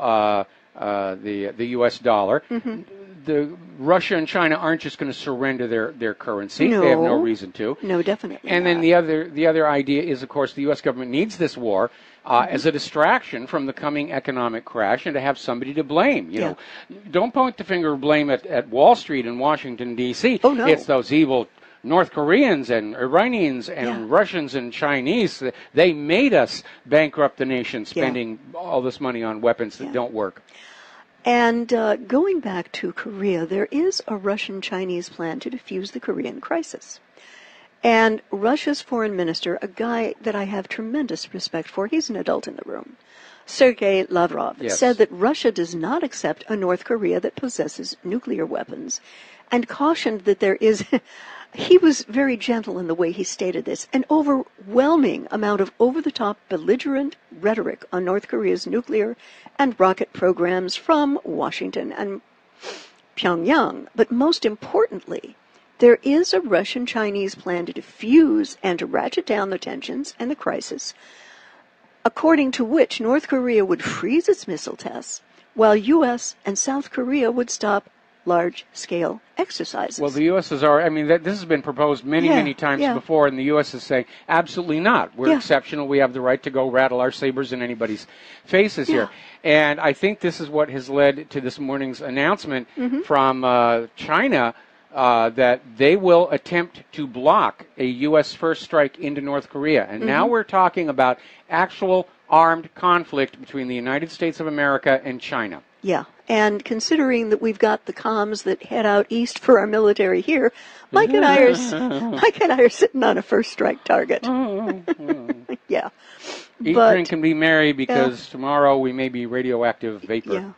the U.S. dollar. Russia and China aren't just going to surrender their currency. No. They have no reason to. No, definitely And not. then the other idea is, of course, the U.S. government needs this war as a distraction from the coming economic crash and to have somebody to blame. You know, don't point the finger of blame at Wall Street in Washington, D.C. Oh, no. It's those evil North Koreans and Iranians and Russians and Chinese. They made us bankrupt the nation, spending all this money on weapons that don't work. And going back to Korea, there is a Russian-Chinese plan to defuse the Korean crisis. And Russia's foreign minister, a guy that I have tremendous respect for, he's an adult in the room, Sergei Lavrov, said that Russia does not accept a North Korea that possesses nuclear weapons, and cautioned that there is, he was very gentle in the way he stated this, an overwhelming amount of over-the-top belligerent rhetoric on North Korea's nuclear and rocket programs from Washington and Pyongyang. But most importantly, there is a Russian-Chinese plan to defuse and to ratchet down the tensions and the crisis, according to which North Korea would freeze its missile tests, while U.S. and South Korea would stop large-scale exercises. Well, the U.S. has already, I mean, this has been proposed many times before, and the U.S. is saying, absolutely not. We're exceptional. We have the right to go rattle our sabers in anybody's faces here. And I think this is what has led to this morning's announcement from China that they will attempt to block a U.S. first strike into North Korea. And now we're talking about actual armed conflict between the United States of America and China. Yeah, and considering that we've got the comms that head out east for our military here, Mike and I are sitting on a first strike target. Yeah. Eat, drink, and be merry, because tomorrow we may be radioactive vapor. Yeah.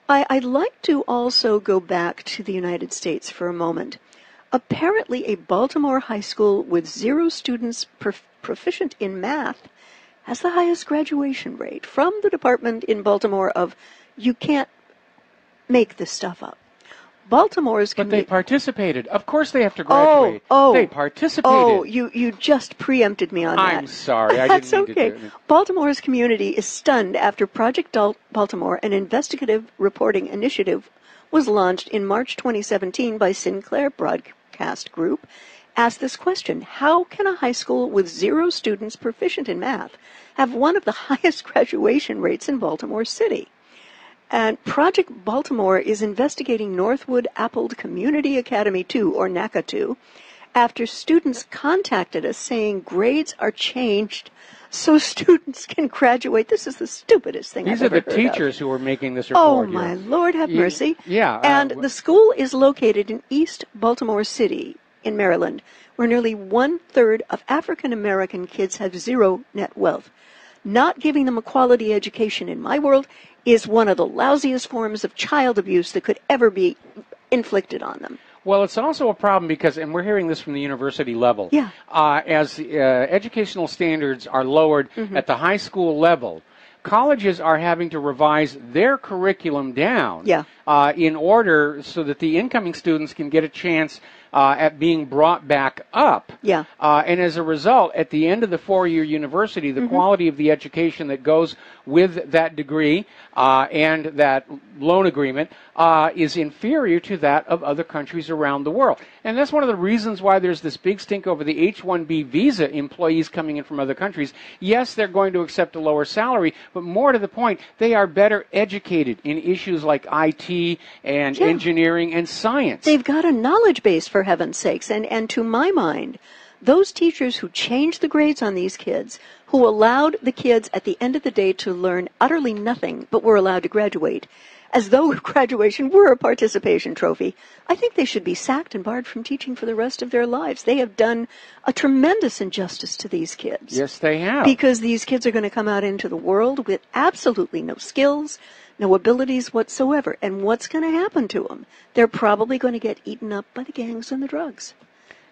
I'd like to also go back to the United States for a moment. Apparently, a Baltimore high school with 0 students proficient in math has the highest graduation rate from the department in Baltimore of, you can't make this stuff up. Baltimore's But they participated. Of course they have to graduate. They participated. Oh, you just preempted me on that. I'm sorry. I That's didn't mean okay. to do it. Baltimore's community is stunned after Project Baltimore, an investigative reporting initiative, was launched in March 2017 by Sinclair Broadcast Group, asked this question: how can a high school with 0 students proficient in math have one of the highest graduation rates in Baltimore City? And Project Baltimore is investigating Northwood Appold Community Academy 2, or NACA 2, after students contacted us saying grades are changed so students can graduate. This is the stupidest thing I've ever heard of. These are the teachers who are making this report. Oh, my Lord, have mercy. Yeah. And the school is located in East Baltimore City in Maryland, where nearly 1/3 of African-American kids have 0 net wealth. Not giving them a quality education, in my world, is one of the lousiest forms of child abuse that could ever be inflicted on them. Well, it's also a problem because, and we're hearing this from the university level, as educational standards are lowered at the high school level, colleges are having to revise their curriculum down in order so that the incoming students can get a chance at being brought back up. Yeah. And as a result, at the end of the four-year university, the quality of the education that goes with that degree and that loan agreement is inferior to that of other countries around the world. And that's one of the reasons why there's this big stink over the H-1B visa employees coming in from other countries. Yes, they're going to accept a lower salary, but more to the point, they are better educated in issues like IT and engineering and science. They've got a knowledge base, for heaven's sakes. And to my mind, those teachers who changed the grades on these kids, who allowed the kids at the end of the day to learn utterly nothing, but were allowed to graduate, as though graduation were a participation trophy, I think they should be sacked and barred from teaching for the rest of their lives. They have done a tremendous injustice to these kids. Yes, they have. Because these kids are going to come out into the world with absolutely no skills, no abilities whatsoever. And what's going to happen to them? They're probably going to get eaten up by the gangs and the drugs.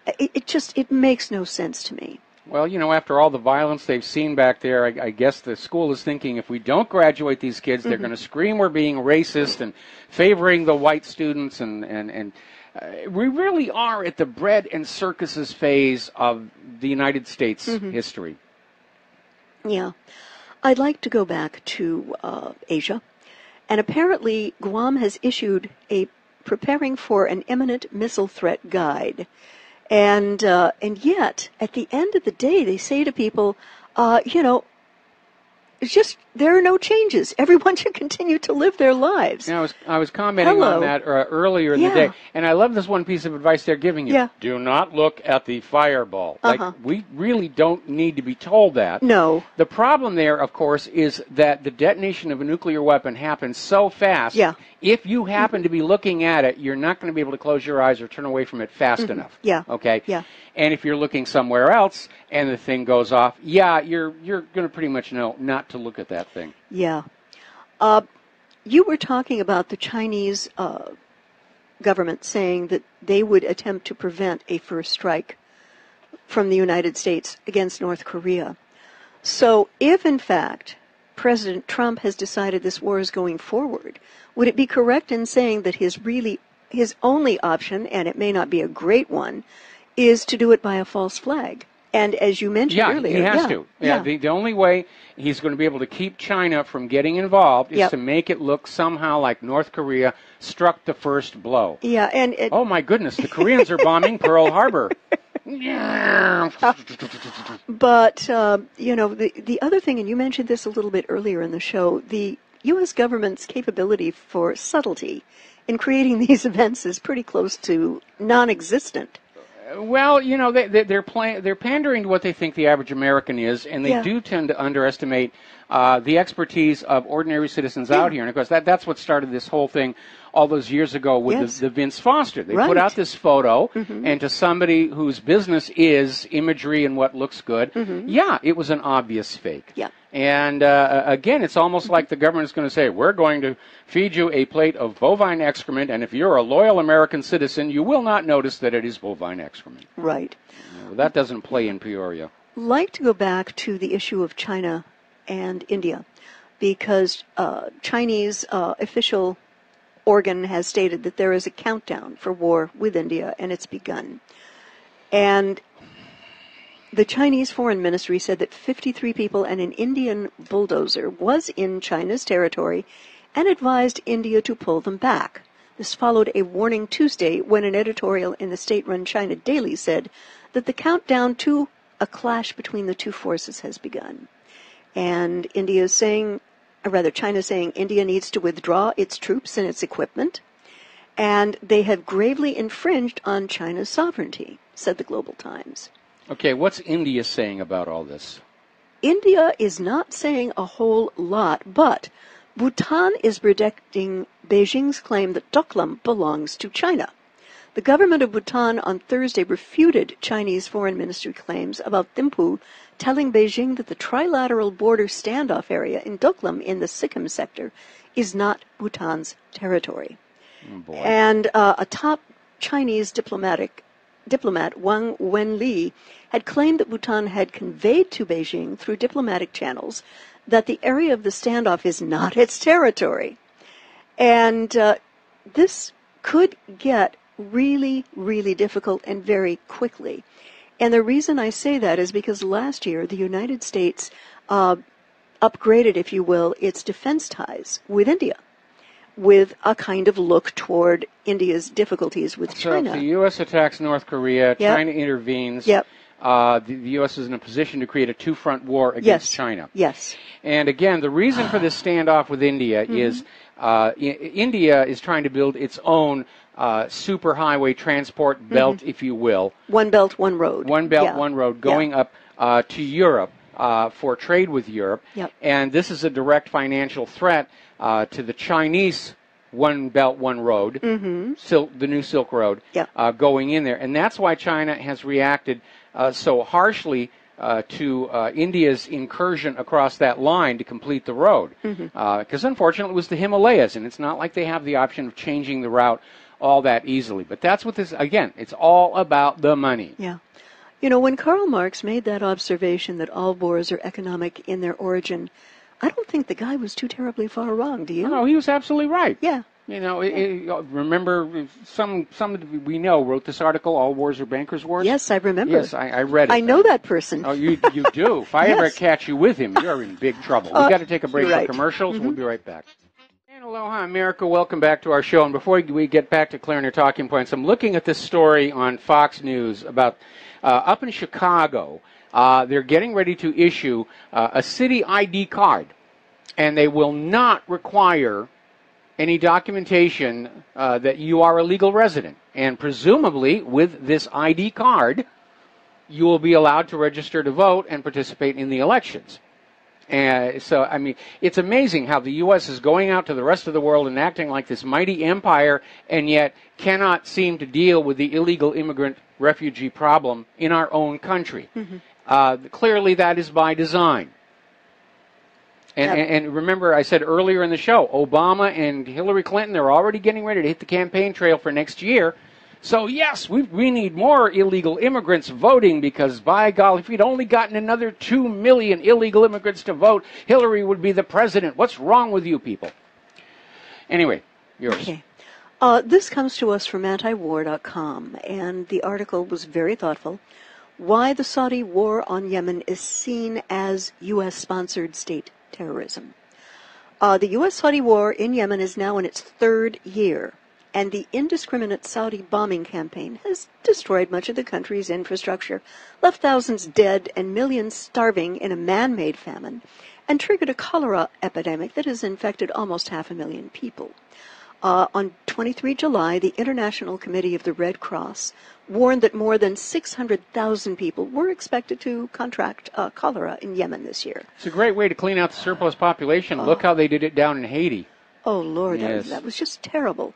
It makes no sense to me. Well, you know, after all the violence they've seen back there, I guess the school is thinking if we don't graduate these kids, they're going to scream we're being racist and favoring the white students. And we really are at the bread and circuses phase of the United States history. Yeah. I'd like to go back to Asia. And apparently Guam has issued a preparing for an imminent missile threat guide. And yet, at the end of the day, they say to people, you know, it's just, there are no changes. Everyone should continue to live their lives. Now, I was commenting on that earlier in the day, and I love this one piece of advice they're giving you. Yeah. Do not look at the fireball. Like, we really don't need to be told that. No. The problem there, of course, is that the detonation of a nuclear weapon happens so fast. Yeah. If you happen to be looking at it, you're not going to be able to close your eyes or turn away from it fast enough. Yeah. Okay? Yeah. And if you're looking somewhere else and the thing goes off, you're going to pretty much know not to look at that thing. Yeah. You were talking about the Chinese government saying that they would attempt to prevent a first strike from the United States against North Korea. So if, in fact, President Trump has decided this war is going forward, would it be correct in saying that his only option, and it may not be a great one, is to do it by a false flag? And as you mentioned earlier... He has to. The only way he's going to be able to keep China from getting involved is to make it look somehow like North Korea struck the first blow. Yeah, and... oh, my goodness, the Koreans are bombing Pearl Harbor. But, you know, the other thing, and you mentioned this a little bit earlier in the show, the U.S. government's capability for subtlety in creating these events is pretty close to non-existent. Well, you know, they're pandering to what they think the average American is, and they do tend to underestimate the expertise of ordinary citizens out here. And, of course, that's what started this whole thing all those years ago with the Vince Foster. They put out this photo, and to somebody whose business is imagery and what looks good, it was an obvious fake. Yeah. And, again, it's almost like the government is going to say, we're going to feed you a plate of bovine excrement, and if you're a loyal American citizen, you will not notice that it is bovine excrement. Right. That doesn't play in Peoria. I'd like to go back to the issue of China and India, because Chinese official organ has stated that there is a countdown for war with India, and it's begun. And the Chinese Foreign Ministry said that 53 people and an Indian bulldozer was in China's territory and advised India to pull them back. This followed a warning Tuesday when an editorial in the state-run China Daily said that the countdown to a clash between the two forces has begun. And China's saying India needs to withdraw its troops and its equipment, and they have gravely infringed on China's sovereignty, said the Global Times. Okay, what's India saying about all this? India is not saying a whole lot, but Bhutan is rejecting Beijing's claim that Doklam belongs to China. The government of Bhutan on Thursday refuted Chinese Foreign Ministry claims about Thimphu, telling Beijing that the trilateral border standoff area in Doklam in the Sikkim sector is not Bhutan's territory. Oh, boy. And a top Chinese diplomat, Wang Wenli, had claimed that Bhutan had conveyed to Beijing through diplomatic channels that the area of the standoff is not its territory. And this could get really, really difficult and very quickly. And the reason I say that is because last year the United States upgraded, if you will, its defense ties with India, with a kind of look toward India's difficulties with China. So if the U.S. attacks North Korea, Yep. China intervenes. Yep. The U.S. is in a position to create a two-front war against China. Yes. And again, the reason for this standoff with India is India is trying to build its own superhighway transport belt, if you will. One belt, one road. One belt, one road, going up to Europe for trade with Europe. Yep. And this is a direct financial threat to the Chinese one belt, one road, the new Silk Road, going in there. And that's why China has reacted so harshly to India's incursion across that line to complete the road. Because unfortunately it was the Himalayas, and it's not like they have the option of changing the route all that easily. But that's what this, again, it's all about the money. Yeah. You know, when Karl Marx made that observation that all wars are economic in their origin, I don't think the guy was too terribly far wrong, do you? No, he was absolutely right. Yeah. You know, remember, some we know wrote this article, All Wars Are Bankers' Wars? Yes, I remember. Yes, I read it. I know that person. Oh, you do? If I ever catch you with him, you're in big trouble. We've got to take a break for commercials. We'll be right back. And aloha, America. Welcome back to our show. And before we get back to clearing our talking points, I'm looking at this story on Fox News about up in Chicago, they're getting ready to issue a city ID card, and they will not require any documentation that you are a legal resident. And presumably, with this ID card, you will be allowed to register to vote and participate in the elections. And so, I mean, it's amazing how the U.S. is going out to the rest of the world and acting like this mighty empire, and yet cannot seem to deal with the illegal immigrant refugee problem in our own country. Clearly, that is by design. And remember, I said earlier in the show, Obama and Hillary Clinton, they're already getting ready to hit the campaign trail for next year. So, yes, we need more illegal immigrants voting because, by golly, if we'd only gotten another 2 million illegal immigrants to vote, Hillary would be the president. What's wrong with you people? Anyway, yours. Okay. This comes to us from antiwar.com, and the article was very thoughtful. Why the Saudi war on Yemen is seen as U.S.-sponsored state terrorism. The U.S.-Saudi war in Yemen is now in its third year, and the indiscriminate Saudi bombing campaign has destroyed much of the country's infrastructure, left thousands dead and millions starving in a man-made famine, and triggered a cholera epidemic that has infected almost 500,000 people. On 23 July, the International Committee of the Red Cross warned that more than 600,000 people were expected to contract cholera in Yemen this year. It's a great way to clean out the surplus population. Look how they did it down in Haiti. Oh, Lord, yes. that was just terrible.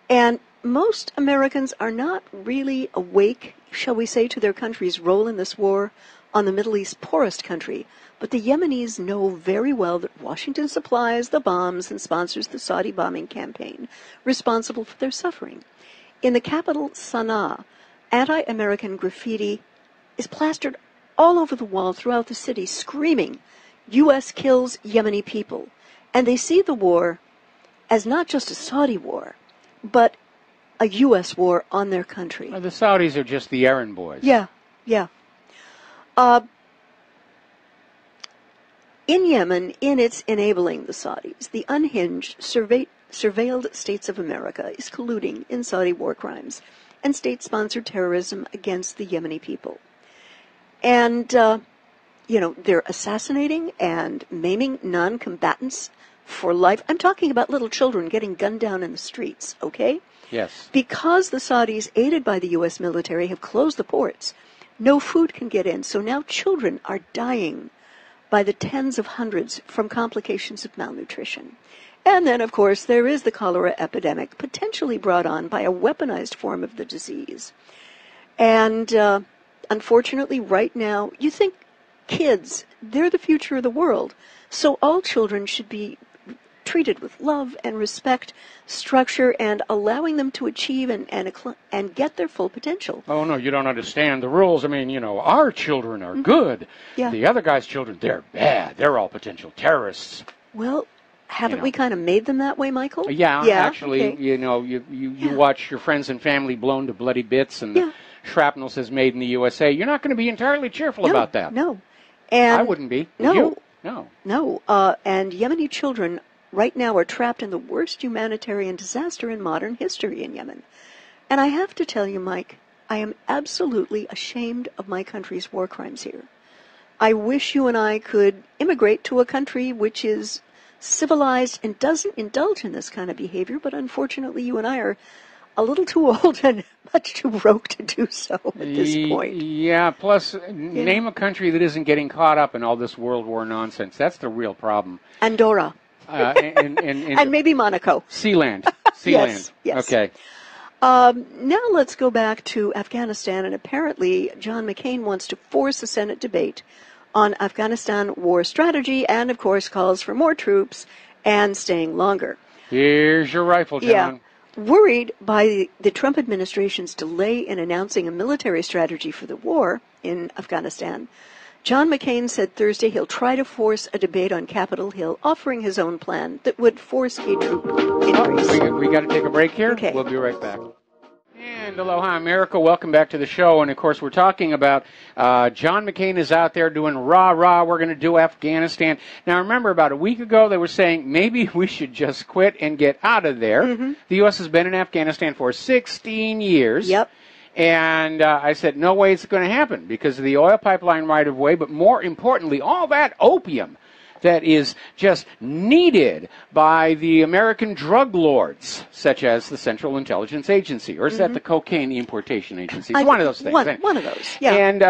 And most Americans are not really awake, shall we say, to their country's role in this war on the Middle East's poorest country. But the Yemenis know very well that Washington supplies the bombs and sponsors the Saudi bombing campaign, responsible for their suffering. In the capital, Sana'a, anti-American graffiti is plastered all over the wall throughout the city, screaming, U.S. kills Yemeni people. And they see the war as not just a Saudi war, but a U.S. war on their country. The Saudis are just the errand boys. Yeah. In Yemen, in its enabling the Saudis, the unhinged, surveilled states of America is colluding in Saudi war crimes and state-sponsored terrorism against the Yemeni people. And, they're assassinating and maiming non-combatants for life. I'm talking about little children getting gunned down in the streets, okay? Yes. Because the Saudis, aided by the U.S. military, have closed the ports, no food can get in, so now children are dying by the tens of hundreds from complications of malnutrition. And then, of course, there is the cholera epidemic, potentially brought on by a weaponized form of the disease. And unfortunately, right now, you think kids, they're the future of the world. So all children should be treated with love and respect, structure, and allowing them to achieve and get their full potential. Oh, no, you don't understand the rules. I mean, our children are good. Yeah. The other guy's children, they're bad. They're all potential terrorists. Well, Haven't we kind of made them that way, Michael? Yeah, actually, okay. You watch your friends and family blown to bloody bits, and the shrapnel says made in the USA. You're not going to be entirely cheerful about that. No. And I wouldn't be. Would you? No. No. And Yemeni children right now are trapped in the worst humanitarian disaster in modern history in Yemen. And I have to tell you, Mike, I am absolutely ashamed of my country's war crimes here. I wish you and I could immigrate to a country which is civilized and doesn't indulge in this kind of behavior, but unfortunately you and I are a little too old and much too broke to do so at this point. Yeah, plus name a country that isn't getting caught up in all this World War nonsense. That's the real problem. Andorra. And maybe Monaco. Sealand. Yes. Okay. Now let's go back to Afghanistan, and apparently John McCain wants to force a Senate debate on Afghanistan war strategy and, of course, calls for more troops and staying longer. Here's your rifle, John. Yeah. Worried by the Trump administration's delay in announcing a military strategy for the war in Afghanistan, John McCain said Thursday he'll try to force a debate on Capitol Hill, offering his own plan that would force a troop increase. We got to take a break here. Okay. We'll be right back. And aloha, America. Welcome back to the show. And, of course, we're talking about John McCain is out there doing rah-rah, we're going to do Afghanistan. Now, remember, about a week ago, they were saying maybe we should just quit and get out of there. Mm-hmm. The U.S. has been in Afghanistan for 16 years. Yep. And I said, no way it's going to happen because of the oil pipeline right-of-way, but more importantly, all that opium that is just needed by the American drug lords, such as the Central Intelligence Agency, or is that the Cocaine Importation Agency? It's one of those things. One of those, yeah. And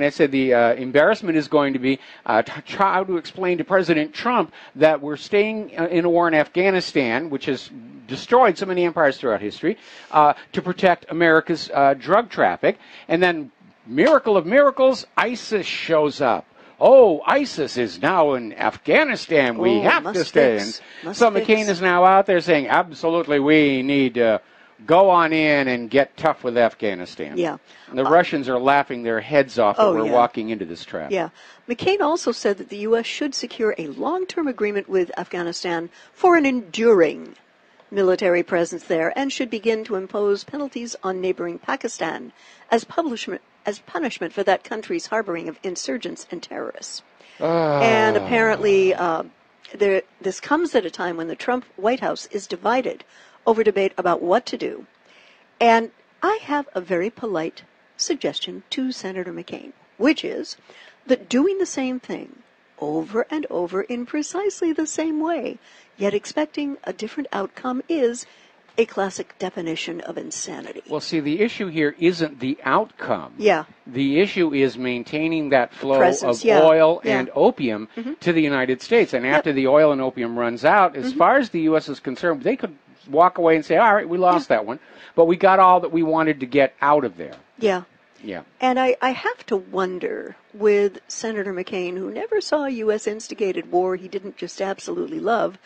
I said the embarrassment is going to be to try to explain to President Trump that we're staying in a war in Afghanistan, which has destroyed so many empires throughout history, to protect America's drug traffic. And then, miracle of miracles, ISIS shows up. Oh, ISIS is now in Afghanistan. We have to stay in. So McCain is now out there saying, absolutely, we need to go on in and get tough with Afghanistan. Yeah. And the Russians are laughing their heads off that we're walking into this trap. Yeah. McCain also said that the U.S. should secure a long-term agreement with Afghanistan for an enduring military presence there and should begin to impose penalties on neighboring Pakistan as punishment for that country's harboring of insurgents and terrorists. And apparently this comes at a time when the Trump White House is divided over debate about what to do. And I have a very polite suggestion to Senator McCain, which is that doing the same thing over and over in precisely the same way, yet expecting a different outcome, is a classic definition of insanity. Well, see, the issue here isn't the outcome. Yeah. The issue is maintaining that flow Presence, of oil and opium to the United States. And after the oil and opium runs out, as far as the U.S. is concerned, they could walk away and say, all right, we lost that one, but we got all that we wanted to get out of there. Yeah. Yeah. And I have to wonder with Senator McCain, who never saw a U.S.-instigated war he didn't just absolutely love,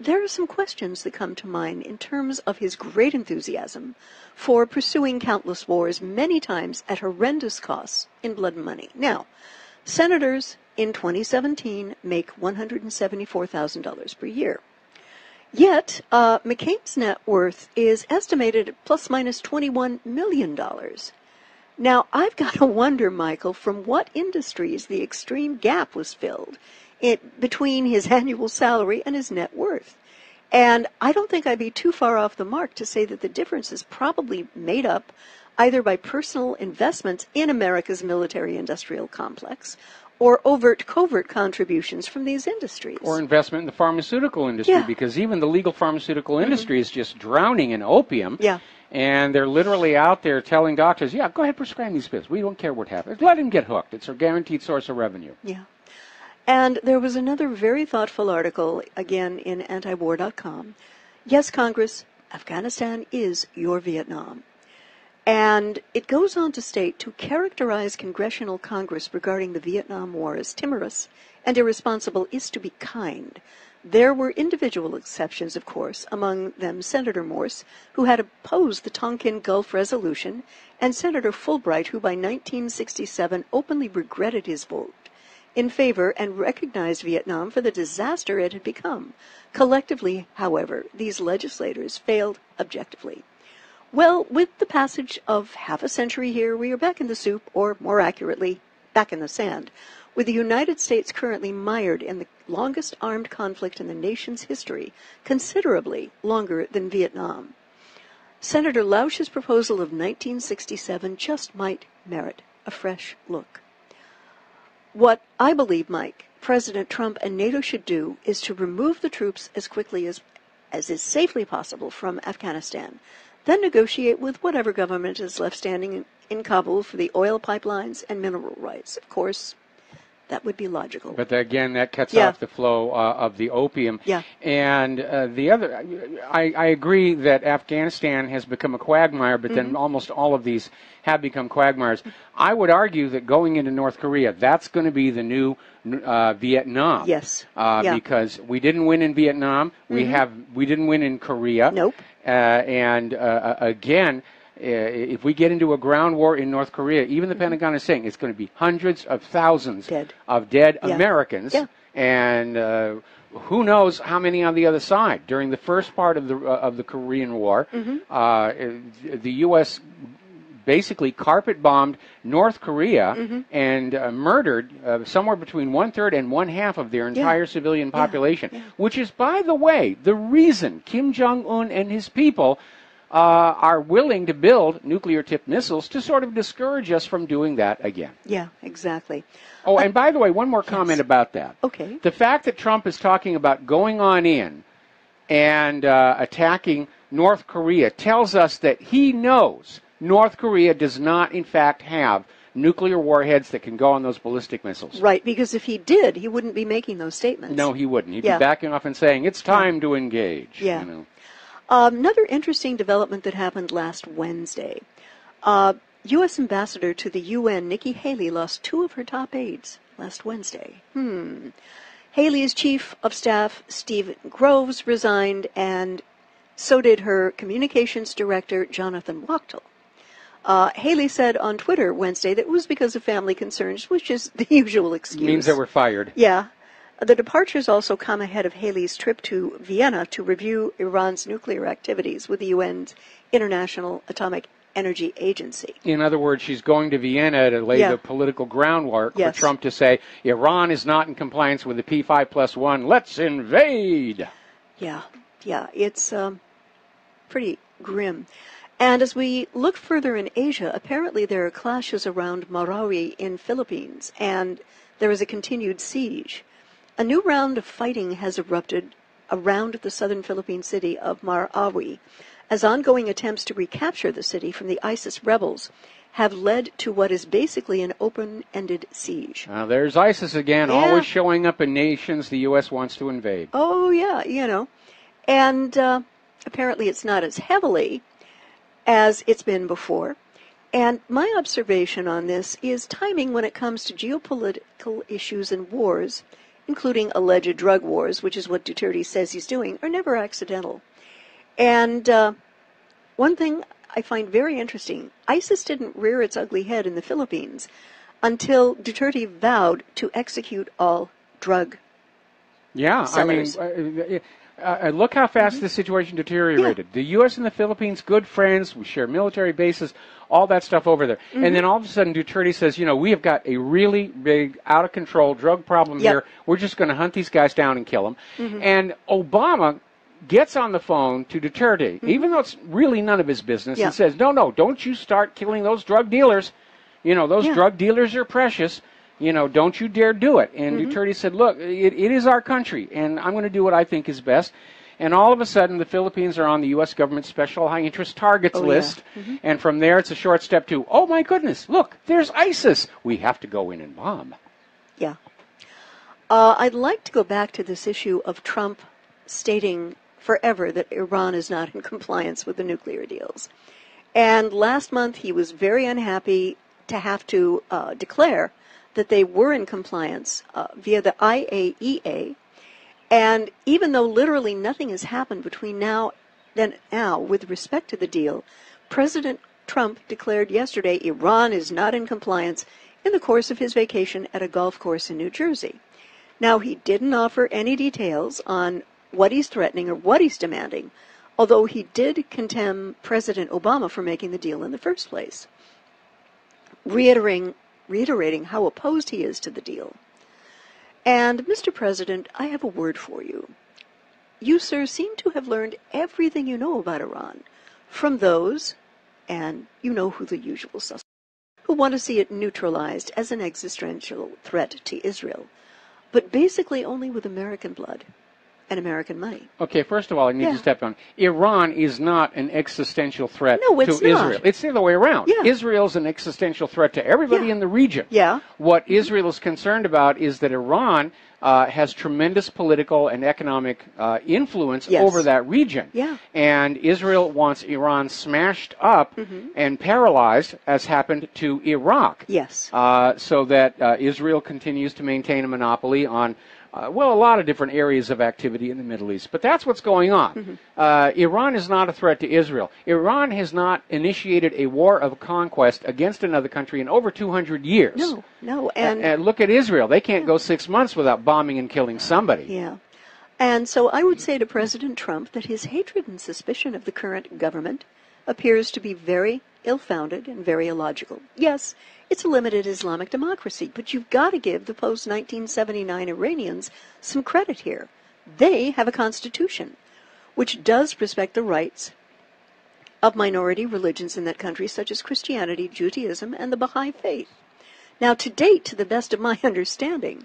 there are some questions that come to mind in terms of his great enthusiasm for pursuing countless wars, many times at horrendous costs in blood and money. Now, senators in 2017 make $174,000 per year. Yet, McCain's net worth is estimated at plus minus $21 million. Now, I've got to wonder, Michael, from what industries the extreme gap was filled between his annual salary and his net worth. And I don't think I'd be too far off the mark to say that the difference is probably made up either by personal investments in America's military-industrial complex or covert contributions from these industries. Or investment in the pharmaceutical industry, because even the legal pharmaceutical industry is just drowning in opium. Yeah. And they're literally out there telling doctors, yeah, go ahead, prescribe these pills. We don't care what happens. Let him get hooked. It's a guaranteed source of revenue. Yeah. And there was another very thoughtful article, again, in antiwar.com. Yes, Congress, Afghanistan is your Vietnam. And it goes on to state, to characterize congressional Congress regarding the Vietnam War as timorous and irresponsible is to be kind. There were individual exceptions, of course, among them Senator Morse, who had opposed the Tonkin Gulf Resolution, and Senator Fulbright, who by 1967 openly regretted his vote in favor and recognized Vietnam for the disaster it had become. Collectively, however, these legislators failed objectively. Well, with the passage of half a century here, we are back in the soup, or more accurately, back in the sand, with the United States currently mired in the longest armed conflict in the nation's history, considerably longer than Vietnam. Senator Lausch's proposal of 1967 just might merit a fresh look. What I believe, Mike, President Trump and NATO should do is to remove the troops as quickly as is safely possible from Afghanistan, then negotiate with whatever government is left standing in Kabul for the oil pipelines and mineral rights. Of course, that would be logical. But again, that cuts off the flow of the opium. Yeah. And the other, I agree that Afghanistan has become a quagmire, but then almost all of these have become quagmires. I would argue that going into North Korea, that's going to be the new Vietnam. Yes. Because we didn't win in Vietnam. We didn't win in Korea. Nope. Again, if we get into a ground war in North Korea, even the Pentagon is saying it's going to be hundreds of thousands of dead Americans, and who knows how many on the other side. During the first part of the Korean War, the U.S. basically carpet bombed North Korea and murdered somewhere between 1/3 and 1/2 of their entire civilian population, which is, by the way, the reason Kim Jong-un and his people are willing to build nuclear-tipped missiles to sort of discourage us from doing that again. Yeah, exactly. Oh, and by the way, one more comment about that. Okay. The fact that Trump is talking about going on in and attacking North Korea tells us that he knows North Korea does not, in fact, have nuclear warheads that can go on those ballistic missiles. Right, because if he did, he wouldn't be making those statements. No, he wouldn't. He'd be backing off and saying, it's time to engage. Yeah. You know. Another interesting development that happened last Wednesday. U.S. Ambassador to the UN, Nikki Haley, lost 2 of her top aides last Wednesday. Haley's Chief of Staff, Steve Groves, resigned, and so did her Communications Director, Jonathan Wachtel. Haley said on Twitter Wednesday that it was because of family concerns, which is the usual excuse. It means that we're fired. Yeah. The departures also come ahead of Haley's trip to Vienna to review Iran's nuclear activities with the UN's International Atomic Energy Agency. In other words, she's going to Vienna to lay the political groundwork for Trump to say, Iran is not in compliance with the P5+1, let's invade. Yeah, it's pretty grim. And as we look further in Asia, apparently there are clashes around Marawi in Philippines, and there is a continued siege. A new round of fighting has erupted around the southern Philippine city of Marawi, as ongoing attempts to recapture the city from the ISIS rebels have led to what is basically an open-ended siege. There's ISIS again, always showing up in nations the U.S. wants to invade. Oh, yeah, And apparently it's not as heavily as it's been before. And my observation on this is timing when it comes to geopolitical issues and wars, including alleged drug wars, which is what Duterte says he's doing, are never accidental. And one thing I find very interesting, ISIS didn't rear its ugly head in the Philippines until Duterte vowed to execute all drug sellers. I mean, look how fast this situation deteriorated. The U.S. and the Philippines, good friends, we share military bases, all that stuff over there. And then all of a sudden Duterte says, we have got a really big, out-of-control drug problem here. We're just going to hunt these guys down and kill them. And Obama gets on the phone to Duterte, even though it's really none of his business, and says, no, don't you start killing those drug dealers. Those drug dealers are precious. Don't you dare do it. And Duterte said, look, it is our country, and I'm going to do what I think is best. And all of a sudden, the Philippines are on the U.S. government's special high-interest targets list. And from there, it's a short step to, oh, my goodness, look, there's ISIS. We have to go in and bomb. Yeah. I'd like to go back to this issue of Trump stating forever that Iran is not in compliance with the nuclear deals. And last month, he was very unhappy to have to declare that they were in compliance via the IAEA. And even though literally nothing has happened between now and now with respect to the deal, President Trump declared yesterday Iran is not in compliance. in the course of his vacation at a golf course in New Jersey. Now, he didn't offer any details on what he's threatening or what he's demanding, although he did condemn President Obama for making the deal in the first place, reiterating how opposed he is to the deal. And, Mr. President, I have a word for you. You, sir, seem to have learned everything you know about Iran from those, and you know who the usual suspects, who want to see it neutralized as an existential threat to Israel, but basically only with American blood and American money. Okay, first of all, I need to step on. Iran is not an existential threat to Israel. It's the other way around. Yeah. Israel's an existential threat to everybody in the region. Yeah. What Israel is concerned about is that Iran has tremendous political and economic influence over that region. Yeah. And Israel wants Iran smashed up and paralyzed, as happened to Iraq. Yes. So that Israel continues to maintain a monopoly on a lot of different areas of activity in the Middle East. But that's what's going on. Iran is not a threat to Israel. Iran has not initiated a war of conquest against another country in over 200 years. No. And look at Israel. They can't go 6 months without bombing and killing somebody. Yeah. And so I would say to President Trump that his hatred and suspicion of the current government appears to be very ill-founded and very illogical. Yes, it's a limited Islamic democracy, but you've got to give the post-1979 Iranians some credit here. They have a constitution which does respect the rights of minority religions in that country, such as Christianity, Judaism, and the Baha'i faith. Now, to date, to the best of my understanding,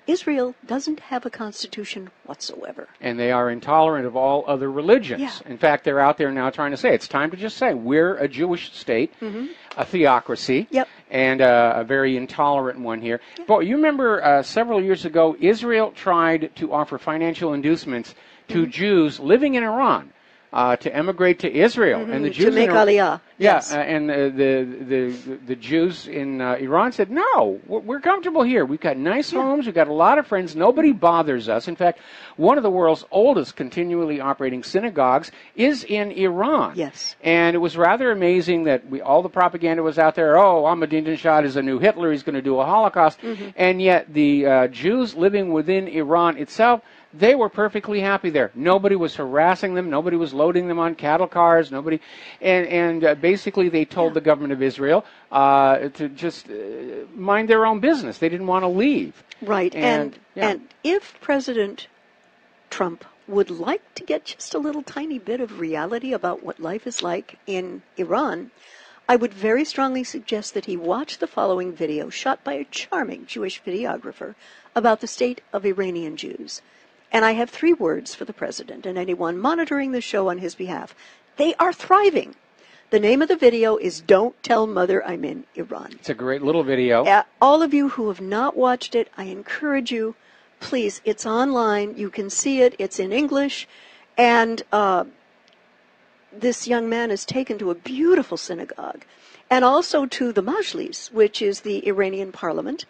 Israel doesn't have a constitution whatsoever. And they are intolerant of all other religions. Yeah. In fact, they're out there now trying to say, it's time to just say, we're a Jewish state, a theocracy, and a very intolerant one here. But you remember several years ago, Israel tried to offer financial inducements to Jews living in Iran to emigrate to Israel. And the Jews to make Aliyah. Yes. And the Jews in Iran said, no, we're comfortable here. We've got nice homes. We've got a lot of friends. Nobody bothers us. In fact, one of the world's oldest continually operating synagogues is in Iran. Yes. And it was rather amazing that all the propaganda was out there, Ahmadinejad is a new Hitler, he's going to do a Holocaust. And yet the Jews living within Iran itself, they were perfectly happy there. Nobody was harassing them. Nobody was loading them on cattle cars. Nobody, and basically they told the government of Israel to just mind their own business. They didn't want to leave. Right. And if President Trump would like to get just a little tiny bit of reality about what life is like in Iran, I would very strongly suggest that he watch the following video shot by a charming Jewish videographer about the state of Iranian Jews. And I have 3 words for the president and anyone monitoring the show on his behalf. They are thriving. The name of the video is Don't Tell Mother I'm in Iran. It's a great little video. All of you who have not watched it, I encourage you, please, it's online. You can see it. It's in English. And this young man is taken to a beautiful synagogue and also to the Majlis, which is the Iranian parliament.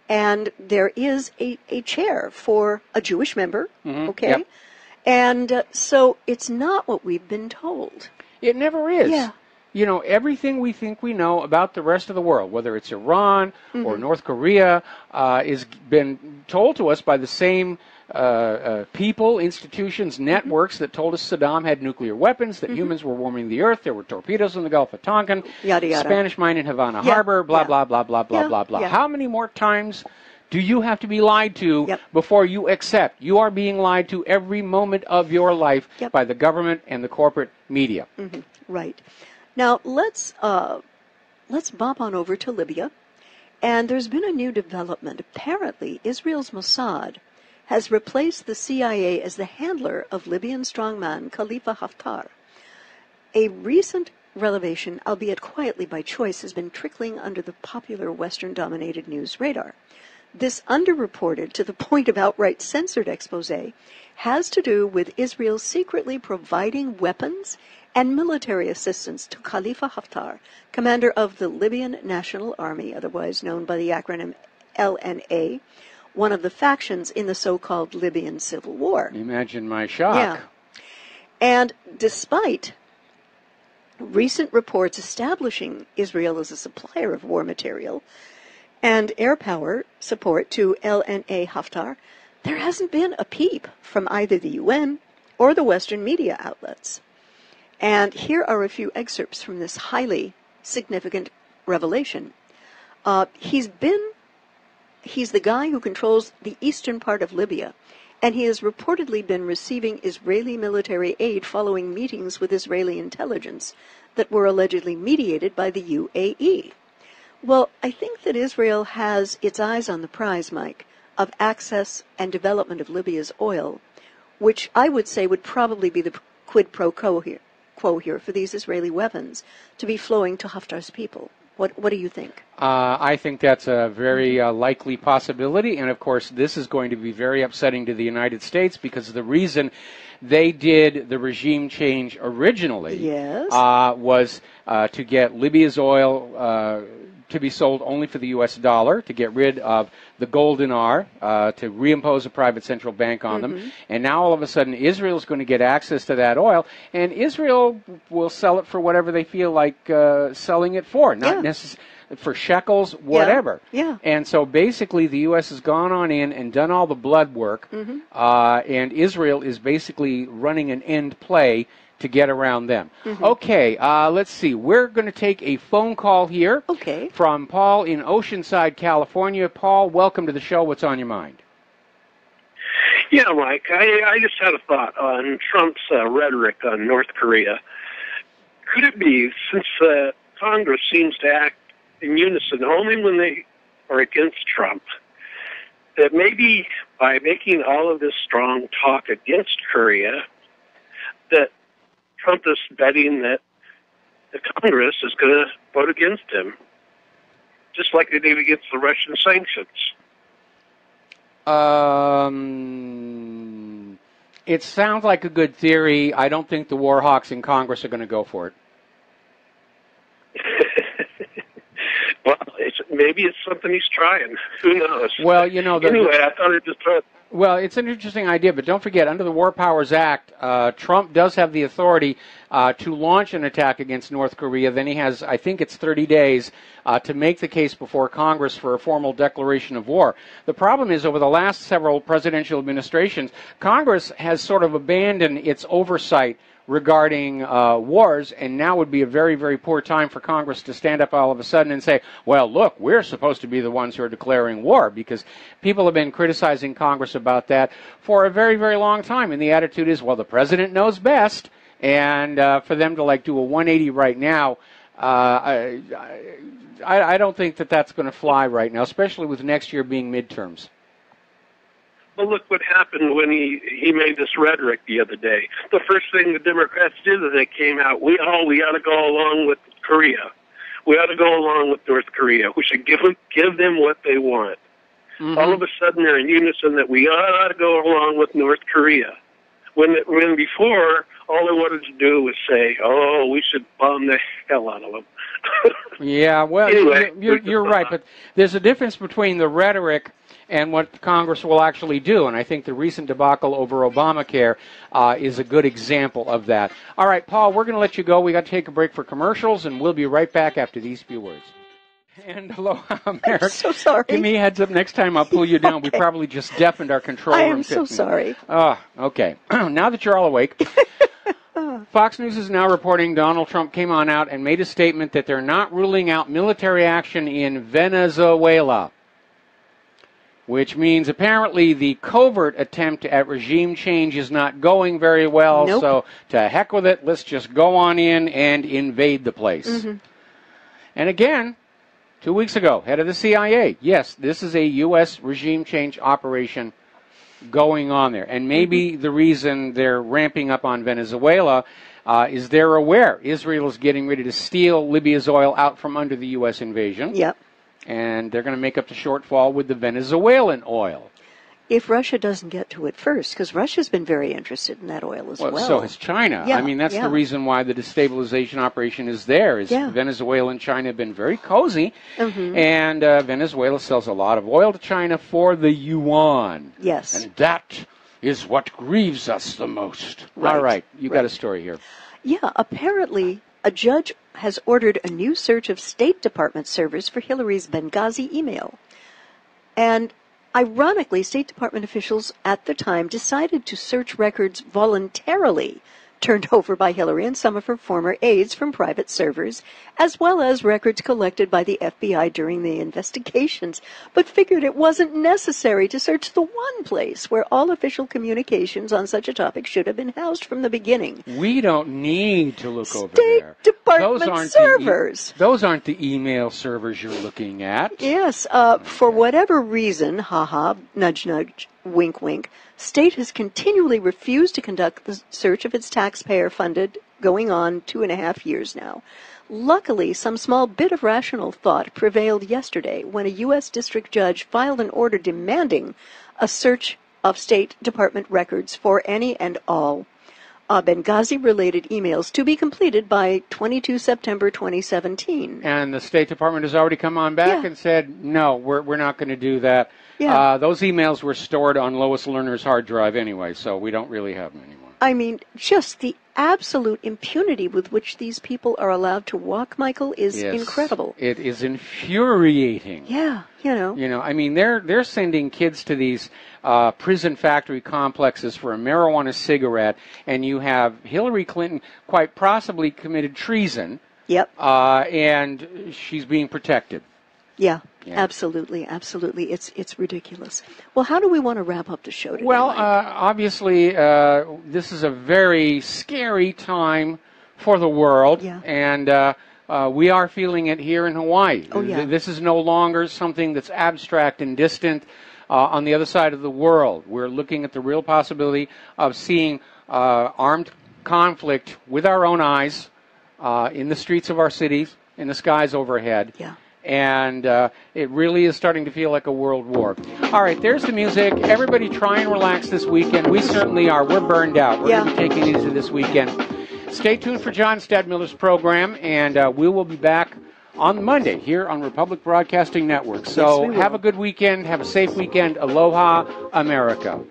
And there is a chair for a Jewish member, And so it's not what we've been told. It never is. Yeah. You know, everything we think we know about the rest of the world, whether it's Iran or North Korea, is been told to us by the same people, institutions, networks that told us Saddam had nuclear weapons, that humans were warming the earth, there were torpedoes in the Gulf of Tonkin, yada, yada. Spanish mine in Havana Harbor, blah, blah, blah, blah, blah, blah, blah. How many more times do you have to be lied to before you accept? You are being lied to every moment of your life by the government and the corporate media. Right. Now, let's bop on over to Libya. And there's been a new development. Apparently, Israel's Mossad has replaced the CIA as the handler of Libyan strongman Khalifa Haftar. A recent revelation, albeit quietly by choice, has been trickling under the popular Western-dominated news radar. This underreported, to the point of outright censored expose, has to do with Israel secretly providing weapons and military assistance to Khalifa Haftar, commander of the Libyan National Army, otherwise known by the acronym LNA, one of the factions in the so-called Libyan civil war. Imagine my shock. Yeah. And despite recent reports establishing Israel as a supplier of war material, and air power support to LNA Haftar, there hasn't been a peep from either the UN or the Western media outlets. And here are a few excerpts from this highly significant revelation. He's the guy who controls the eastern part of Libya, and he has reportedly been receiving Israeli military aid following meetings with Israeli intelligence that were allegedly mediated by the UAE. Well, I think that Israel has its eyes on the prize, Mike, of access and development of Libya's oil, which I would say would probably be the quid pro quo here for these Israeli weapons to be flowing to Haftar's people. What do you think? I think that's a very likely possibility, and of course this is going to be very upsetting to the United States because the reason they did the regime change originally was to get Libya's oil to be sold only for the U.S. dollar, to get rid of the gold dinar, to reimpose a private central bank on them. And now all of a sudden Israel's going to get access to that oil, and Israel will sell it for whatever they feel like selling it for, not necessarily for shekels, whatever. And so basically the U.S. has gone on in and done all the blood work, and Israel is basically running an end play to get around them. Okay, let's see. We're going to take a phone call here from Paul in Oceanside, California. Paul, welcome to the show. What's on your mind? Yeah, Mike, I just had a thought on Trump's rhetoric on North Korea. Could it be, since Congress seems to act in unison only when they are against Trump, that maybe by making all of this strong talk against Korea, that Trump is betting that the Congress is going to vote against him, just like they did against the Russian sanctions? It sounds like a good theory. I don't think the war hawks in Congress are going to go for it. Well, maybe it's something he's trying. Who knows? Well, you know, anyway, I thought it just thought. Well, it's an interesting idea, but don't forget, under the War Powers Act, Trump does have the authority to launch an attack against North Korea. Then he has, I think it's 30 days, to make the case before Congress for a formal declaration of war. The problem is, over the last several presidential administrations, Congress has sort of abandoned its oversight regarding wars, and now would be a very, very poor time for Congress to stand up all of a sudden and say, well, look, we're supposed to be the ones who are declaring war, because people have been criticizing Congress about that for a very, very long time, and the attitude is, well, the president knows best, and for them to do a 180 right now, I don't think that that's going to fly right now, especially with next year being midterms. Well, look what happened when he made this rhetoric the other day. The first thing the Democrats did is they came out, we ought to go along with Korea. We ought to go along with North Korea. We should give them what they want. All of a sudden they're in unison that we ought to go along with North Korea. When before, all they wanted to do was say, oh, we should bomb the hell out of them. Yeah, well, anyway, you're right, but there's a difference between the rhetoric and what Congress will actually do, and I think the recent debacle over Obamacare is a good example of that. All right, Paul, we're going to let you go. We got to take a break for commercials, and we'll be right back after these few words. And aloha, America. I'm so sorry. Give me a heads up next time I'll pull you down. We probably just deafened our control room. I am so sorry. Okay. Now that you're all awake, Fox News is now reporting Donald Trump came on out and made a statement that they're not ruling out military action in Venezuela, which means apparently the covert attempt at regime change is not going very well. Nope. So to heck with it, let's just go on in and invade the place. And again, 2 weeks ago, head of the CIA, yes, this is a U.S. regime change operation going on there. And maybe the reason they're ramping up on Venezuela is they're aware Israel is getting ready to steal Libya's oil out from under the U.S. invasion. Yep. And they're going to make up the shortfall with the Venezuelan oil. If Russia doesn't get to it first, because Russia's been very interested in that oil as well. So has China. Yeah, I mean, that's the reason why the destabilization operation is there, is Venezuela and China have been very cozy, and Venezuela sells a lot of oil to China for the yuan. Yes. And that is what grieves us the most. Right. All right, you got a story here. Yeah, apparently a judge has ordered a new search of State Department servers for Hillary's Benghazi email. And ironically, State Department officials at the time decided to search records voluntarily turned over by Hillary and some of her former aides from private servers, as well as records collected by the FBI during the investigations, but figured it wasn't necessary to search the one place where all official communications on such a topic should have been housed from the beginning. We don't need to look over there. State Department servers. Those aren't the email servers you're looking at. Yes, for whatever reason, haha, nudge nudge, wink wink, State has continually refused to conduct the search of its taxpayer-funded, going on 2.5 years now. Luckily, some small bit of rational thought prevailed yesterday when a U.S. district judge filed an order demanding a search of State Department records for any and all Benghazi-related emails to be completed by 22 September 2017. And the State Department has already come on back and said, no, we're not going to do that. Yeah. Those emails were stored on Lois Lerner's hard drive anyway, so we don't really have them anymore. I mean, just the absolute impunity with which these people are allowed to walk, Michael, is incredible. It is infuriating. Yeah, you know. I mean, they're sending kids to these prison factory complexes for a marijuana cigarette, and you have Hillary Clinton quite possibly committed treason. Yep. And she's being protected. Yeah. Absolutely. It's ridiculous. Well, how do we want to wrap up the show today? Well, obviously, this is a very scary time for the world, and we are feeling it here in Hawaii. Oh, yeah. This is no longer something that's abstract and distant on the other side of the world. We're looking at the real possibility of seeing armed conflict with our own eyes in the streets of our cities, in the skies overhead. Yeah. And it really is starting to feel like a world war. All right, there's the music. Everybody try and relax this weekend. We certainly are. We're burned out. We're going to be taking it easy this weekend. Stay tuned for John Stadmiller's program, and we will be back on Monday here on Republic Broadcasting Network. So have a good weekend. Have a safe weekend. Aloha, America.